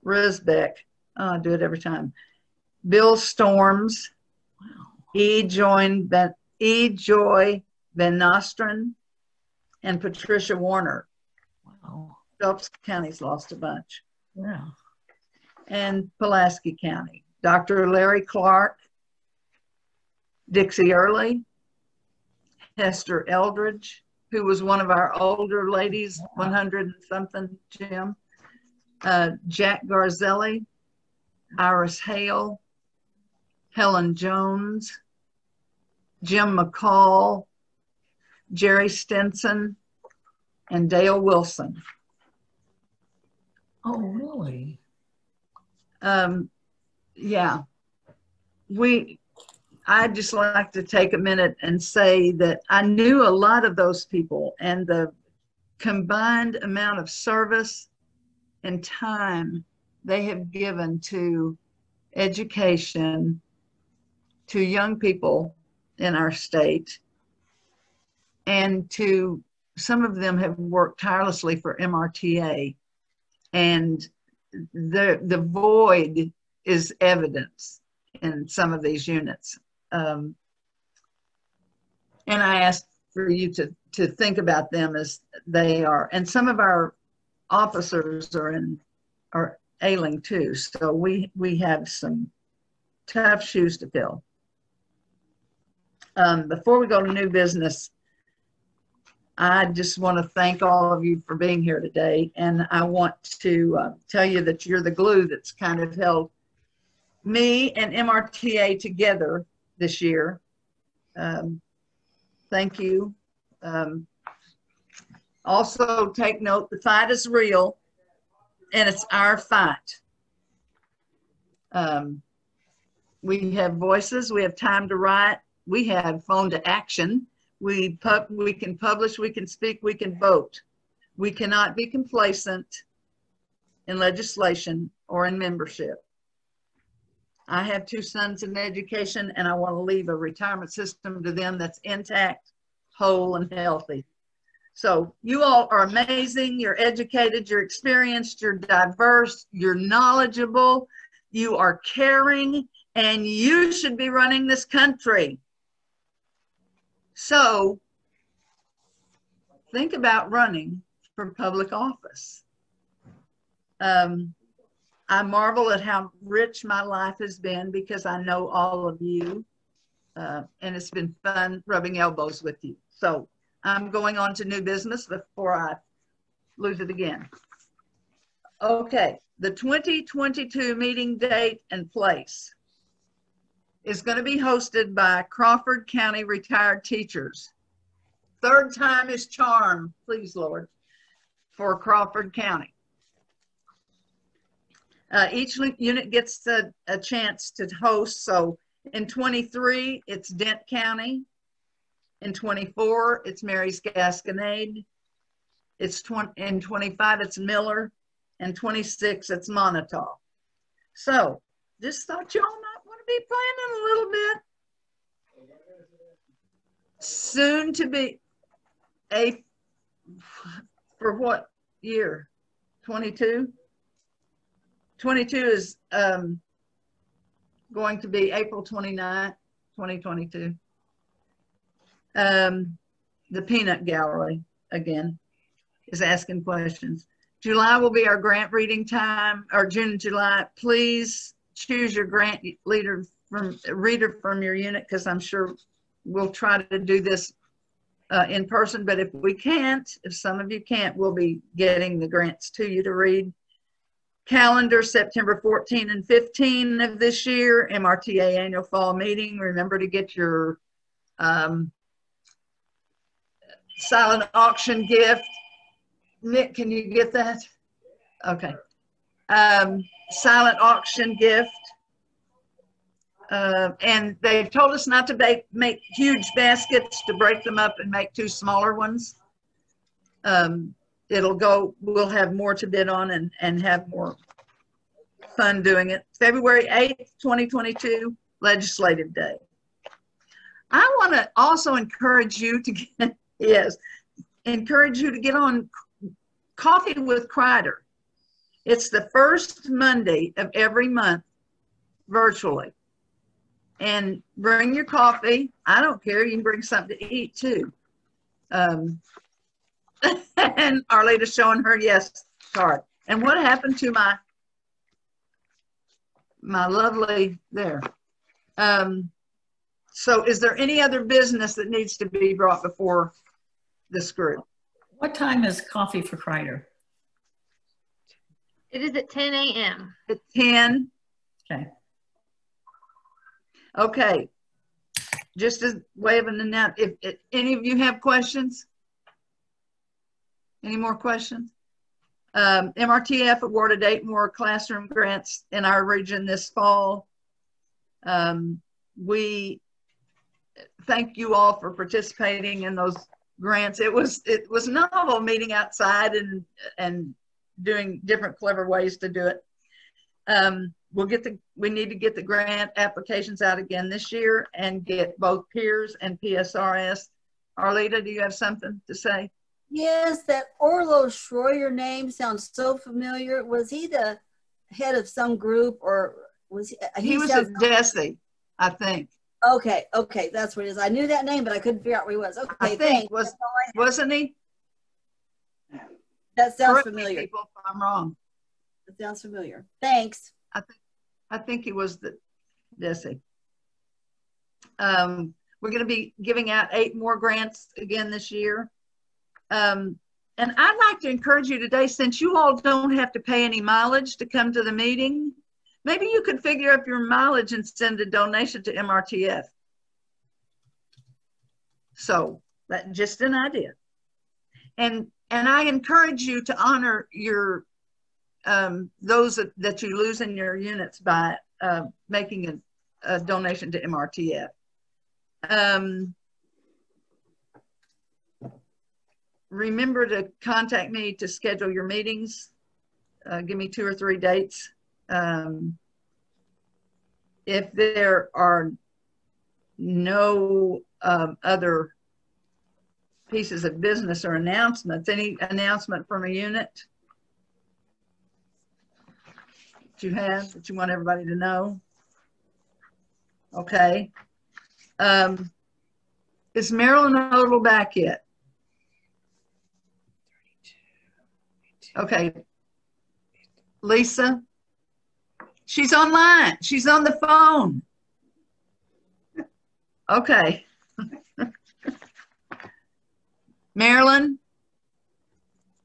I do it every time, Bill Storms, E. Joy Van Nostrand, and Patricia Warner. Wow. Phelps County's lost a bunch. Yeah. And Pulaski County, Dr. Larry Clark, Dixie Early, Hester Eldridge, who was one of our older ladies, 100 and something, Jim, Jack Garzelli, Iris Hale, Helen Jones, Jim McCall, Jerry Stinson, and Dale Wilson. Oh, really? Yeah. I'd just like to take a minute and say that I knew a lot of those people, and the combined amount of service and time they have given to education to young people in our state, and to some of them have worked tirelessly for MRTA, and the void is evidence in some of these units. And I asked for you to think about them as they are. And some of our officers are ailing too. So we have some tough shoes to fill. Before we go to new business, I just want to thank all of you for being here today. And I want to tell you that you're the glue that's kind of held me and MRTA together this year. Thank you. Also take note, the fight is real and it's our fight. We have voices, we have time to write, we have phone to action. We can publish, we can speak, we can vote. We cannot be complacent in legislation or in membership. I have 2 sons in education, and I want to leave a retirement system to them that's intact, whole, and healthy. So you all are amazing. You're educated, you're experienced, you're diverse, you're knowledgeable, you are caring, and you should be running this country. So think about running for public office. I marvel at how rich my life has been because I know all of you, and it's been fun rubbing elbows with you. So I'm going on to new business before I lose it again. Okay, the 2022 meeting date and place is going to be hosted by Crawford County retired teachers. 3rd time is charm, please, Lord, for Crawford County. Each unit gets a chance to host. So in 23, it's Dent County. In 24, it's Mary's Gasconade. In 25, it's Miller. And 26, it's Montauk. So just thought y'all might want to be planning a little bit. Soon to be for what year? 22? 22 is going to be April 29th, 2022. The Peanut Gallery, again, is asking questions. July will be our grant reading time, or June and July. Please choose your grant reader from your unit, because I'm sure we'll try to do this in person, but if we can't, if some of you can't, we'll be getting the grants to you to read. Calendar, September 14 and 15 of this year, MRTA annual fall meeting. Remember to get your silent auction gift. Nick, can you get that? Okay. Silent auction gift. And they've told us not to make huge baskets, to break them up and make 2 smaller ones. We'll have more to bid on and have more fun doing it. February 8th, 2022, Legislative Day. I want to also encourage you to get, on Coffee with Kreider. It's the first Monday of every month, virtually. And bring your coffee. I don't care. You can bring something to eat too. And Arlita's showing her yes card. And what happened to my lovely there? So is there any other business that needs to be brought before this group? What time is Coffee for Kreider? It is at 10 a.m. At 10? Okay. Okay. Just as way of an announcement, if any of you have questions? Any more questions? MRTF awarded 8 more classroom grants in our region this fall. We thank you all for participating in those grants. It was novel meeting outside and doing different clever ways to do it. We need to get the grant applications out again this year and get both peers and PSRS. Arlita, do you have something to say? Yes, that Orlo Schroyer name sounds so familiar. Was he the head of some group, or was he? He was at DESE, I think. Okay, that's what it is. I knew that name, but I couldn't figure out where he was. Okay, I think wasn't he? That sounds familiar. People, if I'm wrong. That sounds familiar. Thanks. I think he was the DESE. We're going to be giving out 8 more grants again this year. And I'd like to encourage you today, since you all don't have to pay any mileage to come to the meeting, maybe you could figure up your mileage and send a donation to MRTF. So that's just an idea. And I encourage you to honor your those that you lose in your units by making a donation to MRTF. Remember to contact me to schedule your meetings. Give me 2 or 3 dates. If there are no other pieces of business or announcements, any announcement from a unit that you have that you want everybody to know? Okay. Is Marilyn Odell back yet? Okay. Lisa? She's online. She's on the phone. Okay. Marilyn,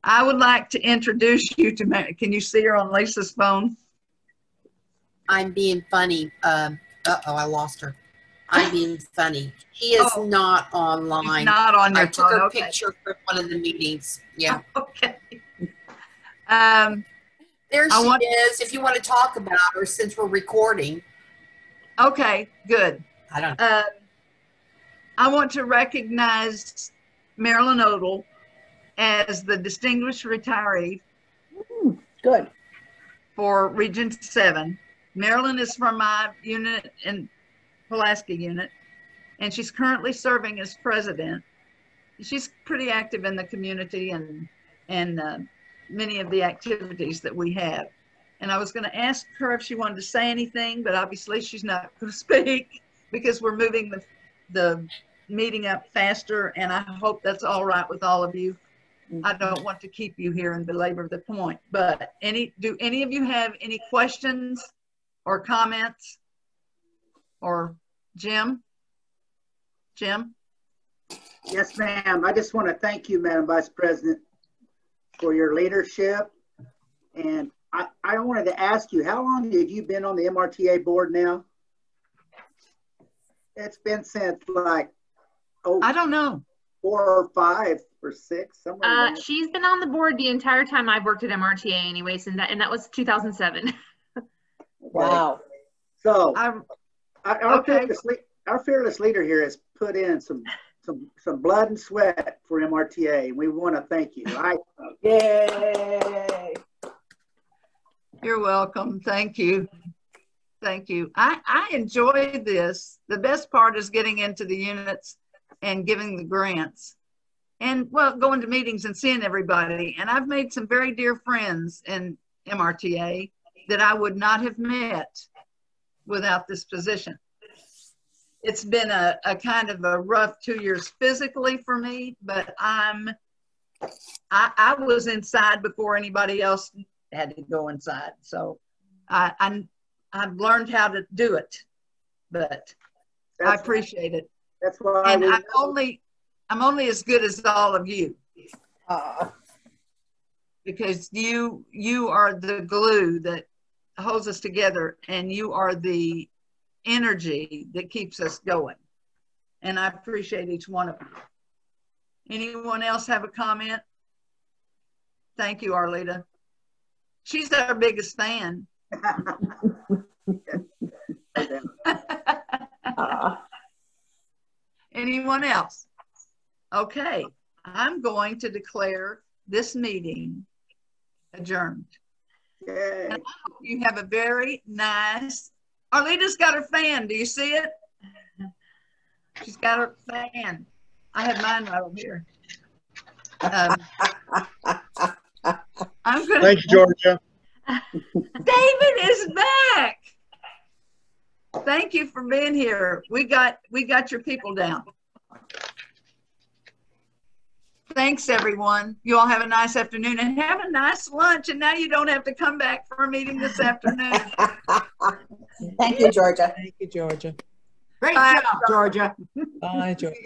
I would like to introduce you to Mary. Can you see her on Lisa's phone? I'm being funny. Uh-oh, I lost her. I'm being funny. She is not online. She's not on your I took phone. her Okay. picture for one of the meetings. Yeah. Okay. There she is, if you want to talk about her since we're recording. Okay, good. I don't know. I want to recognize Marilyn Odell as the distinguished retiree. Good. For Region 7. Marilyn is from my unit in Pulaski unit, and she's currently serving as president. She's pretty active in the community and many of the activities that we have. And I was going to ask her if she wanted to say anything, but obviously she's not going to speak because we're moving the meeting up faster, and I hope that's all right with all of you. I don't want to keep you here and belabor the point, but do any of you have any questions or comments? Or Jim? Jim? Yes, ma'am. I just want to thank you, Madam Vice President, for your leadership. And I wanted to ask you, how long have you been on the MRTA board now? It's been since like, I don't know, 4 or 5. or 6, somewhere. She's been on the board the entire time I've worked at MRTA anyways, and that was 2007. Wow. So our fearless leader here has put in some blood and sweat for MRTA. We want to thank you. Yay! You're welcome. Thank you. Thank you. I enjoy this. The best part is getting into the units and giving the grants and, well, going to meetings and seeing everybody. And I've made some very dear friends in MRTA that I would not have met without this position. It's been a kind of a rough 2 years physically for me, but I was inside before anybody else had to go inside. So I've learned how to do it, but I appreciate it. That's why I'm only as good as all of you. Because you are the glue that holds us together, and you are the energy that keeps us going. And I appreciate each one of you. Anyone else have a comment? Thank you, Arlita. She's our biggest fan. Anyone else? Okay, I'm going to declare this meeting adjourned. Yay. And I hope you have a very nice, Arlita's got her fan. Do you see it? She's got her fan. I have mine right over here. I'm gonna. Thank you, Georgia. David is back. Thank you for being here. We got your people down. Thanks, everyone. You all have a nice afternoon and have a nice lunch. And now you don't have to come back for a meeting this afternoon. Thank you, Georgia. Thank you, Georgia. Great job, Georgia. Bye, Georgia.